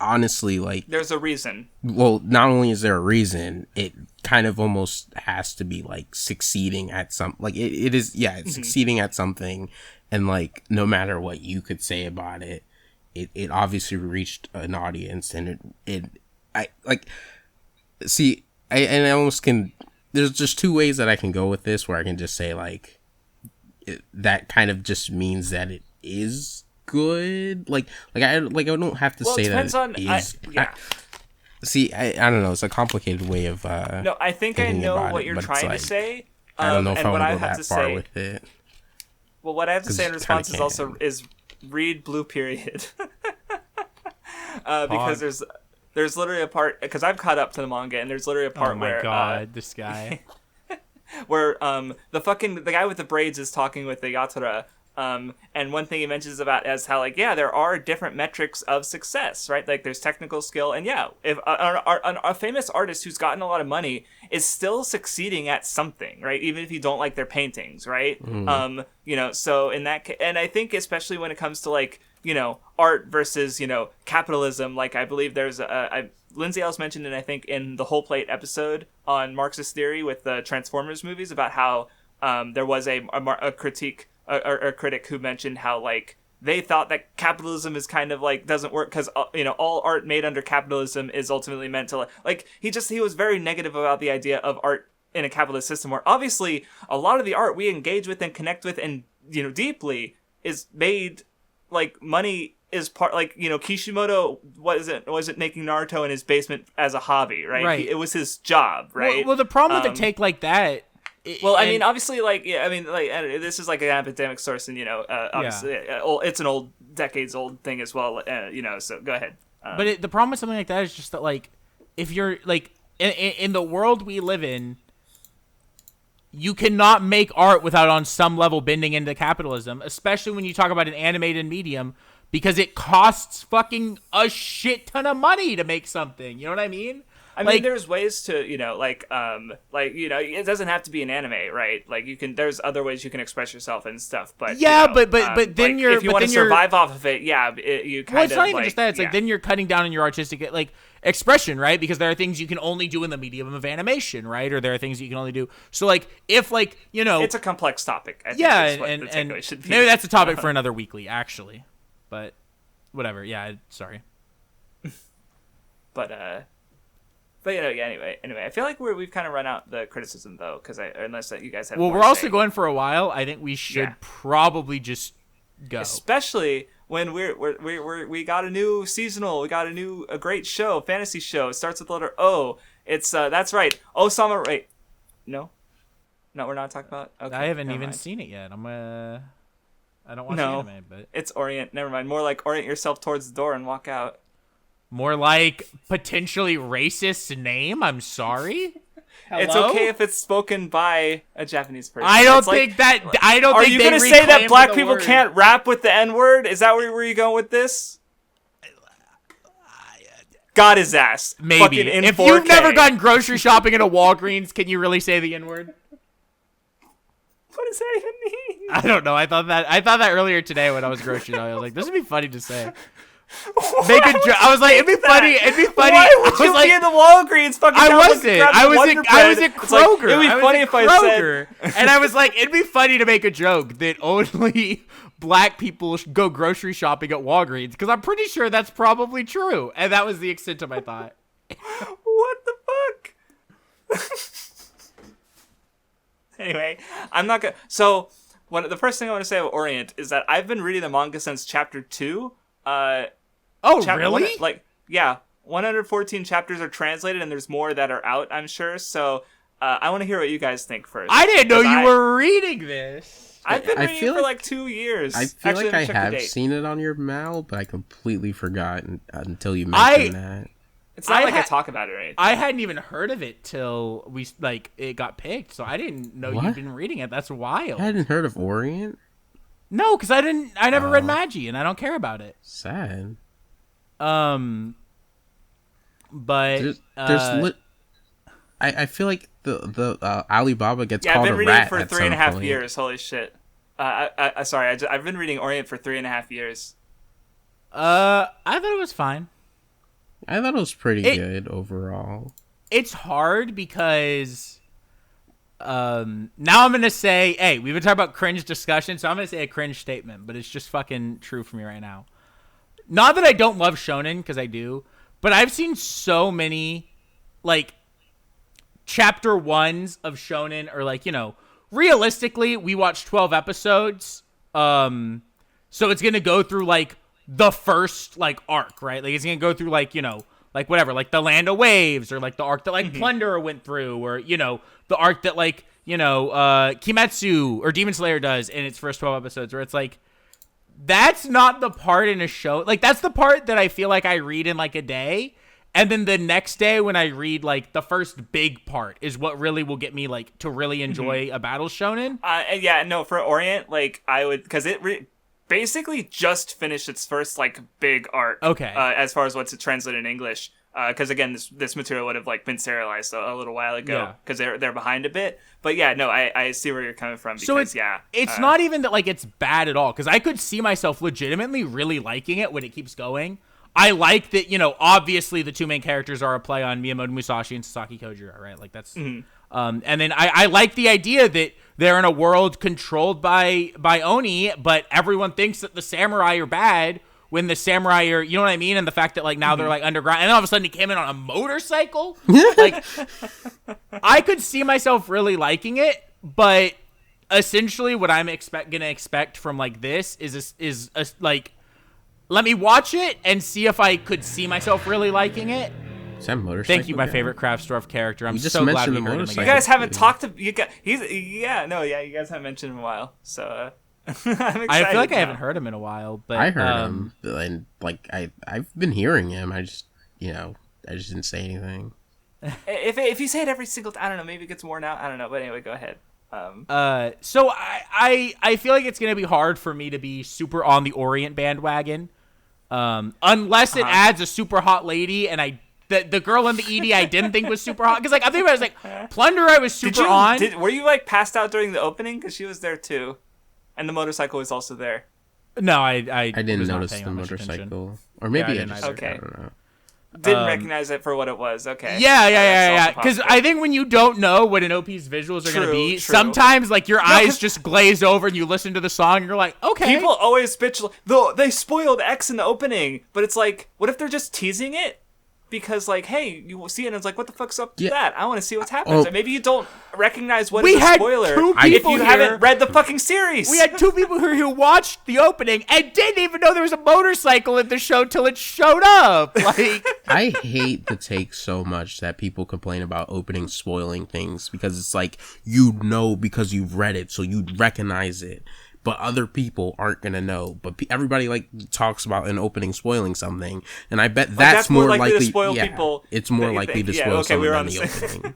honestly, like there's a reason. Well, not only is there a reason, it kind of almost has to be like succeeding at some, like it is, yeah, it's succeeding at something, and like no matter what you could say about it, it obviously reached an audience, and I almost can. There's just two ways that I can go with this, where I can just say like that kind of just means that it is good. Like I don't have to say that it is. I don't know. It's a complicated way of. No, I think I know what you're trying to say. I don't know if I want to go that far with it. Well, what I have to say in 'Cause you kinda response is also is read Blue Period. Because there's literally a part, because I've caught up to the manga, and there's literally a part where Oh my god, this guy. where the guy with the braids is talking with the Yatura, and one thing he mentions about is how, like, yeah, there are different metrics of success, right? Like, there's technical skill, and yeah, if a famous artist who's gotten a lot of money is still succeeding at something, right? Even if you don't like their paintings, right? You know, so in that and I think especially when it comes to, like, you know, art versus, you know, capitalism, like, I believe there's Lindsay Ellis mentioned it, I think, in the Whole Plate episode on Marxist theory with the Transformers movies, about how there was a critique, a critic who mentioned how, like, they thought that capitalism is kind of, like, doesn't work because, you know, all art made under capitalism is ultimately meant to, like, he was very negative about the idea of art in a capitalist system, where obviously a lot of the art we engage with and connect with and, you know, deeply is made, like, money is part, like, you know, Kishimoto wasn't making Naruto in his basement as a hobby, right? Right. It was his job, right? Well, the problem with a take like that. I mean, obviously, like, yeah, I mean, like, this is like an academic source, and, you know, obviously, it's an old, decades old thing as well, you know. So go ahead. But the problem with something like that is just that, like, if you're, like, in the world we live in, you cannot make art without on some level bending into capitalism, especially when you talk about an animated medium, because it costs fucking a shit ton of money to make something. You know what I mean? I mean, there's ways to, you know, like, you know, it doesn't have to be an anime, right? Like, there's other ways you can express yourself and stuff, but yeah, you know, but then like, you're, if you want to survive off of it, yeah, you kind of, well, it's not even like, just that. It's like, then you're cutting down on your artistic, like, expression, right? Because there are things you can only do in the medium of animation, right? Or there are things you can only do. So, like, if, like, you know, it's a complex topic. I think yeah, is what and the takeaway should be. maybe that's a topic for another weekly, actually. But whatever. Yeah, sorry. But you know, yeah. Anyway, I feel like we've kind of run out the criticism though, because unless that you guys have. Well, more we're to also say. going for a while. I think we should probably just go, especially when we got a new seasonal. We got a great show, fantasy show. It starts with the letter O. It's that's right, Osama. Wait, no, we're not talking about. Okay, I haven't never even mind. seen it yet. I don't watch anime, but it's Orient. Never mind. More like orient yourself towards the door and walk out. More like potentially racist name. I'm sorry. Hello? It's okay if it's spoken by a Japanese person. I don't It's think like, that. I don't. Are think you going to say that black people can't rap with the N-word? Is that where you going with this? Got his ass. Maybe. Fucking in If 4K. you've never gone grocery shopping at a Walgreens, can you really say the N-word? What does that even mean? I don't know. I thought that earlier today when I was grocery shopping. I was like, this would be funny to say. Make a joke. I was like, it'd be funny. It'd be funny. Why would you like, be in the Walgreens fucking? I wasn't. I was at Kroger. Like, it'd be funny if I said. And I was like, it'd be funny to make a joke that only black people go grocery shopping at Walgreens, because I'm pretty sure that's probably true. And that was the extent of my thought. What the fuck? Anyway, I'm not gonna. So, the first thing I want to say about Orient is that I've been reading the manga since chapter 2. Really? 114 chapters are translated, and there's more that are out, I'm sure. So, I want to hear what you guys think first. I didn't know you were reading this. I've been reading it for like 2 years. I feel like I have seen it on your Mal, but I completely forgot until you mentioned that. It's not like I talk about it or anything. I hadn't even heard of it till it got picked, so I didn't know you'd been reading it. That's wild. I hadn't heard of Orient? No, because I never read Magi, and I don't care about it. Sad. But I feel like the Alibaba gets called a rat. I've been reading it for at 3.5 some years. Holy shit. I've been reading Orient for 3.5 years. I thought it was fine. I thought it was pretty good overall. It's hard because now I'm gonna say, hey, we've been talking about cringe discussion, so I'm gonna say a cringe statement, but it's just fucking true for me right now. Not that I don't love shonen, because I do, but I've seen so many like chapter 1s of shonen, or like, you know, realistically we watch 12 episodes, so it's gonna go through like the first like arc, right? Like it's gonna go through like, you know, like whatever, like the Land of Waves, or like the arc that like Plunderer went through, or, you know, the arc that like, Kimetsu or Demon Slayer does in its first 12 episodes, where it's like, that's not the part in a show. Like, that's the part that I feel like I read in like a day. And then the next day when I read like the first big part is what really will get me like to really enjoy a battle shonen. For Orient, like I would, because basically just finished its first like big arc. Okay. As far as what's translated in English. Because again, this material would have like been serialized a little while ago because they're behind a bit. But yeah, no, I see where you're coming from. Because, it's not even that like it's bad at all, because I could see myself legitimately really liking it when it keeps going. I like that, obviously the two main characters are a play on Miyamoto Musashi and Sasaki Kojiro, right? Like that's, and then I like the idea that they're in a world controlled by Oni, but everyone thinks that the samurai are bad. When the samurai are, you know what I mean? And the fact that, like, now they're, like, underground. And all of a sudden he came in on a motorcycle. Like, I could see myself really liking it. But essentially what I'm going to expect from, like, this is like, let me watch it and see if I could see myself really liking it. Is that motorcycle? Thank you, my favorure Craftsdwarf character. I'm so glad we heard him again. You guys haven't talked to... you guys haven't mentioned him in a while. So, I'm excited. I feel like I haven't heard him in a while, but I heard him, and like I've been hearing him. I just didn't say anything. If you say it every single time, I don't know, maybe it gets worn out. I don't know, but anyway, go ahead. So I feel like it's gonna be hard for me to be super on the Orient bandwagon, unless it adds a super hot lady, and the girl in the ED I didn't think was super hot, because like I think I was like Plunder I was super on. Were you like passed out during the opening? Because she was there too. And the motorcycle was also there. No, I didn't notice the motorcycle. Or maybe I don't know. Didn't recognize it for what it was. Okay. Yeah. Because I think when you don't know what an OP's visuals are going to be, sometimes like your eyes just glaze over and you listen to the song and you're like, okay. People always bitch, though they spoiled X in the opening, but it's like, what if they're just teasing it? Because, like, hey, you will see it, and it's like, what the fuck's up to that? I want to see what's happening. So maybe you don't recognize what is a spoiler if you haven't read the fucking series. We had two people here who watched the opening and didn't even know there was a motorcycle in the show till it showed up. Like, I hate the take so much that people complain about openings spoiling things, because it's like, because you've read it, so you recognize it. But other people aren't gonna know. But everybody like talks about an opening spoiling something, and I bet that's more likely to spoil people. It's more likely to spoil something than the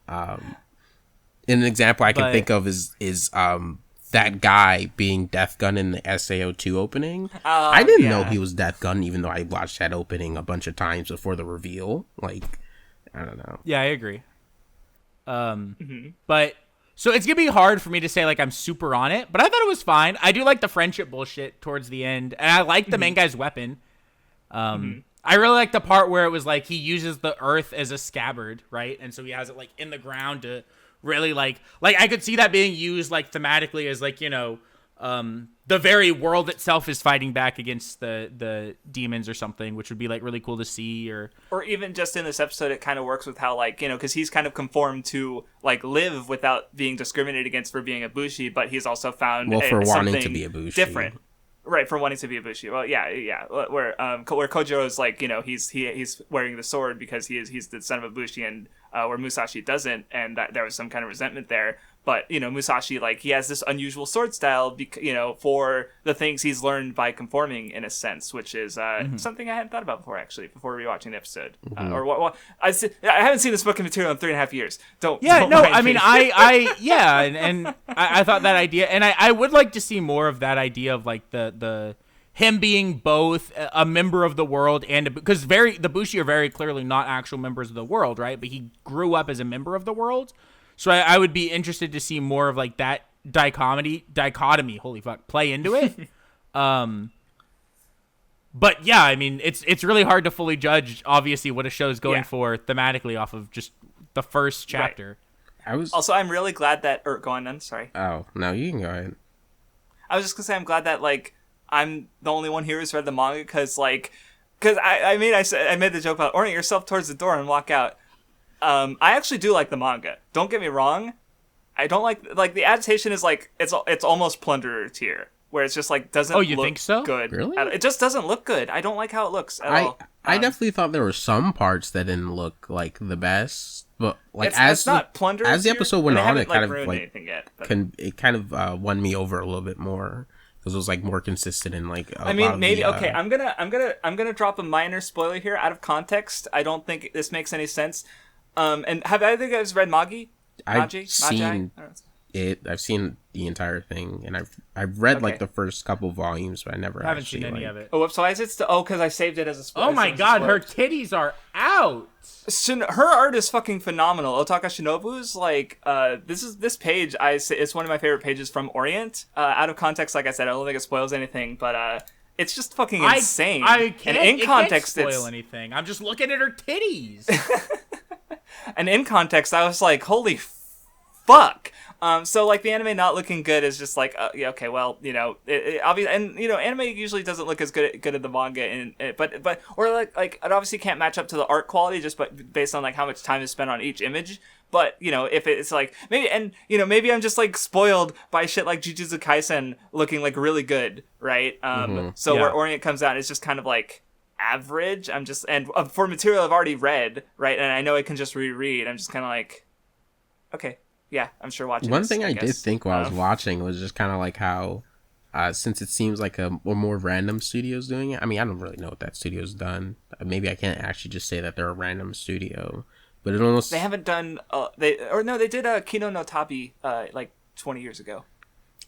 opening. An example I can think of is that guy being Death Gun in the SAO2 opening. I didn't know he was Death Gun, even though I watched that opening a bunch of times before the reveal. Like, I don't know. Yeah, I agree. But. So it's going to be hard for me to say, like, I'm super on it, but I thought it was fine. I do like the friendship bullshit towards the end, and I like the main guy's weapon. I really like the part where it was, like, he uses the earth as a scabbard, right? And so he has it, like, in the ground to really, like I could see that being used, like, thematically as, like, the very world itself is fighting back against the demons or something, which would be like really cool to see. Or even just in this episode, it kind of works with how, like, because he's kind of conformed to like live without being discriminated against for being a bushi, but he's also found for wanting to be a bushi different. Right, for wanting to be a bushi. Well, yeah. Where Kojiro is like, he's wearing the sword because he's the son of a bushi, and where Musashi doesn't, and that there was some kind of resentment there. But, Musashi, like, he has this unusual sword style, for the things he's learned by conforming, in a sense, which is something I hadn't thought about before, actually, before rewatching the episode. I haven't seen this book in material in 3.5 years. I thought that idea, and I would like to see more of that idea of, like, the him being both a member of the world and because the Bushi are very clearly not actual members of the world, right? But he grew up as a member of the world. So I would be interested to see more of like that dichotomy, holy fuck, play into it. But yeah, I mean, it's really hard to fully judge, obviously, what a show's going for thematically off of just the first chapter. Right. I'm really glad that, go on then, sorry. Oh, no, you can go ahead. I was just gonna say, I'm glad that, like, I'm the only one here who's read the manga, because I made the joke about orient yourself towards the door and walk out. I actually do like the manga. Don't get me wrong. I don't like the adaptation is like it's almost Plunderer tier, where it's just like doesn't. Oh, you look think so? Good. Really? It just doesn't look good. I don't like how it looks at all. I definitely thought there were some parts that didn't look like the best, But like it's not plunderous as the episode went on, it kind of ruined like anything yet, it kind of won me over a little bit more because it was like more consistent and like. I mean, maybe okay. I'm gonna drop a minor spoiler here out of context. I don't think this makes any sense. And have either of you guys read Magi? I've seen it. I've seen the entire thing, and I've read like the first couple volumes, but I haven't seen any of it. Oh, so why is it still? Oh, because I saved it as a spoiler. Oh my god, her titties are out. Her art is fucking phenomenal. Otaka Shinobu's like this page it's one of my favorite pages from Orient. Out of context, like I said, I don't think it spoils anything, but it's just fucking insane. I can't, and in context, can't spoil anything. I'm just looking at her titties. And in context, I was like, holy fuck. So like the anime not looking good is just like yeah, okay, well, you know, it obviously, and you know, anime usually doesn't look as good at the manga, but or like it obviously can't match up to the art quality just based on like how much time is spent on each image. But you know, if it's like maybe I'm just like spoiled by shit like Jujutsu Kaisen looking like really good, right? Where Orient comes out, it's just kind of like average. I'm just for material I've already read, right, and I know I can just reread. I'm just kind of like, okay. Yeah, I'm sure watching One thing I did think while I was watching was just kind of like how, since it seems like a more random studio's doing it. I mean, I don't really know what that studio's done. Maybe I can't actually just say that they're a random studio, but it almost they haven't done. They did Kino no Tabi like 20 years ago.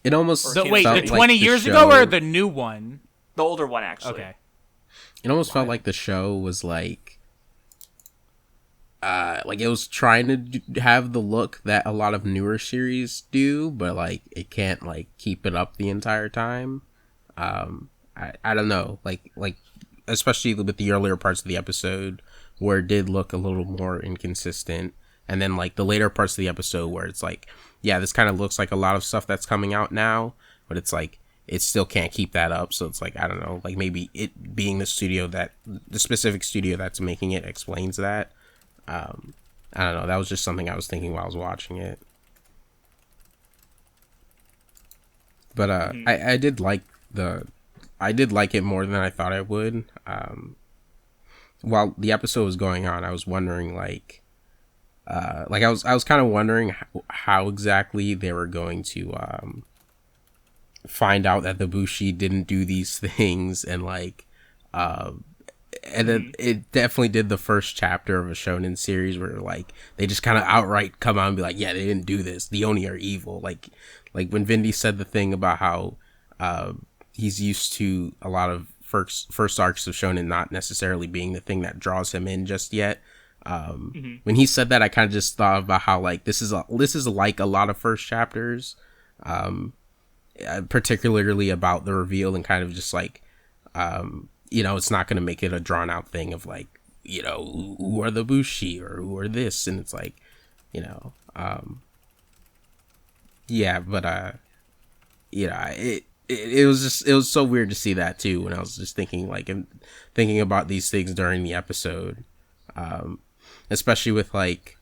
It almost the 20 years ago or the new one? The older one, actually. Okay. It almost felt like the show was like it was trying to have the look that a lot of newer series do, but like it can't like keep it up the entire time. I don't know, like especially with the earlier parts of the episode where it did look a little more inconsistent, and then like the later parts of the episode where it's like, yeah, this kind of looks like a lot of stuff that's coming out now, but it's like it still can't keep that up. So it's like, I don't know, like maybe it being the specific studio that's making it explains that. I don't know. That was just something I was thinking while I was watching it. But I did like it more than I thought I would. While the episode was going on, I was wondering I was kind of wondering how exactly they were going to find out that the Bushi didn't do these things, and and then it definitely did the first chapter of a shonen series where like they just kind of outright come out and be like, yeah, they didn't do this. The Oni are evil. Like when Vindy said the thing about how he's used to a lot of first arcs of shonen not necessarily being the thing that draws him in just yet. When he said that, I kind of just thought about how like this is like a lot of first chapters, particularly about the reveal, and kind of just like you know, it's not going to make it a drawn out thing of like, you know, who are the Bushi or who are this, and it's like, you know, yeah, but yeah, it was so weird to see that too when I was just thinking about these things during the episode, especially with like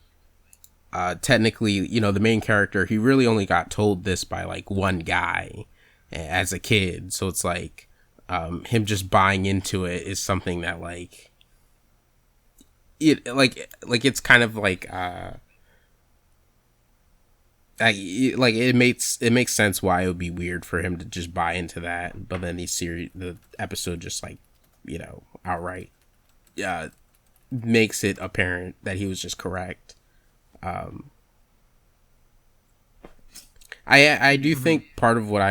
technically, you know, the main character, he really only got told this by like one guy as a kid, so it's like him just buying into it is something that like it's kind of like it makes sense why it would be weird for him to just buy into that, but then the episode just like, you know, outright makes it apparent that he was just correct. I do think part of what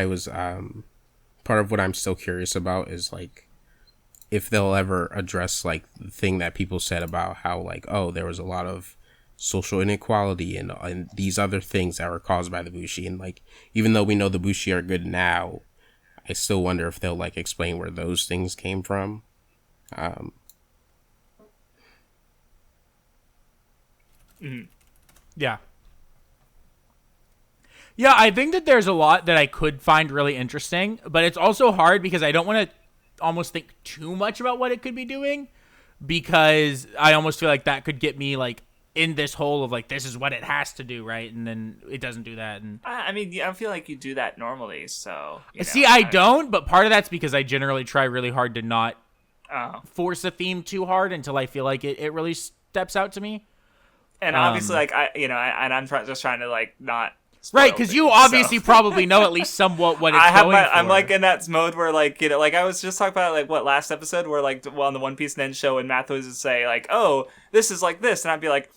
I'm still curious about is like if they'll ever address like the thing that people said about how like, oh, there was a lot of social inequality and these other things that were caused by the Bushi, and like even though we know the Bushi are good now, I still wonder if they'll like explain where those things came from. Yeah. Yeah, I think that there's a lot that I could find really interesting, but it's also hard because I don't want to almost think too much about what it could be doing, because I almost feel like that could get me like in this hole of like, this is what it has to do, right? And then it doesn't do that. And I mean, I feel like you do that normally, so see, I don't, but part of that's because I generally try really hard to not force a theme too hard until I feel like it really steps out to me. And obviously, like I'm just trying to like not. Right, because you obviously probably know at least somewhat what it's going for. I'm like in that mode where like like I was just talking about like what last episode where like on the One Piece Nen show and Matt would say like, oh, this is like this, and I'd be like,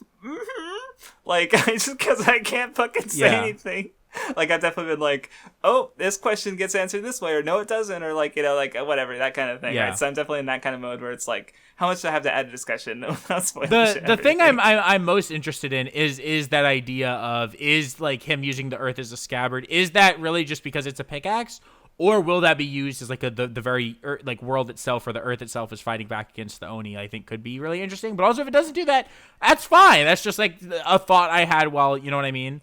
like just because I can't fucking say anything. Like I've definitely been like, oh, this question gets answered this way, or no, it doesn't, or like like whatever, that kind of thing. Yeah. Right? So I'm definitely in that kind of mode where it's like, how much do I have to add to discussion without spoiling the thing I'm most interested in is that idea of is like him using the earth as a scabbard. Is that really just because it's a pickaxe, or will that be used as like the very like world itself or the earth itself is fighting back against the Oni? I think could be really interesting. But also if it doesn't do that, that's fine. That's just like a thought I had while you know what I mean.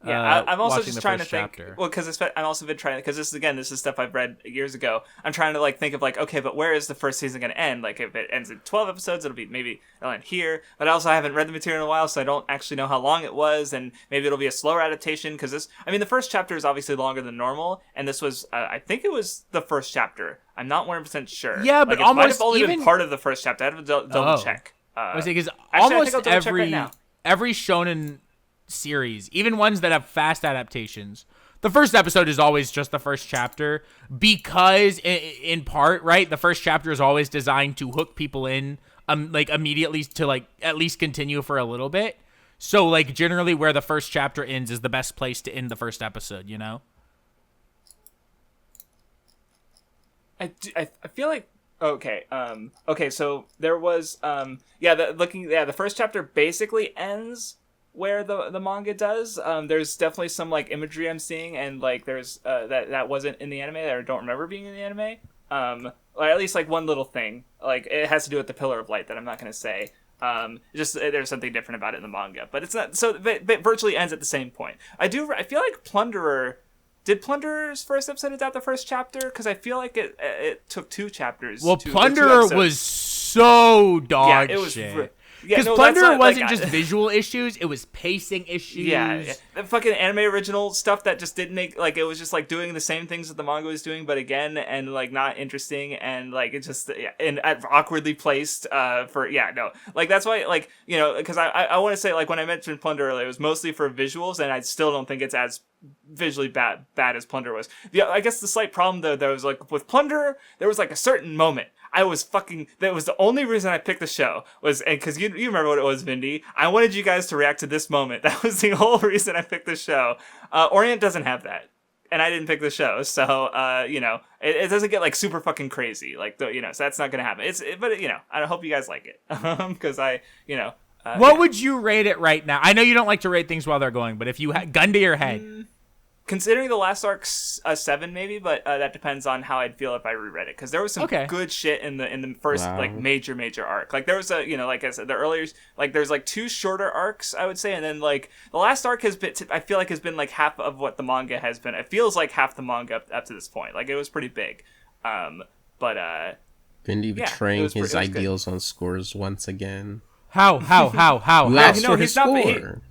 Yeah, I'm also just trying to chapter. think. Well, because I'm also been trying because this is stuff I've read years ago. I'm trying to like think of like, okay, but where is the first season going to end? Like, if it ends in 12 episodes, it'll end here. But also, I haven't read the material in a while, so I don't actually know how long it was, and maybe it'll be a slower adaptation. Because the first chapter is obviously longer than normal, and this was, I think it was the first chapter. I'm not 100% sure. Yeah, but like, it almost might have only even been part of the first chapter. I have to double check. Because almost every shonen series, even ones that have fast adaptations, the first episode is always just the first chapter because in part, right, the first chapter is always designed to hook people in like immediately to like at least continue for a little bit. So like generally where the first chapter ends is the best place to end the first episode, you know? I feel like okay so there was the first chapter basically ends where the manga does. There's definitely some like imagery I'm seeing, and like there's that wasn't in the anime, that I don't remember being in the anime. Or at least like one little thing, like it has to do with the Pillar of Light that I'm not going to say. Just there's something different about it in the manga, but it's not so. It virtually ends at the same point. I feel like Did Plunderer's first episode adapt the first chapter? Because I feel like it took 2 chapters. Well, Plunderer was so dog it was shit. Because Plunderer wasn't just visual issues; it was pacing issues. Yeah, the fucking anime original stuff that just didn't make like it was just like doing the same things that the manga was doing, but again, and like not interesting, and like it just and awkwardly placed. Like that's why like because I want to say like when I mentioned Plunder earlier, it was mostly for visuals, and I still don't think it's as visually bad as Plunder was. I guess the slight problem though, there was like with Plunder, there was like a certain moment. That was the only reason I picked the show was, and because you remember what it was, Vindy. I wanted you guys to react to this moment. That was the whole reason I picked the show. Orient doesn't have that, and I didn't pick the show, so it doesn't get like super fucking crazy, like so that's not gonna happen. But I hope you guys like it, because what would you rate it right now? I know you don't like to rate things while they're going, but if you had gun to your head. Considering the last arc's a 7 maybe, but that depends on how I'd feel if I reread it. Because there was some good shit in the first like major arc. Like there was a like I said, the earlier like there's like 2 shorter arcs I would say, and then like the last arc has been I feel like has been like half of what the manga has been. It feels like half the manga up to this point. Like it was pretty big, but Vindy betraying his ideals on scores once again. How? You asked for his score.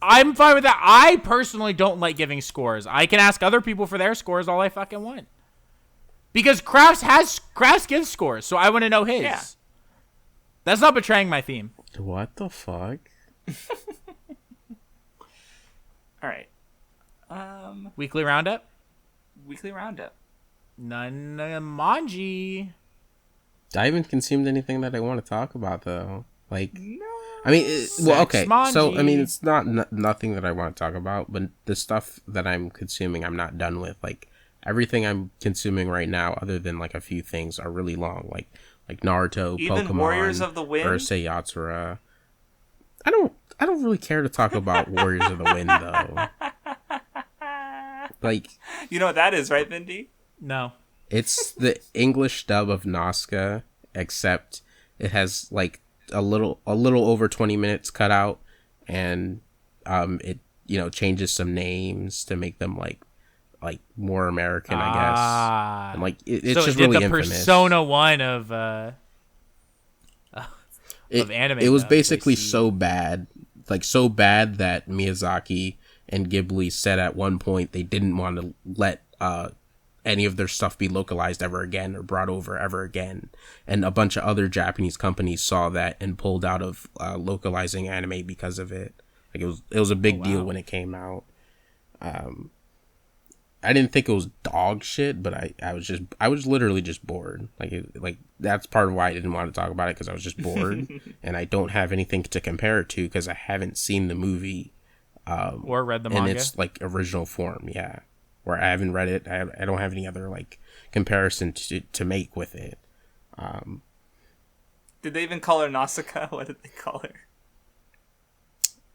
I'm fine with that. I personally don't like giving scores. I can ask other people for their scores all I fucking want. Because Crafts gives scores, so I want to know his. Yeah. That's not betraying my theme. What the fuck? All right. Weekly roundup. Nunmanji. I haven't consumed anything that I want to talk about though. Like no. I mean, so I mean, it's not nothing that I want to talk about, but the stuff that I'm consuming, I'm not done with. Like everything I'm consuming right now, other than like a few things, are really long. Like Naruto, even Pokemon, Warriors of the Wind, Urusei Yatsura. I don't really care to talk about Warriors of the Wind though. Like, you know what that is, right, Vindy? No, it's the English dub of Nazca, except it has like a little over 20 minutes cut out, and it changes some names to make them like more American, I guess. And like it's so just really the infamous. Persona 1 of anime. It was basically so bad that Miyazaki and Ghibli said at one point they didn't want to let any of their stuff be localized ever again or brought over ever again. And a bunch of other Japanese companies saw that and pulled out of localizing anime because of it. Like it was a big deal when it came out. I didn't think it was dog shit, but I was literally just bored. Like that's part of why I didn't want to talk about it, because I was just bored and I don't have anything to compare it to because I haven't seen the movie or read the manga in its like original form. Yeah, where I haven't read it. I don't have any other like comparison to make with it. Did they even call her Nausicaa? What did they call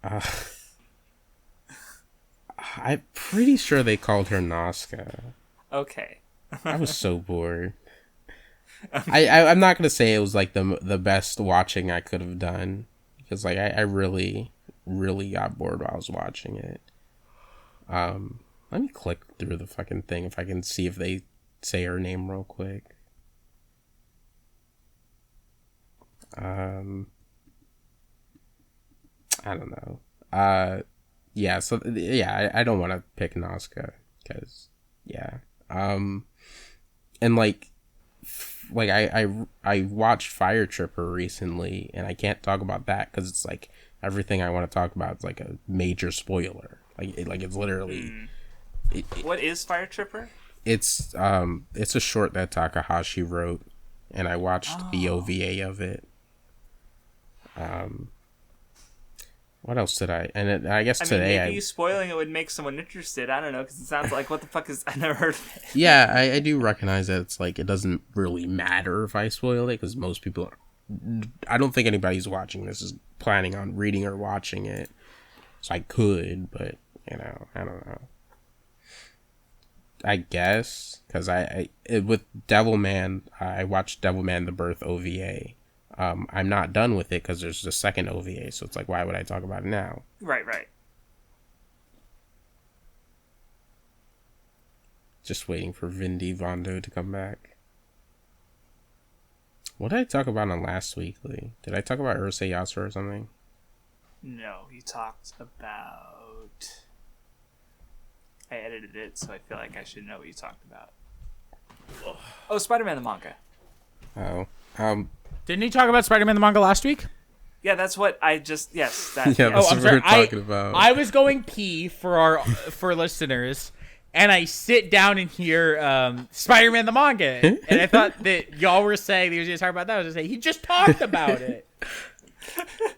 her? I'm pretty sure they called her Nausicaa. Okay. I was so bored. I'm not gonna say it was like the best watching I could have done, because like I really got bored while I was watching it. Let me click through the fucking thing if I can see if they say her name real quick. I don't know. Yeah, so yeah, I don't want to pick Nausicaa because yeah. And like I watched Fire Tripper recently, and I can't talk about that because it's like everything I want to talk about is like a major spoiler. Like it's literally. What is Fire Tripper? It's a short that Takahashi wrote, and I watched the OVA of it. What else did I? And I guess today maybe you spoiling it would make someone interested. I don't know, because it sounds like what the fuck is? I never heard of it. Yeah, I do recognize that it's like it doesn't really matter if I spoil it, because most people, I don't think anybody's watching this is planning on reading or watching it. So I could, but I don't know. I guess because with Devilman, I watched Devilman: The Birth OVA. I'm not done with it because there's the second OVA, so it's like, why would I talk about it now? Right. Just waiting for Vindy Vondo to come back. What did I talk about on last weekly? Did I talk about Urusei Yatsura or something? No, you talked about... I edited it, so I feel like I should know what you talked about. Oh, Spider-Man the manga. Oh. Didn't he talk about Spider-Man the manga last week? Yeah, that's what I just... Yes. That, yeah, that's I'm what sorry. we're talking about. I was going pee for listeners, and I sit down and hear Spider-Man the manga, and I thought that y'all were saying he was going to talk about that. I was going to say, he just talked about it.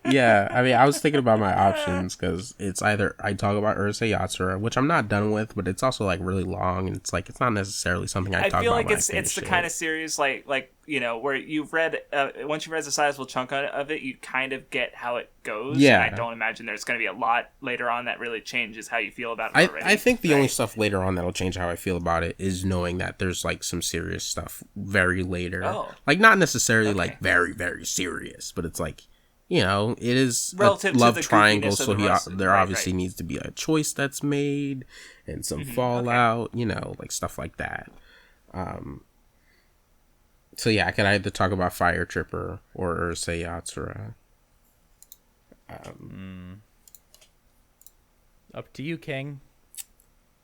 Yeah, I mean, I was thinking about my options because it's either I talk about Urusei Yatsura, which I'm not done with, but it's also like really long, and it's like it's not necessarily something I talk about. I feel like when it's the kind of series like you know, where you've read once you've read a sizable chunk of it, you kind of get how it goes. Yeah, and I don't imagine there's going to be a lot later on that really changes how you feel about it already. I think the only stuff later on that'll change how I feel about it is knowing that there's like some serious stuff very later. Oh. Like not necessarily like very very serious, but it's like, you know, it is relative a love to the triangle, goofiness of so the obviously needs to be a choice that's made and some fallout, you know, like stuff like that. So yeah, I could either talk about Fire Tripper or Urusei Yatsura. Up to you, King.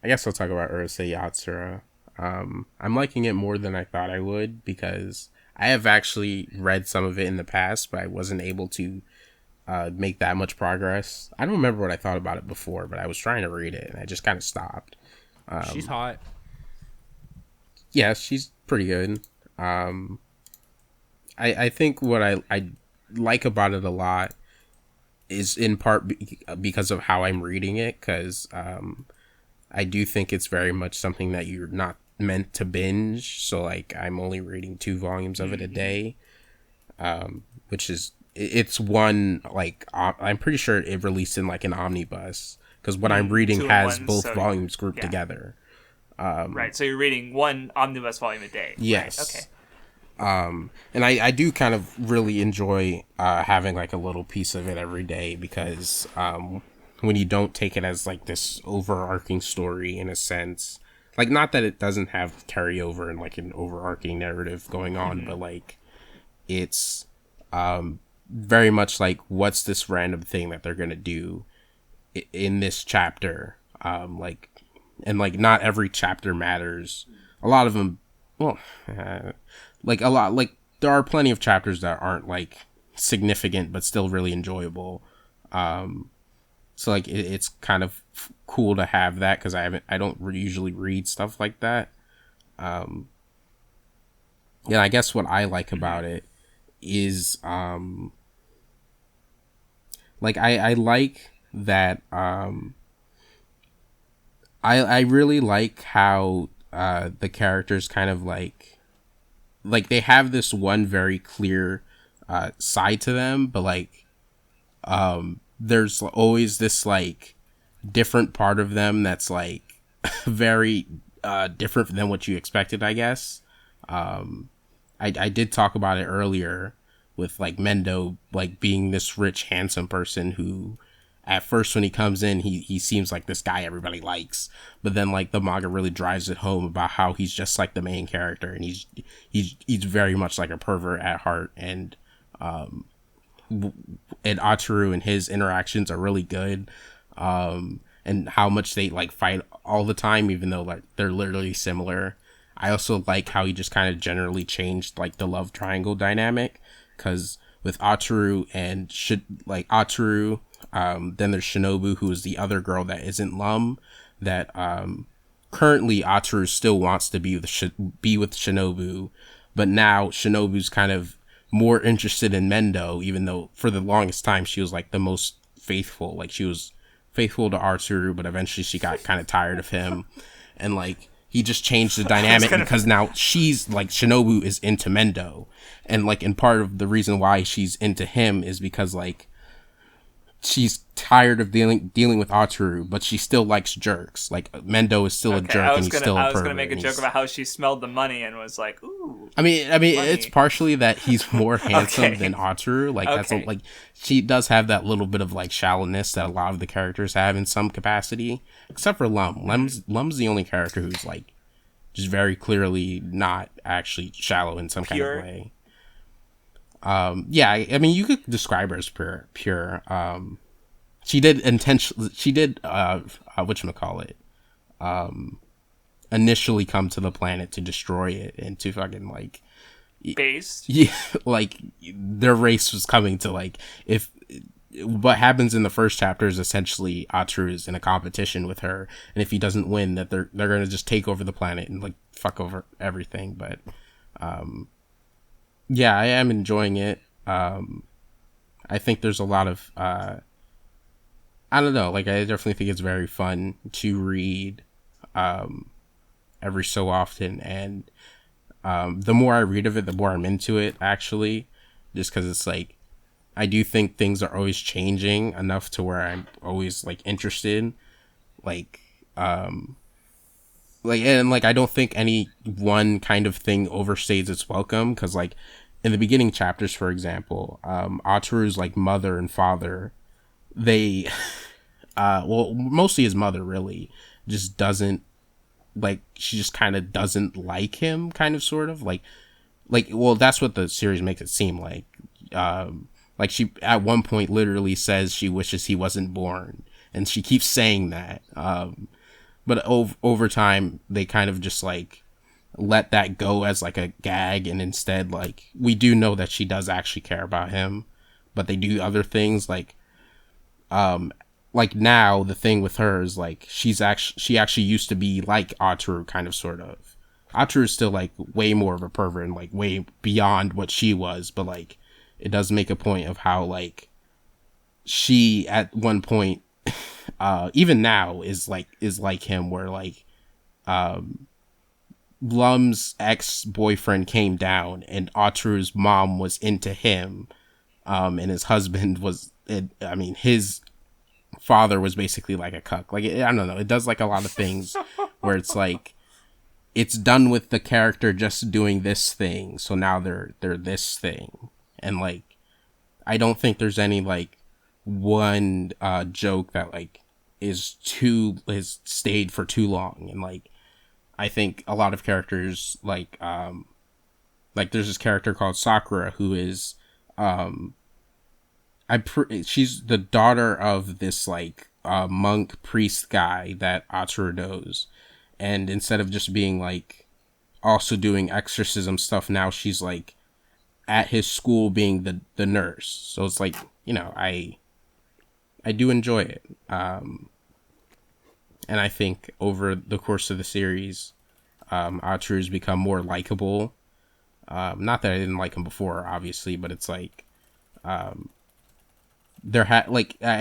I guess I'll talk about Urusei Yatsura. I'm liking it more than I thought I would, because I have actually read some of it in the past, but I wasn't able to make that much progress. I don't remember what I thought about it before, but I was trying to read it, and I just kind of stopped. She's hot. Yeah, she's pretty good. I think what I like about it a lot is in part because of how I'm reading it, because I do think it's very much something that you're not meant to binge. So like I'm only reading 2 volumes of it a day, which is it's one like I'm pretty sure it released in like an omnibus, because what I'm reading has both volumes grouped together. Right, so you're reading one omnibus volume a day. Yes. Right, okay. And I do kind of really enjoy having like a little piece of it every day, because when you don't take it as like this overarching story in a sense, like not that it doesn't have carryover and like an overarching narrative going on, but like it's very much like, what's this random thing that they're gonna do in this chapter, like, and like not every chapter matters a lot of them, well, like a lot, like there are plenty of chapters that aren't like significant but still really enjoyable. So like it's kind of cool to have that because I don't usually read stuff like that. And I guess what I like about it is like I like that I really like how the characters kind of like they have this one very clear side to them, but like there's always this like different part of them that's like very different than what you expected, I guess. I did talk about it earlier with like Mendo like being this rich handsome person who at first when he comes in he seems like this guy everybody likes, but then like the manga really drives it home about how he's just like the main character and he's very much like a pervert at heart, and Ataru and his interactions are really good, and how much they like fight all the time even though like they're literally similar. I also like how he just kind of generally changed like the love triangle dynamic, because with Ataru and Ataru, then there's Shinobu, who is the other girl that isn't Lum, that currently Ataru still wants to be with Shinobu, but now Shinobu's kind of more interested in Mendo, even though for the longest time she was like the most faithful. Like she was faithful to Ataru, but eventually she got kind of tired of him, and like he just changed the dynamic because now she's like Shinobu is into Mendo, and like and part of the reason why she's into him is because like she's tired of dealing with Ataru, but she still likes jerks. Like Mendo is still a jerk, and he's still a pervert. I was gonna make a joke about how she smelled the money and was like, "Ooh." I mean, it's partially that he's more handsome than Ataru. Like that's like she does have that little bit of like shallowness that a lot of the characters have in some capacity, except for Lum. Lum's the only character who's like just very clearly not actually shallow in some kind of way. Yeah, I mean, you could describe her as pure. She did whatchamacallit, initially come to the planet to destroy it and to fucking like based. Yeah, like their race was coming to like, if what happens in the first chapter is essentially Ataru is in a competition with her, and if he doesn't win, that they're gonna just take over the planet and like fuck over everything. But yeah, I am enjoying it. I think there's a lot of I don't know, like I definitely think it's very fun to read every so often, and the more I read of it, the more I'm into it, actually, just because it's like I do think things are always changing enough to where I'm always like interested, like and like I don't think any one kind of thing overstays its welcome, because like in the beginning chapters, for example, Ataru's like mother and father, they well, mostly his mother really just doesn't like, she just kind of doesn't like him, kind of sort of like well, that's what the series makes it seem like. Like she at one point literally says she wishes he wasn't born, and she keeps saying that. But over time, they kind of just like let that go as like a gag, and instead, like, we do know that she does actually care about him, but they do other things like now the thing with her is like she actually used to be like Ataru, kind of sort of. Ataru is still like way more of a pervert and like way beyond what she was, but like it does make a point of how like she at one point even now is like him, where like Lum's ex-boyfriend came down and Ataru's mom was into him, and his husband was, I mean, his father was basically like a cuck. Like, I don't know, it does like a lot of things where it's like it's done with the character just doing this thing, so now they're this thing, and like I don't think there's any like one joke that like is stayed for too long. And like I think a lot of characters like there's this character called Sakura who is she's the daughter of this like monk priest guy that Ataru knows, and instead of just being like also doing exorcism stuff now. She's like at his school being the nurse. So it's like, I do enjoy it. And I think over the course of the series, Atsuru's become more likable. Not that I didn't like him before, obviously, but it's like, I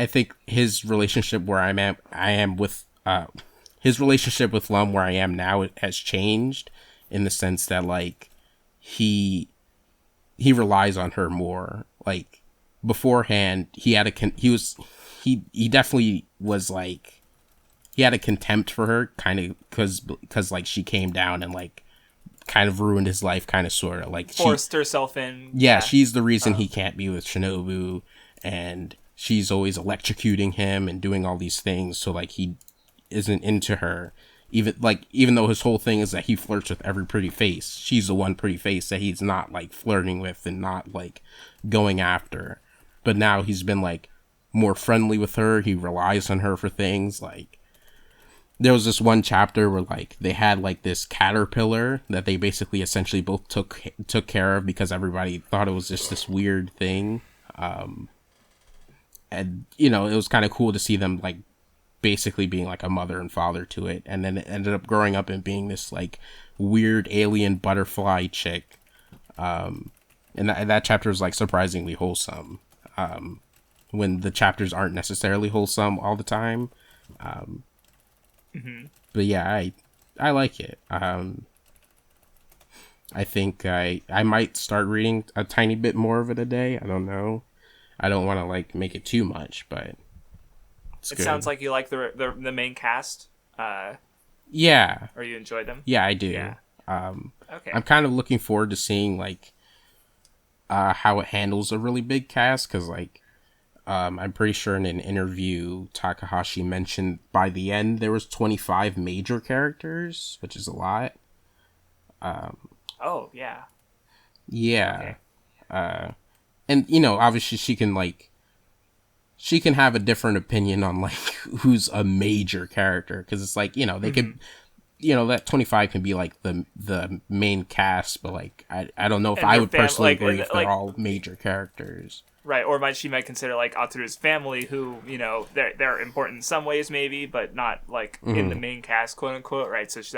think his relationship where his relationship with Lum where I am now has changed in the sense that like he relies on her more. Like beforehand, he definitely was like, he had a contempt for her kind of because like she came down and like kind of ruined his life, kind of sort of like forced herself in. Yeah, she's the reason he can't be with Shinobu, and she's always electrocuting him and doing all these things. So like he isn't into her, even though his whole thing is that he flirts with every pretty face. She's the one pretty face that he's not like flirting with and not like going after. But now he's been like more friendly with her. He relies on her for things. Like there was this one chapter where like they had like this caterpillar that they basically essentially both took care of because everybody thought it was just this weird thing. And it was kind of cool to see them like basically being like a mother and father to it, and then it ended up growing up and being this like weird alien butterfly chick. And that chapter is like surprisingly wholesome. When the chapters aren't necessarily wholesome all the time. But yeah, I like it. I think I might start reading a tiny bit more of it a day. I don't know. I don't want to like make it too much, but it sounds like you like the main cast. Yeah. Or you enjoy them. Yeah, I do. Yeah. Okay. I'm kind of looking forward to seeing like how it handles a really big cast, because like I'm pretty sure in an interview Takahashi mentioned by the end there was 25 major characters, which is a lot. Oh yeah. Yeah. Okay. And obviously she can have a different opinion on like who's a major character, because it's like they could that 25 can be like the main cast, but like I don't know if I would personally agree if they're all major characters. Right, or she might consider like Atsuru's family, who they're important in some ways maybe, but not like in the main cast, quote unquote. Right, so she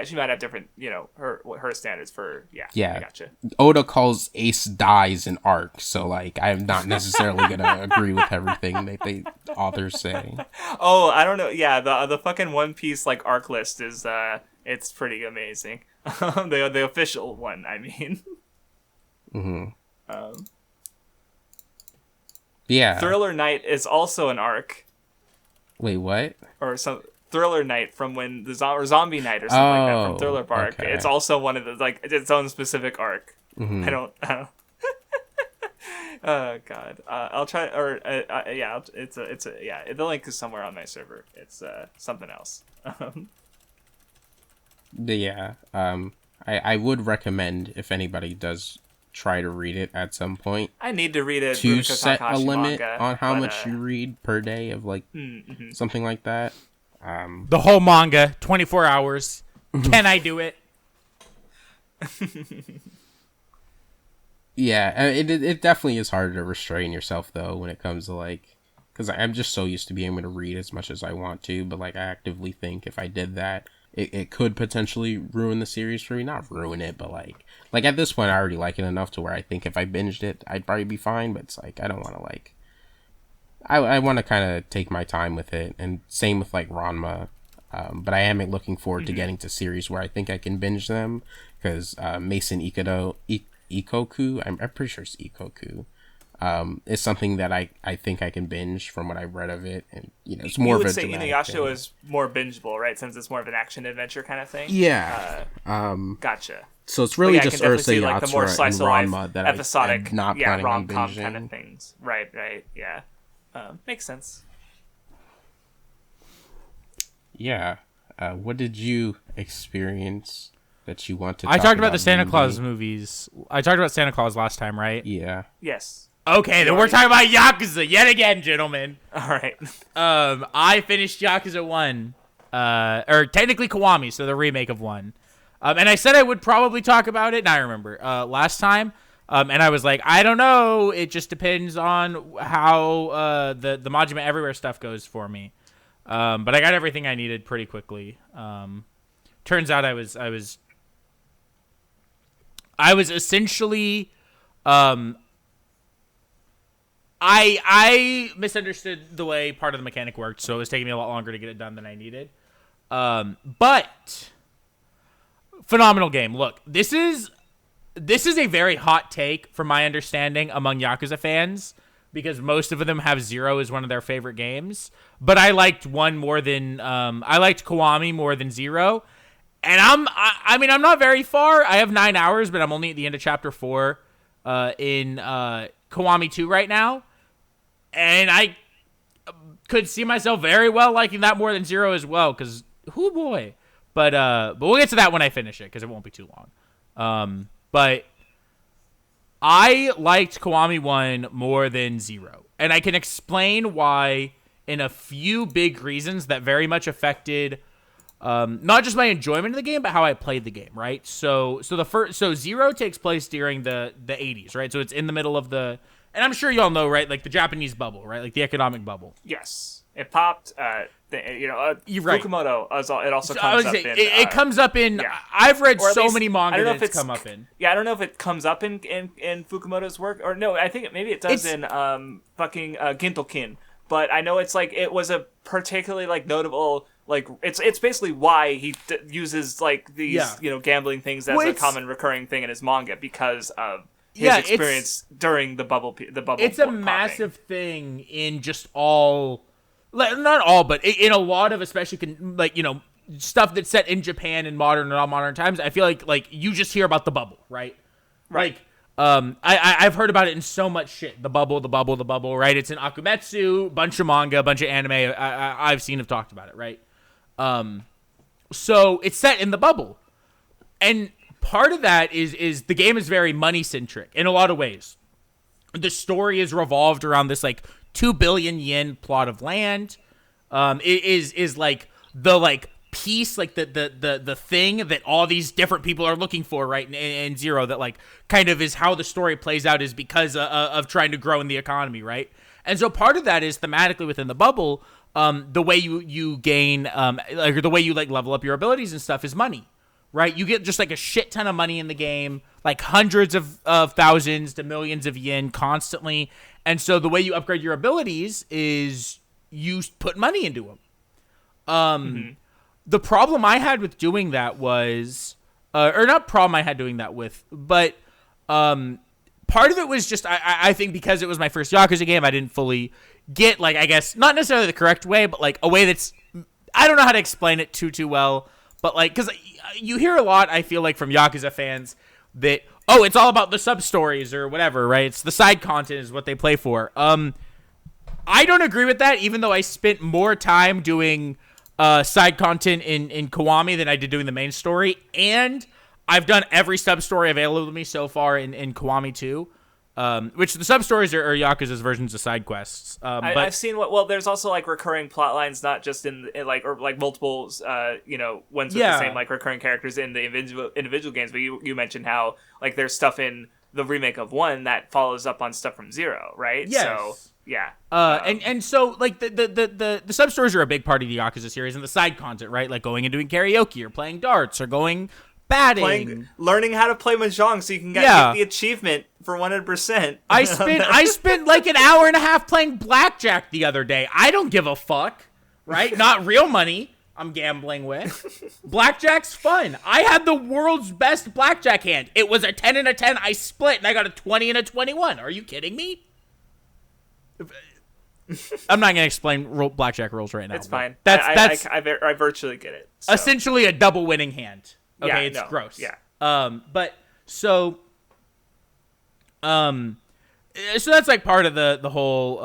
she might have different her standards for yeah. I gotcha. Oda calls Ace dies an arc, so like I'm not necessarily gonna agree with everything that the authors say. Oh, I don't know. Yeah, the fucking One Piece like arc list is it's pretty amazing. the official one, I mean. Yeah. Thriller Night is also an arc. Wait, what? Or some Thriller Night from when the Zombie Night or something like that from Thriller Bark. Okay. It's also one of the like its own specific arc. I don't. Oh God. I'll try. Or yeah. It's a yeah. The link is somewhere on my server. It's something else. But yeah. I would recommend, if anybody does try to read it at some point, I need to read it to set a limit manga, on how much you read per day of like something like that. The whole manga, 24 hours. Can I do it? Yeah, it definitely is harder to restrain yourself though when it comes to like, because I'm just so used to being able to read as much as I want to, but like I actively think if I did that, it could potentially ruin the series for me. Not ruin it, but like at this point I already like it enough to where I think if I binged it I'd probably be fine, but it's like I don't want to like I want to kind of take my time with it, and same with like Ranma. But I am looking forward to getting to series where I think I can binge them, because Mason Ikoku, I'm pretty sure it's Ikoku, is something that I think I can binge from what I've read of it, and it's more of a dramatic thing. Inuyasha is more bingeable, right? Since it's more of an action adventure kind of thing. Yeah. Gotcha. So it's really just Urusei like the more Yatsura slice and of life, Ranma that episodic, I'm not planning on rom-com binging. kind of things. Right, yeah. Makes sense. Yeah. What did you experience that you want to I talked about the Santa Vindy? Claus movies. I talked about Santa Claus last time, right? Yeah. Yes. Okay, then we're talking about Yakuza yet again, gentlemen. All right. I finished Yakuza 1, or technically Kiwami, so the remake of 1. And I said I would probably talk about it, and I remember last time. And I was like, I don't know. It just depends on how the Majima Everywhere stuff goes for me. But I got everything I needed pretty quickly. Turns out I was essentially I misunderstood the way part of the mechanic worked, so it was taking me a lot longer to get it done than I needed. But phenomenal game. Look, this is a very hot take from my understanding among Yakuza fans, because most of them have Zero as one of their favorite games. But I liked one more than I liked Kiwami more than Zero. And I mean, I'm not very far. I have 9 hours, but I'm only at the end of chapter 4 in Kiwami 2 right now. And I could see myself very well liking that more than Zero as well, because whoo boy. But we'll get to that when I finish it, because it won't be too long. But I liked Kiwami 1 more than Zero. And I can explain why in a few big reasons that very much affected not just my enjoyment of the game, but how I played the game, right? So Zero takes place during the 80s, right? So it's in the middle of the, and I'm sure y'all know, right? Like the Japanese bubble, right? Like the economic bubble. Yes. It popped, You're right. Fukumoto, it also comes up in... It comes up in... Yeah. I've read so many manga that it's come up in. Yeah, I don't know if it comes up in Fukumoto's work, or no, I think maybe it does in fucking Gintokin. But I know it's like, it was a particularly like notable... Like, it's basically why he uses like these, gambling things as a common recurring thing in his manga, because of his experience during the bubble. It's a popping. Massive thing in just all... Not all, but in a lot of, especially stuff that's set in Japan in modern and non-modern times, I feel like you just hear about the bubble, right? Right. Like, I've heard about it in so much shit. The bubble, right? It's in Akumetsu, bunch of manga, bunch of anime I've seen have talked about it, right? So it's set in the bubble, and part of that is the game is very money centric in a lot of ways. The story is revolved around this like 2 billion yen plot of land. It is like the piece, like the thing that all these different people are looking for, right? In Zero, that like kind of is how the story plays out, is because of trying to grow in the economy, right? And so part of that is thematically within the bubble. The way you gain, like the way you like level up your abilities and stuff is money, right? You get just like a shit ton of money in the game, like hundreds of thousands to millions of yen constantly. And so the way you upgrade your abilities is you put money into them. The problem I had with doing that was, or not problem I had doing that with, but part of it was just, I think because it was my first Yakuza game, I didn't fully get, like, I guess, not necessarily the correct way, but like a way that's, I don't know how to explain it too well, but like, because you hear a lot, I feel like, from Yakuza fans that, oh, it's all about the sub-stories or whatever, right? It's the side content is what they play for. I don't agree with that, even though I spent more time doing side content in Kiwami than I did doing the main story, and I've done every sub-story available to me so far in Kiwami 2. Which the sub-stories are Yakuza's versions of side quests. But I've seen there's also like recurring plot lines, not just in like multiples, ones with the same like recurring characters in the individual games. But you mentioned how like there's stuff in the remake of 1 that follows up on stuff from 0, right? Yes. So yeah. And so like the sub-stories are a big part of the Yakuza series, and the side content, right? Like going and doing karaoke or playing darts or going batting, learning how to play mahjong so you can get the achievement for 100%. I spent like an hour and a half playing blackjack the other day. I don't give a fuck, right? Not real money I'm gambling with. Blackjack's fun. I had the world's best blackjack hand. It was a 10 and a 10. I split and I got a 20 and a 21. Are you kidding me? I'm not going to explain blackjack rules right now. It's fine. I virtually get it. So. Essentially a double winning hand. Okay, it's gross. Yeah. But so that's like part of the whole.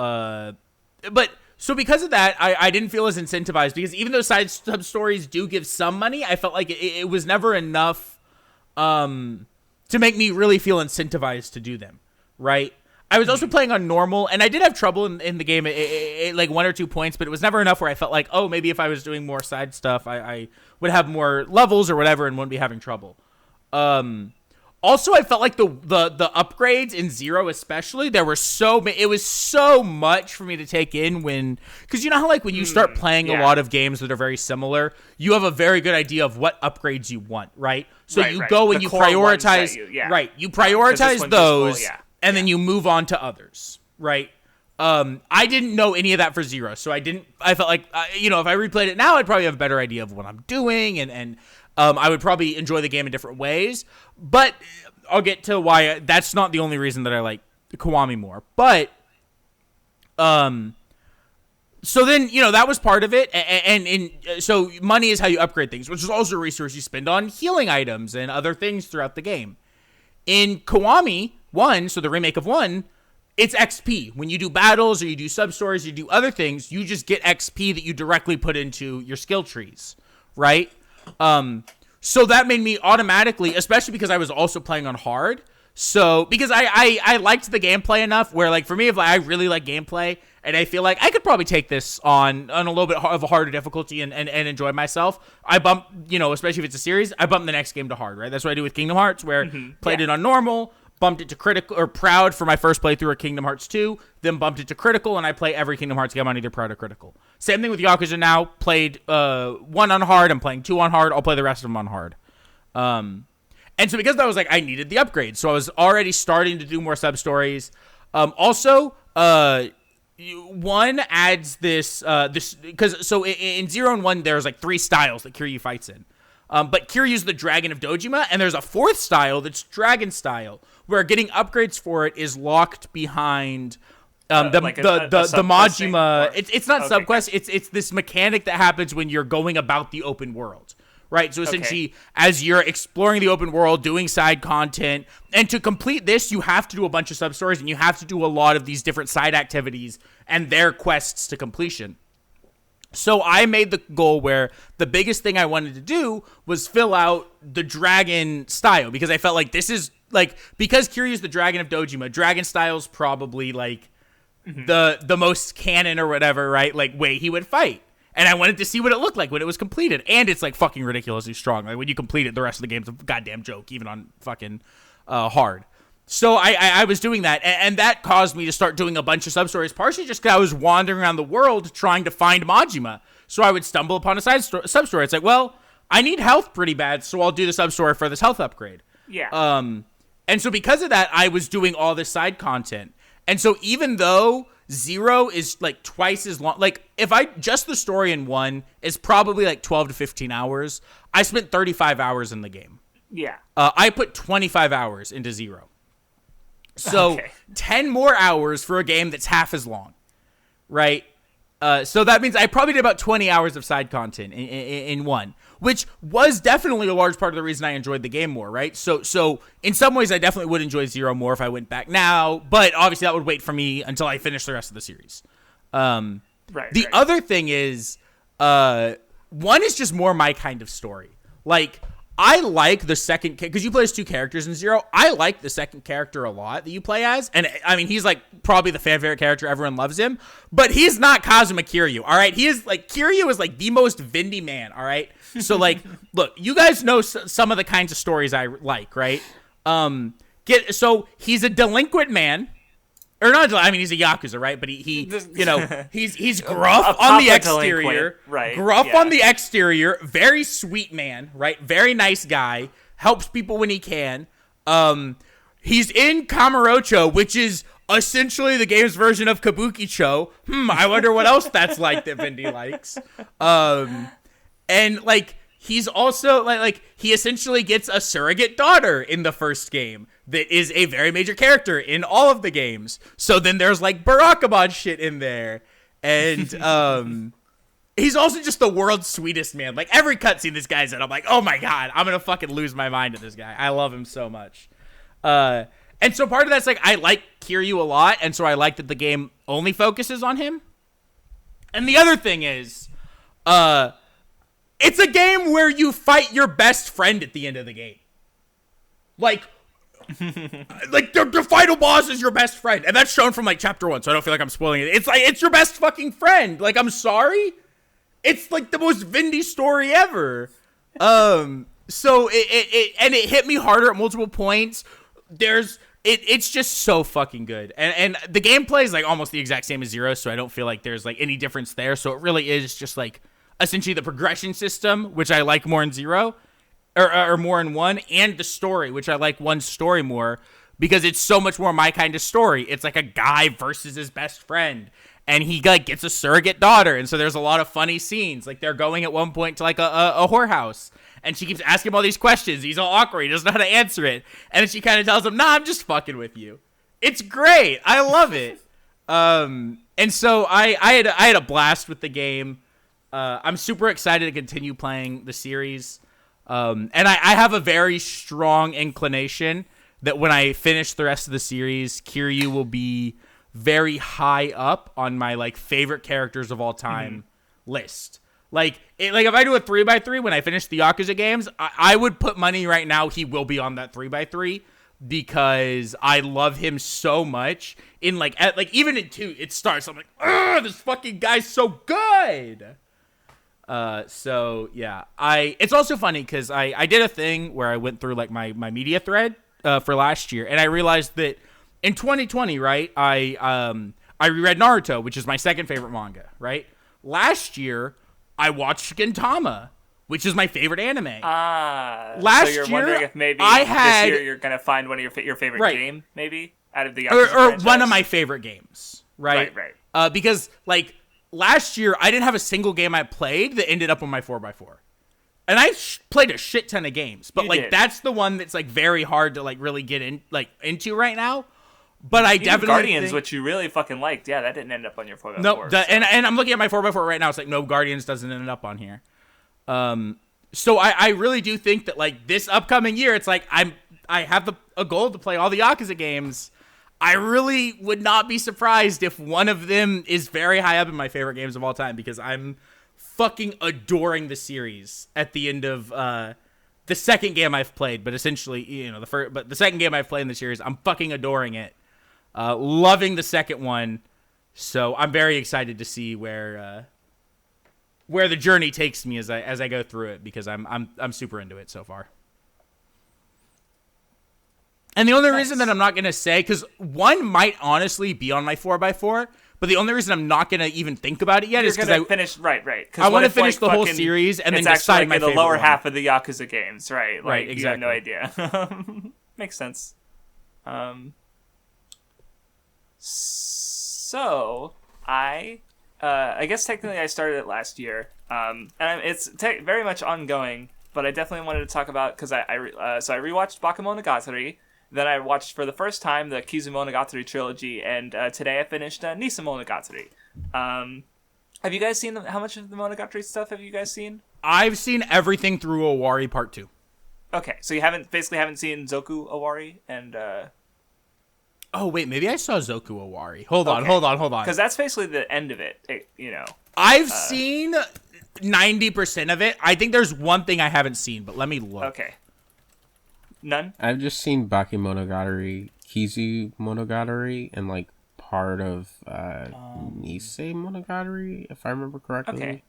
But so because of that, I didn't feel as incentivized, because even though side sub stories do give some money, I felt like it was never enough to make me really feel incentivized to do them. Right. I was also playing on normal, and I did have trouble in the game, like 1 or 2 points, but it was never enough where I felt like, oh, maybe if I was doing more side stuff, I would have more levels or whatever and wouldn't be having trouble. Also, I felt like the upgrades in Zero especially, it was so much for me to take in because you know how like when you start playing a lot of games that are very similar, you have a very good idea of what upgrades you want, right? So you go and you prioritize, you prioritize those, and then you move on to others, right? I didn't know any of that for Zero, so I felt like, if I replayed it now, I'd probably have a better idea of what I'm doing, and I would probably enjoy the game in different ways, but I'll get to why that's not the only reason that I like Kiwami more. But, so then, that was part of it, and so money is how you upgrade things, which is also a resource you spend on healing items and other things throughout the game. In Kiwami 1, so the remake of 1, it's XP. When you do battles or you do sub-stories, you do other things, you just get XP that you directly put into your skill trees, right? So that made me automatically, especially because I was also playing on hard. So because I liked the gameplay enough where like for me, if I really like gameplay and I feel like I could probably take this on a little bit of a harder difficulty and enjoy myself, I bump, especially if it's a series, I bump the next game to hard, right? That's what I do with Kingdom Hearts, where played it on normal, bumped it to critical or proud for my first playthrough of Kingdom Hearts 2, then bumped it to critical, and I play every Kingdom Hearts game on either proud or critical. Same thing with Yakuza now. Played 1 on hard, I'm playing 2 on hard, I'll play the rest of them on hard. And so because that was like, I needed the upgrade, so I was already starting to do more sub-stories. Also, 1 adds this, because so in 0 and 1, there's like 3 styles that Kiryu fights in. But Kiryu's the Dragon of Dojima, and there's a 4th style that's Dragon style, where getting upgrades for it is locked behind the Majima. It's not subquest. It's this mechanic that happens when you're going about the open world, right? So essentially, as you're exploring the open world, doing side content, and to complete this, you have to do a bunch of sub stories, and you have to do a lot of these different side activities and their quests to completion. So I made the goal where the biggest thing I wanted to do was fill out the dragon style, because I felt like this is like, because Kiryu's the Dragon of Dojima, dragon style's probably like the most canon or whatever, right? Like way he would fight. And I wanted to see what it looked like when it was completed. And it's like fucking ridiculously strong. Like when you complete it, the rest of the game's a goddamn joke, even on fucking hard. So I was doing that, and that caused me to start doing a bunch of sub-stories, partially just because I was wandering around the world trying to find Majima. So I would stumble upon a sub-story. It's like, well, I need health pretty bad, so I'll do the sub-story for this health upgrade. Yeah. And so because of that, I was doing all this side content. And so even though 0 is like twice as long, like if just the story in 1 is probably like 12 to 15 hours, I spent 35 hours in the game. Yeah. I put 25 hours into 0. So 10 more hours for a game that's half as long, right? So that means I probably did about 20 hours of side content in 1, which was definitely a large part of the reason I enjoyed the game more, right? So in some ways, I definitely would enjoy 0 more if I went back now, but obviously that would wait for me until I finish the rest of the series. The other thing is, 1 is just more my kind of story. Like, I like the second, because you play as 2 characters in 0. I like the second character a lot that you play as. And I mean, he's like probably the fan favorite character. Everyone loves him, but he's not Kazuma Kiryu. All right. He is like, Kiryu is like the most Vindy man. All right. So like, look, you guys know some of the kinds of stories I like, right? So he's a delinquent man. Or not, I mean, he's a Yakuza, right? But he's gruff on the exterior. Right. Gruff on the exterior. Very sweet man, right? Very nice guy. Helps people when he can. He's in Kamurocho, which is essentially the game's version of Kabukicho. I wonder what else that's like that Vindy likes. And, like, he's also, like, he essentially gets a surrogate daughter in the first game that is a very major character in all of the games. So then there's like Barakamon shit in there. And he's also just the world's sweetest man. Like every cutscene this guy's in, I'm like, oh my God, I'm going to fucking lose my mind at this guy. I love him so much. And so part of that's like, I like Kiryu a lot. And so I like that the game only focuses on him. And the other thing is, it's a game where you fight your best friend at the end of the game. Like, Like the final boss is your best friend, and that's shown from like chapter 1, so I don't feel like I'm spoiling it. It's like it's your best fucking friend. Like, I'm sorry, it's like the most Vindy story ever. So it hit me harder at multiple points. It's just so fucking good, and the gameplay is like almost the exact same as Zero, so I don't feel like there's like any difference there. So it really is just like essentially the progression system, which I like more in Zero, or more in 1, and the story, which I like 1's story more because it's so much more my kind of story. It's like a guy versus his best friend, and he like gets a surrogate daughter, and so there's a lot of funny scenes. Like they're going at one point to like a whorehouse. And she keeps asking him all these questions. He's all awkward. He doesn't know how to answer it. And then she kind of tells him, nah, I'm just fucking with you. It's great. I love it. And so I had a blast with the game. I'm super excited to continue playing the series. And I have a very strong inclination that when I finish the rest of the series, Kiryu will be very high up on my like favorite characters of all time list. Like if I do a 3x3 when I finish the Yakuza games, I would put money right now he will be on that 3x3 because I love him so much. In like even in 2, it starts. I'm like, ugh, this fucking guy's so good. So yeah, it's also funny because I did a thing where I went through like my media thread for last year, and I realized that in 2020, right, I reread Naruto, which is my second favorite manga, right? Last year, I watched Gintama, which is my favorite anime. Last so you're year, wondering if maybe this year you're gonna find one of your favorite game, maybe out of the Yakuza or franchise? One of my favorite games, right? Right. Because like last year, I didn't have a single game I played that ended up on my 4x4, and I played a shit ton of games, but that's the one that's like very hard to like really get into right now. But I definitely Guardians, which you really fucking liked, yeah, that didn't end up on your 4x4. No, and I'm looking at my 4x4 right now. It's like no, Guardians doesn't end up on here. So I really do think that like this upcoming year, it's like I have a goal to play all the Yakuza games. I really would not be surprised if one of them is very high up in my favorite games of all time because I'm fucking adoring the series. At the end of the second game I've played, but essentially the second game I've played in the series, I'm fucking adoring it. Loving the second one, so I'm very excited to see where the journey takes me as I go through it because I'm super into it so far. And the only reason that I'm not gonna say, because 1 might honestly be on my 4x4, but the only reason I'm not gonna even think about it yet is because I finish right. I want to finish the whole series and then decide my favorite the lower one. half of the Yakuza games, right? Like, right, exactly. You have no idea. Makes sense. So I guess technically I started it last year, and it's very much ongoing. But I definitely wanted to talk about because I rewatched Bakemonogatari. Then I watched for the first time the Kizumonogatari trilogy, and today I finished Nisa Monogatari. Have you guys seen how much of the Monogatari stuff have you guys seen? I've seen everything through Owari Part 2. Okay, so you haven't seen Zoku Owari and. Oh wait, maybe I saw Zoku Owari. Hold on. Because that's basically the end of it. I've seen 90% of it. I think there's one thing I haven't seen, but let me look. Okay. None? I've just seen Bakemonogatari, Kizumonogatari, and like part of Nisei Monogatari, if I remember correctly. Okay.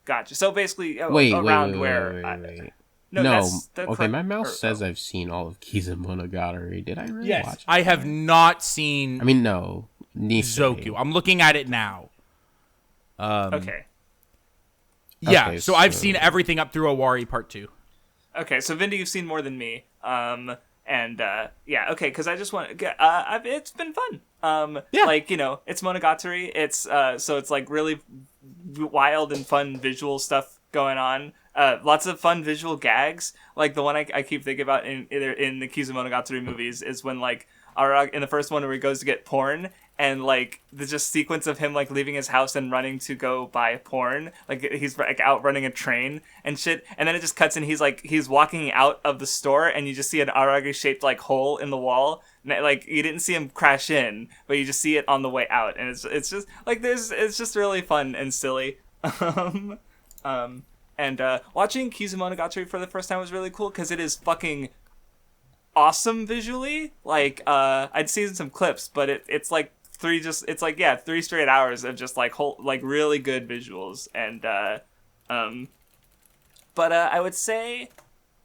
Gotcha. So basically, wait. No, okay, my mouse says I've seen all of Kizumonogatari. Did I really watch it? I have not seen no. Nisei. Zoku. I'm looking at it now. Okay. Yeah, Okay, so I've seen everything up through Owari Part 2. Okay, so Vindy, you've seen more than me. Yeah, okay, because I just want to it's been fun. Yeah. Like, you know, it's Monogatari. It's, so it's like really wild and fun visual stuff going on. Lots of fun visual gags. Like the one I keep thinking about in the Kizumonogatari movies is when like Arag in the first one where he goes to get porn and like the just sequence of him like leaving his house and running to go buy porn. Like he's like out running a train and shit. And then it just cuts and he's walking out of the store and you just see an Aragi shaped like hole in the wall. And, like you didn't see him crash in, but you just see it on the way out. And it's just like it's just really fun and silly. And watching Kizumonogatari for the first time was really cool because it is fucking awesome visually. Like I'd seen some clips, but it's like three straight hours of just like really good visuals. And but I would say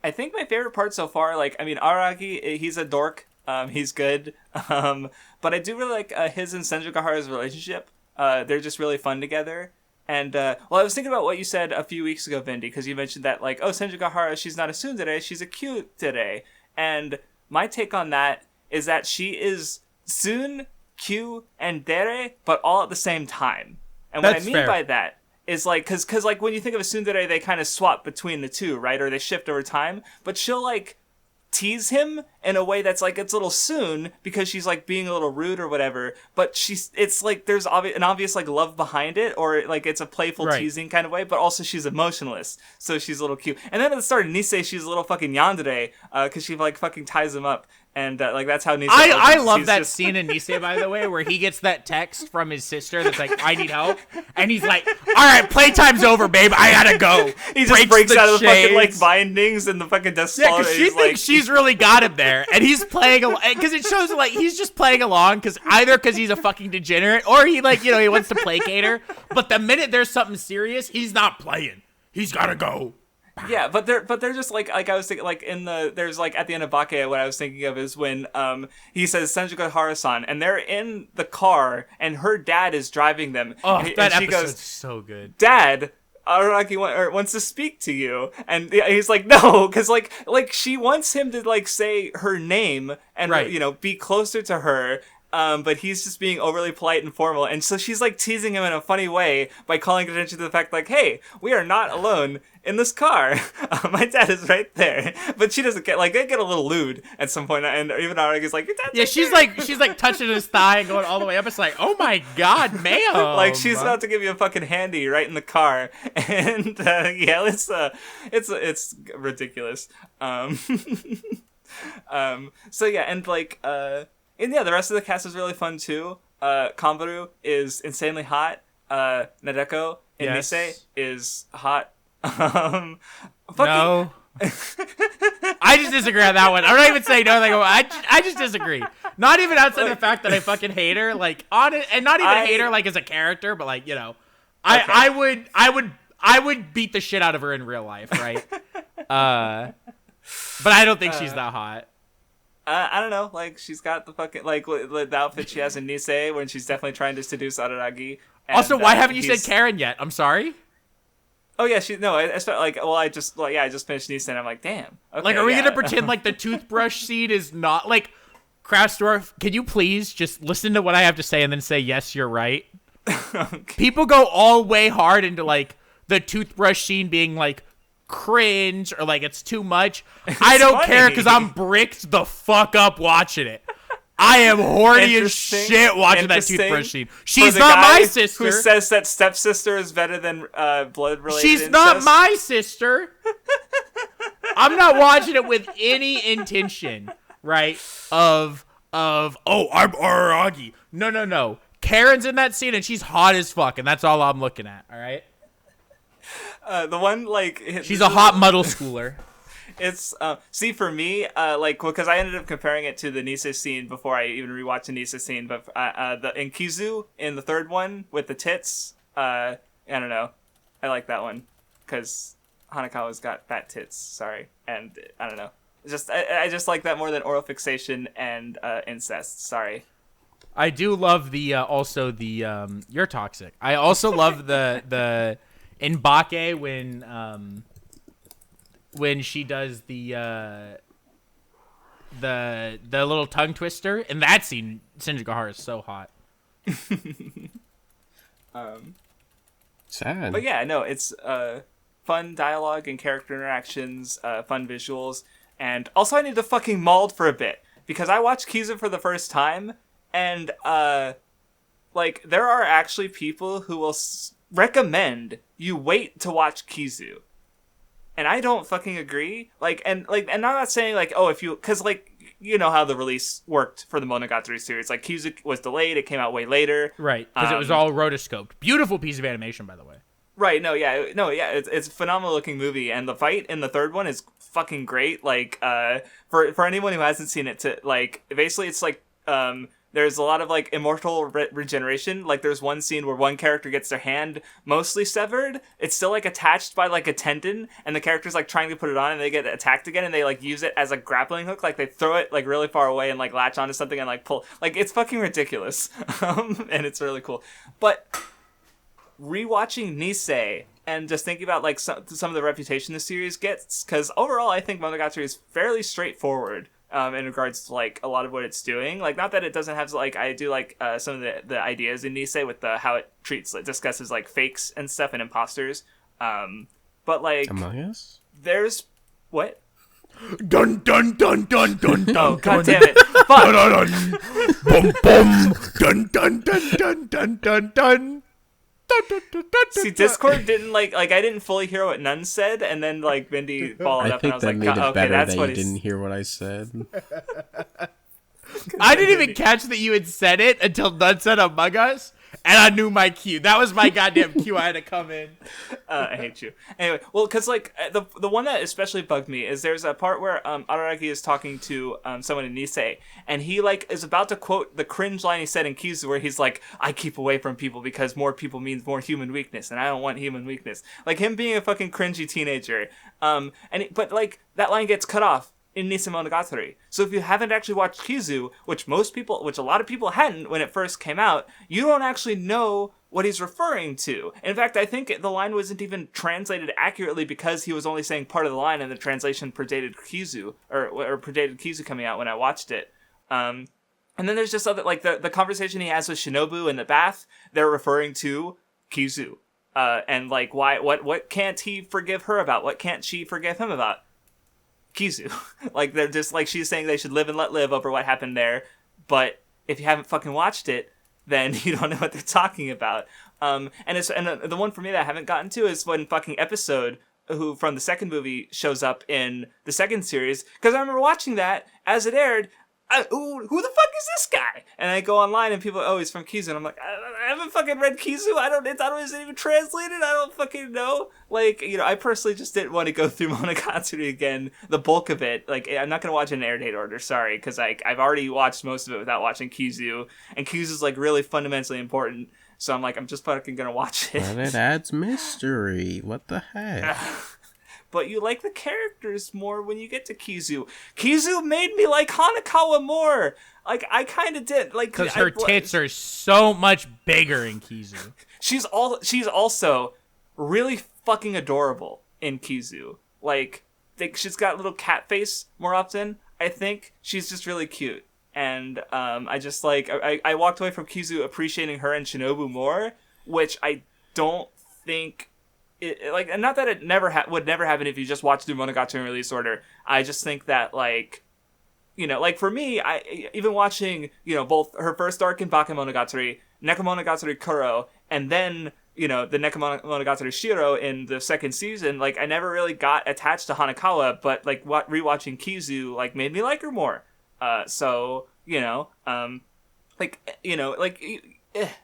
I think my favorite part so far, like, I mean, Araki, he's a dork. He's good. But I do really like his and Senjugahara's relationship. They're just really fun together. And, I was thinking about what you said a few weeks ago, Vindy, because you mentioned that, like, oh, Senjugahara, she's not a tsundere, she's a cute today. And my take on that is that she is Tsun, Q, and Dere, but all at the same time. And what I mean by that is, like, because like, when you think of a tsundere, they kind of swap between the two, right? Or they shift over time. But she'll, like, tease him in a way that's like it's a little soon because she's like being a little rude or whatever, but it's like there's an obvious like love behind it, or like it's a playful teasing kind of way, but also she's emotionless, so she's a little cute. And then at the start of Nisei, she's a little fucking yandere because she like fucking ties him up, and like that's how Nisei I love that scene in Nisei, by the way, where he gets that text from his sister that's like, I need help, and he's like, all right, playtime's over, babe, I gotta go. He just breaks out of the fucking like bindings and the fucking desk. Yeah, because she thinks she's really got him there, and he's playing along, because it shows like he's just playing along because he's a fucking degenerate, or he like, you know, he wants to placate her, but the minute there's something serious, he's not playing, he's gotta go. Yeah, but they're just like I was thinking, like there's like at the end of Bake, what I was thinking of is when he says Senjugahara-san, and they're in the car and her dad is driving them. Oh, and that she episode's goes, so good. Dad, Araki wants to speak to you, and he's like, no, because like she wants him to like say her name and you know, be closer to her. But he's just being overly polite and formal, and so she's like teasing him in a funny way by calling attention to the fact like, hey, we are not alone in this car. My dad is right there. But she doesn't get, like, they get a little lewd at some point, and even Aragi's like, your dad's right there. she's like touching his thigh and going all the way up. It's like, oh my god, ma'am. Like, she's about to give you a fucking handy right in the car, and yeah, it's ridiculous. So yeah, and like and yeah, the rest of the cast is really fun too. Kanbaru is insanely hot. Nadeko in Nisei is hot. No. I just disagree on that one. I'm not even saying no. Like, I just disagree. Not even outside the fact that I fucking hate her, like on it, and not even hate her like as a character, but like, you know, I would beat the shit out of her in real life, right? But I don't think she's that hot. I don't know. Like, she's got the fucking like the outfit she has in Nisei when she's definitely trying to seduce Araragi. And, also, why haven't you said Karen yet? I'm sorry. Oh yeah, I just finished Nisei and I'm like, damn. Okay, like, are we gonna pretend like the toothbrush scene is not like Craftsdwarf? Can you please just listen to what I have to say and then say yes, you're right? Okay. People go all way hard into like the toothbrush scene being like cringe or like it's too much. I don't care because I'm bricked the fuck up watching it. I am horny as shit watching that toothbrush scene. She's not my sister. Who says that stepsister is better than blood-related She's incest? not my sister. I'm not watching it with any intention, right? Of I'm Araragi. No. Karen's in that scene and she's hot as fuck, and that's all I'm looking at. All right. The one like she's a hot middle schooler. It's see for me like because I ended up comparing it to the Nisei scene before I even rewatched the Nisei scene, but the Inkizu in the third one with the tits, I don't know, I like that one because Hanakawa's got fat tits. Sorry, and I don't know, I just like that more than oral fixation and incest. Sorry. I do love the also the you're toxic. I also love the in Bake when she does the little tongue twister. In that scene, Senjugahara is so hot. Sad. But yeah, no, it's fun dialogue and character interactions, fun visuals, and also I need to fucking mauled for a bit because I watched Kizu for the first time, and like there are actually people who will recommend you wait to watch Kizu. And I don't fucking agree. And I'm not saying like, oh, if you, because like, you know how the release worked for the Monogatari series. Like, Kizu was delayed. It came out way later. Right. Because it was all rotoscoped. Beautiful piece of animation, by the way. Right, it's a phenomenal looking movie, and the fight in the third one is fucking great. Like, for anyone who hasn't seen it, to like, basically it's like, there's a lot of like immortal regeneration. Like, there's one scene where one character gets their hand mostly severed. It's still like attached by like a tendon, and the character's like trying to put it on, and they get attacked again, and they like use it as a grappling hook. Like, they throw it like really far away and like latch onto something and like pull. Like, it's fucking ridiculous, and it's really cool. But rewatching Nisei and just thinking about like some of the reputation the series gets, because overall I think Monogatari is fairly straightforward in regards to like a lot of what it's doing. Like, not that it doesn't have like, I do like some of the ideas in Nisei with the how it discusses like fakes and stuff and imposters, but like Among Us, there's what Dun dun dun dun dun dun. oh god damn it, fuck. Bum bum. Dun dun dun dun dun dun dun. See, Discord didn't like I didn't fully hear what Nun said, and then like Vindy followed I up, think and I was that like, made it okay, better that's that what you he's. didn't hear what I said. I didn't even catch that you had said it until Nun said Among Us, and I knew my cue. That was my goddamn cue. I had to come in. I hate you. Anyway, well, because like the one that especially bugged me is there's a part where Araragi is talking to someone in Nisei, and he like is about to quote the cringe line he said in Kizu, where he's like, "I keep away from people because more people means more human weakness, and I don't want human weakness." Like, him being a fucking cringy teenager. But like that line gets cut off in Nisei Monogatari. So if you haven't actually watched Kizu, which a lot of people hadn't when it first came out, you don't actually know what he's referring to. In fact, I think the line wasn't even translated accurately because he was only saying part of the line, and the translation predated Kizu, or predated Kizu coming out when I watched it. And then there's just other, like the conversation he has with Shinobu in the bath, they're referring to Kizu. And like, what can't he forgive her about? What can't she forgive him about? Kizu. Like, they're just like, she's saying they should live and let live over what happened there, but if you haven't fucking watched it, then you don't know what they're talking about. And the one for me that I haven't gotten to is when fucking Episode, who from the second movie, shows up in the second series, because I remember watching that as it aired. Who the fuck is this guy? And I go online and people are, oh, he's from Kizu, and I'm like, I haven't fucking read Kizu. I don't is it even translated? I don't fucking know. Like, you know, I personally just didn't want to go through Monogatari again, the bulk of it. Like, I'm not gonna watch it in air date order, sorry, because I've already watched most of it without watching Kizu, and Kizu's like really fundamentally important. So I'm like, I'm just fucking gonna watch it. But it adds mystery. What the heck? But you like the characters more when you get to Kizu. Kizu made me like Hanakawa more. Like, I kind of did. Like, because her tits are so much bigger in Kizu. She's also really fucking adorable in Kizu. Like, she's got a little cat face more often. I think she's just really cute. And I just like I walked away from Kizu appreciating her and Shinobu more, which I don't think. Like, and not that it would never happen if you just watch through Monogatari in release order. I just think that, like, you know, like for me, I even watching, you know, both her first arc in Bakemonogatari, Nekomonogatari Kuro, and then, you know, the Nekomonogatari Shiro in the second season, like, I never really got attached to Hanakawa, but like rewatching Kizu like made me like her more. So, you know, like, you know, like,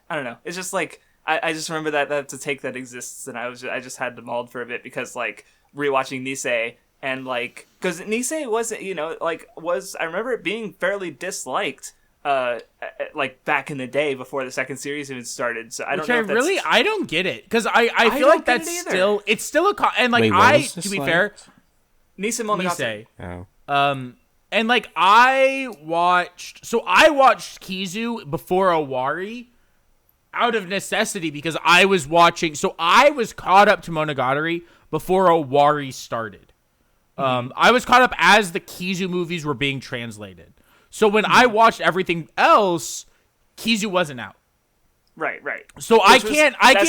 I don't know. It's just like, I just remember that that's a take that exists, and I just had to mold for a bit because, like, rewatching Nisei, and like, because Nisei was, you know, like, I remember it being fairly disliked, like back in the day before the second series even started. So I don't know. I don't get it, because I feel like that's it's still and like, wait, to be fair, Nisei Monogatari. Oh. And like, I watched Kizu before Owari, out of necessity, because I was caught up to Monogatari before Owari started. I was caught up as the Kizu movies were being translated. So when I watched everything else, Kizu wasn't out. Right. So that's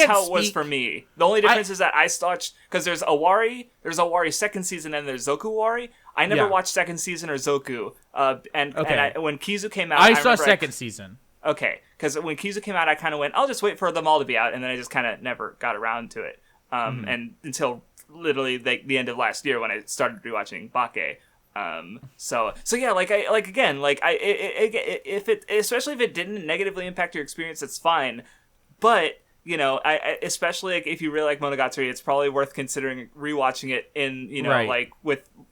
how it was for me. The only difference is that I watched, because there's Owari second season, and there's Zoku Owari. I never watched second season or Zoku. And when Kizu came out, I saw second season. Okay, because when Kizu came out, I kind of went, I'll just wait for them all to be out, and then I just kind of never got around to it. And until literally the end of last year when I started rewatching Bake. So yeah, especially if it didn't negatively impact your experience, that's fine. But, I especially like if you really like Monogatari, it's probably worth considering rewatching it in, like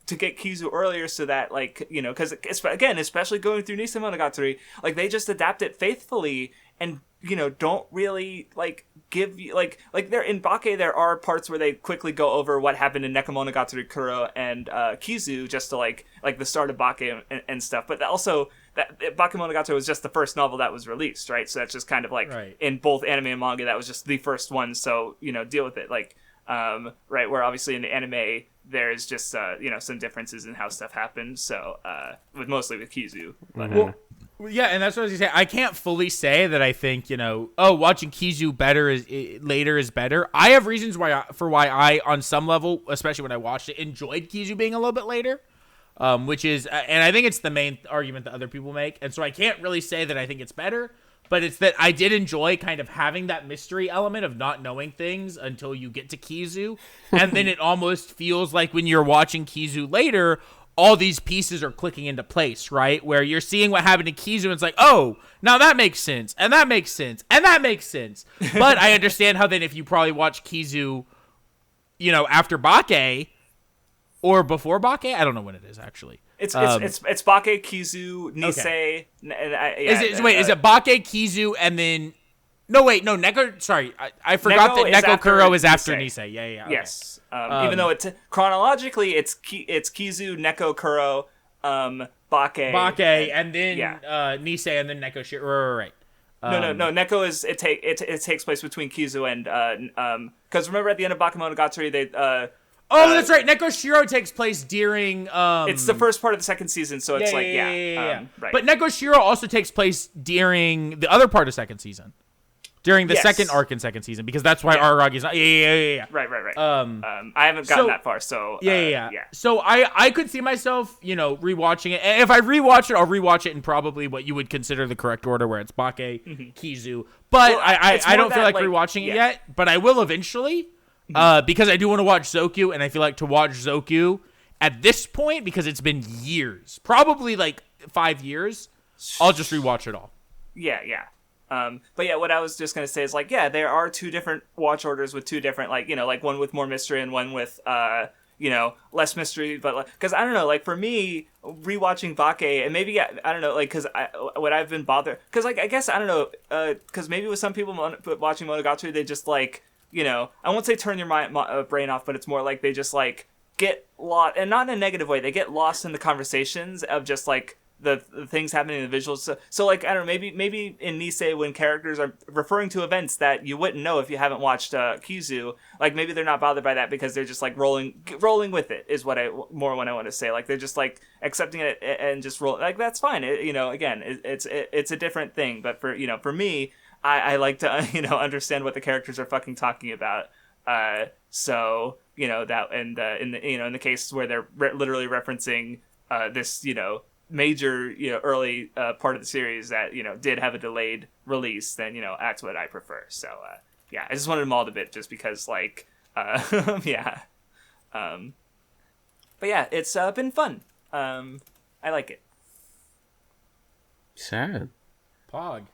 to get Kizu earlier so that because again, especially going through Nisei Monogatari, like they just adapt it faithfully and don't really give you there in Bake there are parts where they quickly go over what happened in Nekomonogatari Kuro and Kizu just to like the start of Bake and stuff, but also that Bakemonogatari was just the first novel that was released, right? So that's just kind of in both anime and manga, that was just the first one. So, deal with it. Right. Where obviously in the anime, there's just, some differences in how stuff happens. So, mostly with Kizu. But, well, yeah. And that's what I was going to say. I can't fully say that I think, watching Kizu later is better. I have reasons why I, on some level, especially when I watched it, enjoyed Kizu being a little bit later. Which is, and I think it's the main argument that other people make. And so I can't really say that I think it's better, but it's that I did enjoy kind of having that mystery element of not knowing things until you get to Kizu. And then it almost feels like when you're watching Kizu later, all these pieces are clicking into place, right? Where you're seeing what happened to Kizu and it's like, oh, now that makes sense. And that makes sense. And that makes sense. But I understand how then if you probably watch Kizu, after Bake, or before Bake? I don't know when it is, actually. It's Bake, Kizu, Nisei. Okay. Is it Bake, Kizu, and then... No, Neko... Sorry, I forgot that Neko Kuro is after Nisei. Yeah. Okay. Yes. Even though chronologically, it's Kizu, Neko Kuro, Bake, and then Nisei, and then Neko Shiro. Right. No. Neko is... It takes place between Kizu and... Because remember at the end of Bakemonogatari, they... that's right. Neko Shiro takes place during... it's the first part of the second season, so it's right. But Neko Shiro also takes place during the other part of second season. During the second arc in second season, because that's why Aragi's not... Yeah. Right. I haven't gotten that far, so... Yeah. So I could see myself, rewatching it. And if I rewatch it, I'll rewatch it in probably what you would consider the correct order, where it's Bake, Kizu. But I don't feel like rewatching it yet, but I will eventually... because I do want to watch Zoku, and I feel like to watch Zoku at this point, because it's been years, probably 5 years, I'll just rewatch it all. Yeah. But what I was just gonna say is there are two different watch orders with two different one with more mystery and one with less mystery. But because I don't know, for me rewatching Bake, and maybe I don't know, because what I've been bothered, because I guess I don't know, because maybe with some people watching Monogatari, they just I won't say turn your brain off, but it's more like they just get lost, and not in a negative way. They get lost in the conversations of just the things happening in the visuals. So I don't know, maybe in Nisei when characters are referring to events that you wouldn't know if you haven't watched Kizu, maybe they're not bothered by that because they're just rolling with it is what I want to say. They're just accepting it and just roll. That's fine. Again, it's a different thing. But for me, I like to understand what the characters are fucking talking about. So that and in the cases where they're literally referencing this major early part of the series that did have a delayed release, then that's what I prefer. So I just wanted them all a bit just because but it's been fun. I like it. Sad. Pog.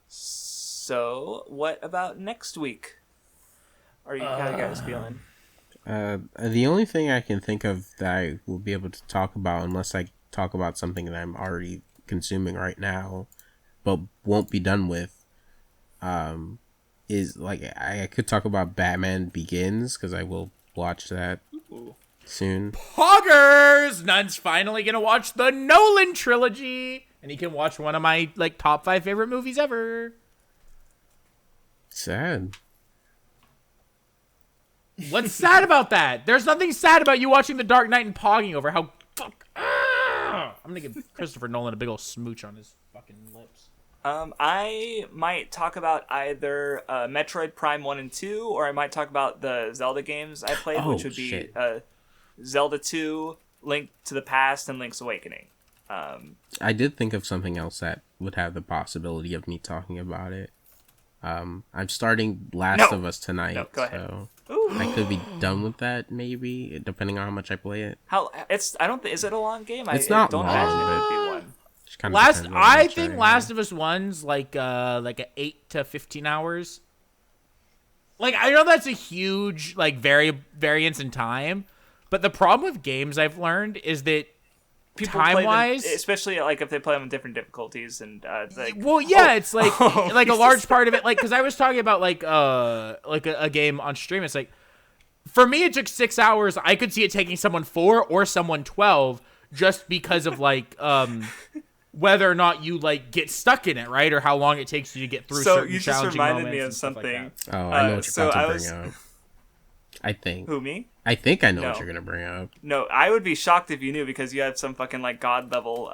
So, what about next week? How are you guys feeling? The only thing I can think of that I will be able to talk about, unless I talk about something that I'm already consuming right now, but won't be done with, is I could talk about Batman Begins, because I will watch that soon. Poggers! Nun's finally gonna watch the Nolan trilogy, and he can watch one of my top 5 favorite movies ever. Sad. What's sad about that? There's nothing sad about you watching The Dark Knight and pogging over how I'm gonna give Christopher Nolan a big ol' smooch on his fucking lips. I might talk about either Metroid Prime 1 and 2, or I might talk about the Zelda games I played, which would be Zelda 2, Link to the Past, and Link's Awakening. I did think of something else that would have the possibility of me talking about it. I'm starting Last of Us tonight, go ahead. so I could be done with that maybe, depending on how much I play it. Is it a long game? It's not don't long, imagine it would be one. I think Last of Us 1's like a 8 to 15 hours. like I know that's a huge like variance in time, but the problem with games I've learned is that people time-wise, play them, especially like if they play them in different difficulties and it's like like a large part of it, like because I was talking about like a game on stream. It's like for me, it took 6 hours. I could see it taking someone 4 or someone 12 just because of like whether or not you like get stuck in it, right, or how long it takes you to get through certain challenging moments. So you just reminded me of something. Like oh, I know what you're about to bring up. I think. Who, me? I think I know what you're gonna bring up. No, I would be shocked if you knew because you have some fucking like god level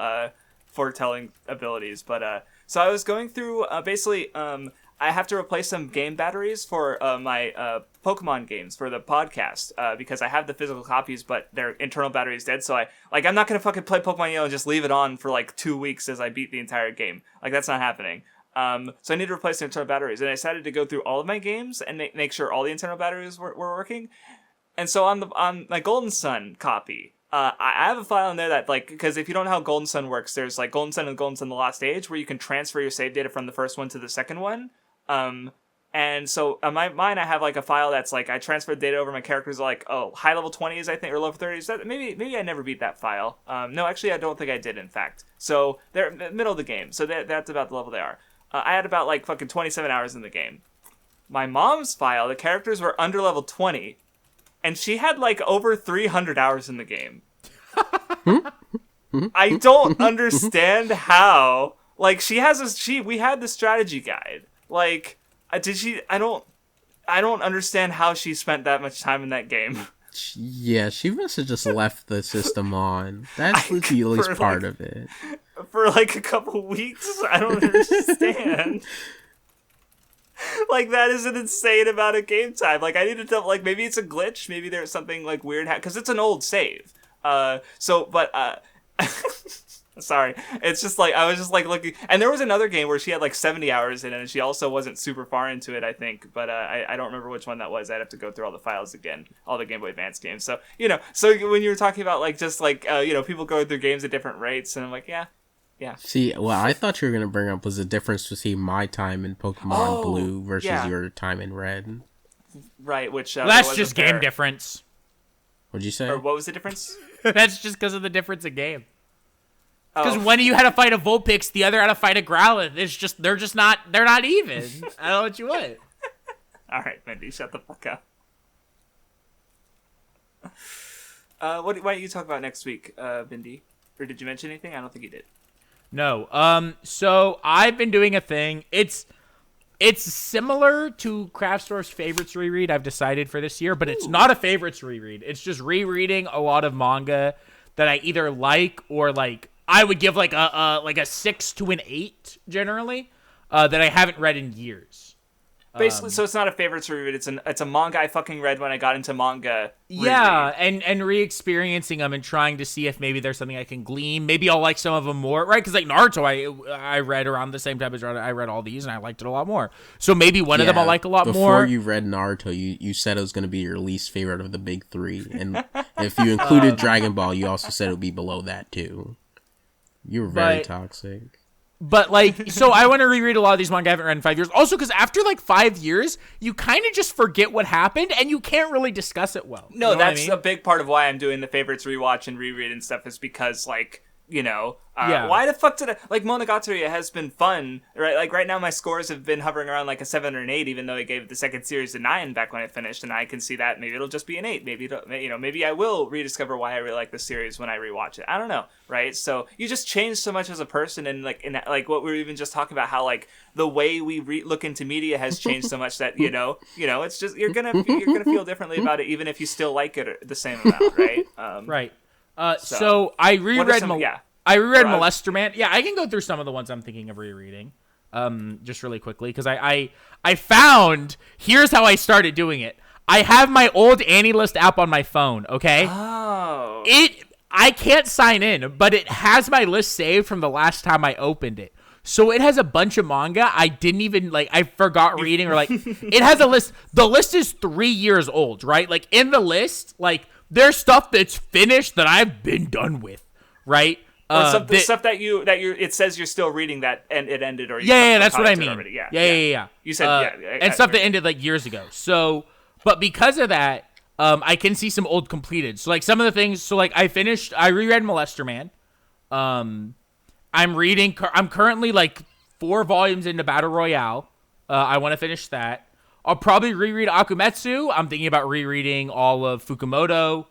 foretelling abilities. But so I was going through basically I have to replace some game batteries for my Pokemon games for the podcast because I have the physical copies, but their internal battery is dead. So I'm not gonna fucking play Pokemon Yellow and just leave it on for like 2 weeks as I beat the entire game. Like that's not happening. So I need to replace the internal batteries, and I decided to go through all of my games and make sure all the internal batteries were working. And so on my Golden Sun copy, I have a file in there that like because if you don't know how Golden Sun works, there's like Golden Sun and Golden Sun: The Lost Age, where you can transfer your save data from the first one to the second one. And so on mine, I have like a file that's like I transferred data over. My characters are like high level 20s, I think, or level 30s. That maybe I never beat that file. No, actually, I don't think I did. In fact, so they're in the middle of the game, so that's about the level they are. I had about like fucking 27 hours in the game. My mom's file, the characters were under level 20, and she had like over 300 hours in the game. I don't understand how. Like we had the strategy guide. Like, did she? I don't understand how she spent that much time in that game. Yeah, she must have just left the system on. That's the least part of it. For like a couple weeks, I don't understand. Like that is an insane amount of game time. Like I need to tell, like maybe it's a glitch, maybe there's something like weird because it's an old save. Sorry, it's just like I was just like looking, and there was another game where she had like 70 hours in it, and she also wasn't super far into it, I think. But I don't remember which one that was. I'd have to go through all the files again, all the Game Boy Advance games. So so when you were talking about like just like people going through games at different rates, and I'm like, yeah. See, what I thought you were gonna bring up was the difference between my time in Pokemon Blue versus your time in Red. Right, which that's just game difference. What'd you say? Or what was the difference? That's just because of the difference in game. Because one of you had to fight a Vulpix, the other had to fight a Growlithe. They're not even. I don't know what you want. All right, Vindy, shut the fuck up. Why don't you talk about next week, Vindy? Or did you mention anything? I don't think you did. No. So I've been doing a thing. It's similar to Craftsdwarf's favorites reread I've decided for this year, but it's not a favorites reread. It's just rereading a lot of manga that I either like or like I would give like a 6 to an 8 generally that I haven't read in years. Basically, so it's not a favorites reread. It's a manga I fucking read when I got into manga. Yeah, and re-experiencing them and trying to see if maybe there's something I can glean. Maybe I'll like some of them more, right? Because like Naruto, I read around the same time as I read all these, and I liked it a lot more. So maybe one of them I'll like a lot more. Before you read Naruto, you said it was going to be your least favorite of the big three, and if you included Dragon Ball, you also said it would be below that too. You're very toxic. But, like, so I want to reread a lot of these manga I haven't read in 5 years. Also, because after, like, 5 years, you kind of just forget what happened, and you can't really discuss it well. No, that's a big part of why I'm doing the favorites rewatch and reread and stuff is because, like, why the fuck did I... Like, Monogatari has been fun, right? Like, right now my scores have been hovering around, like, a 7 or an 8, even though I gave the second series a 9 back when it finished, and I can see that maybe it'll just be an 8. Maybe, maybe I will rediscover why I really like the series when I rewatch it. I don't know, right? So, you just change so much as a person, and, like, what we were even just talking about, how, like, the way we look into media has changed so much that, it's just, you're gonna feel differently about it, even if you still like it the same amount, right? Right. So I reread Molester Man. Yeah, I can go through some of the ones I'm thinking of rereading, just really quickly because I found here's how I started doing it. I have my old AniList app on my phone. Okay. Oh. I can't sign in, but it has my list saved from the last time I opened it. So it has a bunch of manga I didn't even I forgot reading or it has a list. The list is 3 years old, right? Like in the list, there's stuff that's finished that I've been done with, right? Or the stuff that you it says you're still reading that and it ended or you yeah, that's what I mean. already. Yeah. You said and stuff that ended like years ago. So, but because of that, I can see some old completed. So like some of the things. So like I reread Molester Man. I'm currently like 4 volumes into Battle Royale. I want to finish that. I'll probably reread Akumetsu. I'm thinking about rereading all of Fukumoto,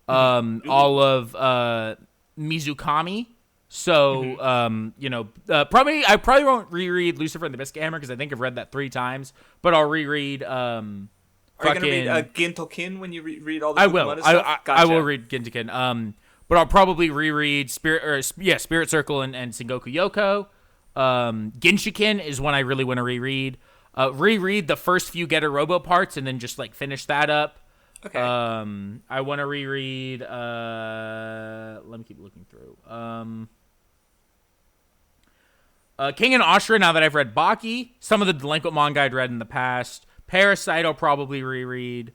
all of Mizukami. So, probably I won't reread Lucifer and the Biscuit Hammer because I think I've read that 3 times. But I'll reread. Are you gonna read Gintokin when you read all the I will. Fukumoto stuff? Gotcha. I will read Gintokin. But I'll probably reread Spirit Circle and Sengoku Yoko. Genshiken is one I really want to reread. Reread the first few Getter Robo parts and then just like finish that up. Okay. I want to reread. Let me keep looking through. King and Ashura. Now that I've read Baki, some of the delinquent manga I'd read in the past. Parasite, I'll probably reread.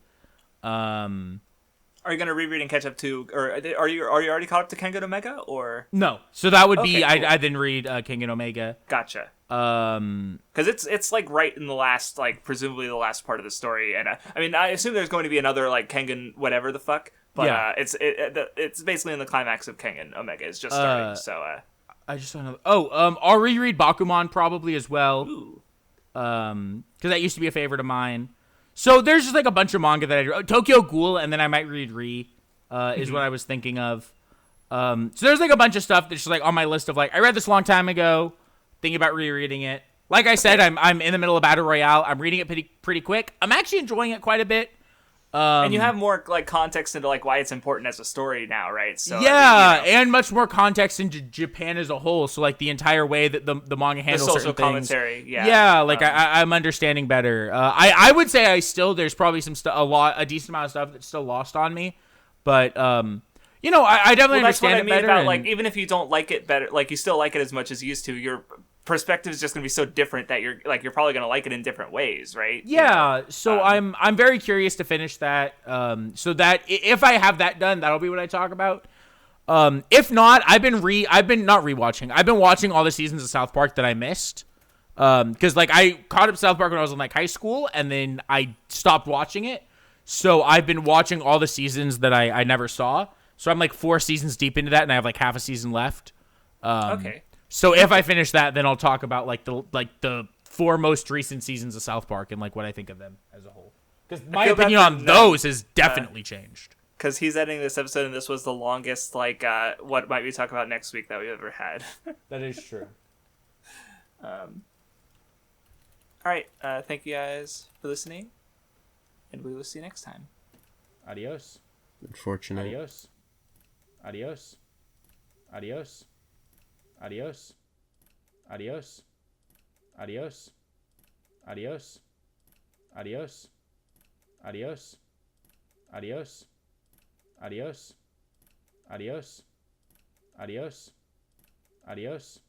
Are you gonna reread and catch up to, or are you already caught up to Kengan Omega, or no? So that would be cool. I then read Kengan Omega. Gotcha. Because it's like right in the last, like presumably the last part of the story, and I mean I assume there's going to be another like Kengan whatever the fuck, but it's basically in the climax of Kengan Omega. It's just starting, so I just don't know. I'll reread Bakuman probably as well. Ooh. Because that used to be a favorite of mine. So there's just like a bunch of manga that I do. Tokyo Ghoul, and then I might read is what I was thinking of. So there's like a bunch of stuff that's just like on my list of like I read this a long time ago, thinking about rereading it. Like I said, I'm in the middle of Battle Royale. I'm reading it pretty quick. I'm actually enjoying it quite a bit. And you have more like context into like why it's important as a story now, right? So and much more context into Japan as a whole. So like the entire way that the manga handles the social certain commentary, things. Like I'm understanding better. I would say there's probably some a decent amount of stuff that's still lost on me, but I definitely understand it better. About, like even if you don't like it better, like you still like it as much as you used to, your perspective is just gonna be so different that you're probably gonna like it in different ways, right? So I'm very curious to finish that, so that if I have that done, that'll be what I talk about. If not, I've been not rewatching, I've been watching all the seasons of South Park that I missed, because like I caught up South Park when I was in like high school and then I stopped watching it, so I've been watching all the seasons that I never saw. So I'm like 4 seasons deep into that and I have like half a season left. Okay. So if I finish that, then I'll talk about like the 4 most recent seasons of South Park and like what I think of them as a whole. Because my opinion on those has definitely changed. Because he's editing this episode, and this was the longest what might we talk about next week that we've ever had. That is true. All right. Thank you guys for listening, and we will see you next time. Adios. Unfortunate. Adios. Adios. Adios. Adios. Adios. Adios. Adios. Adios. Adios. Adios. Adios. Adios. Adios. Adios.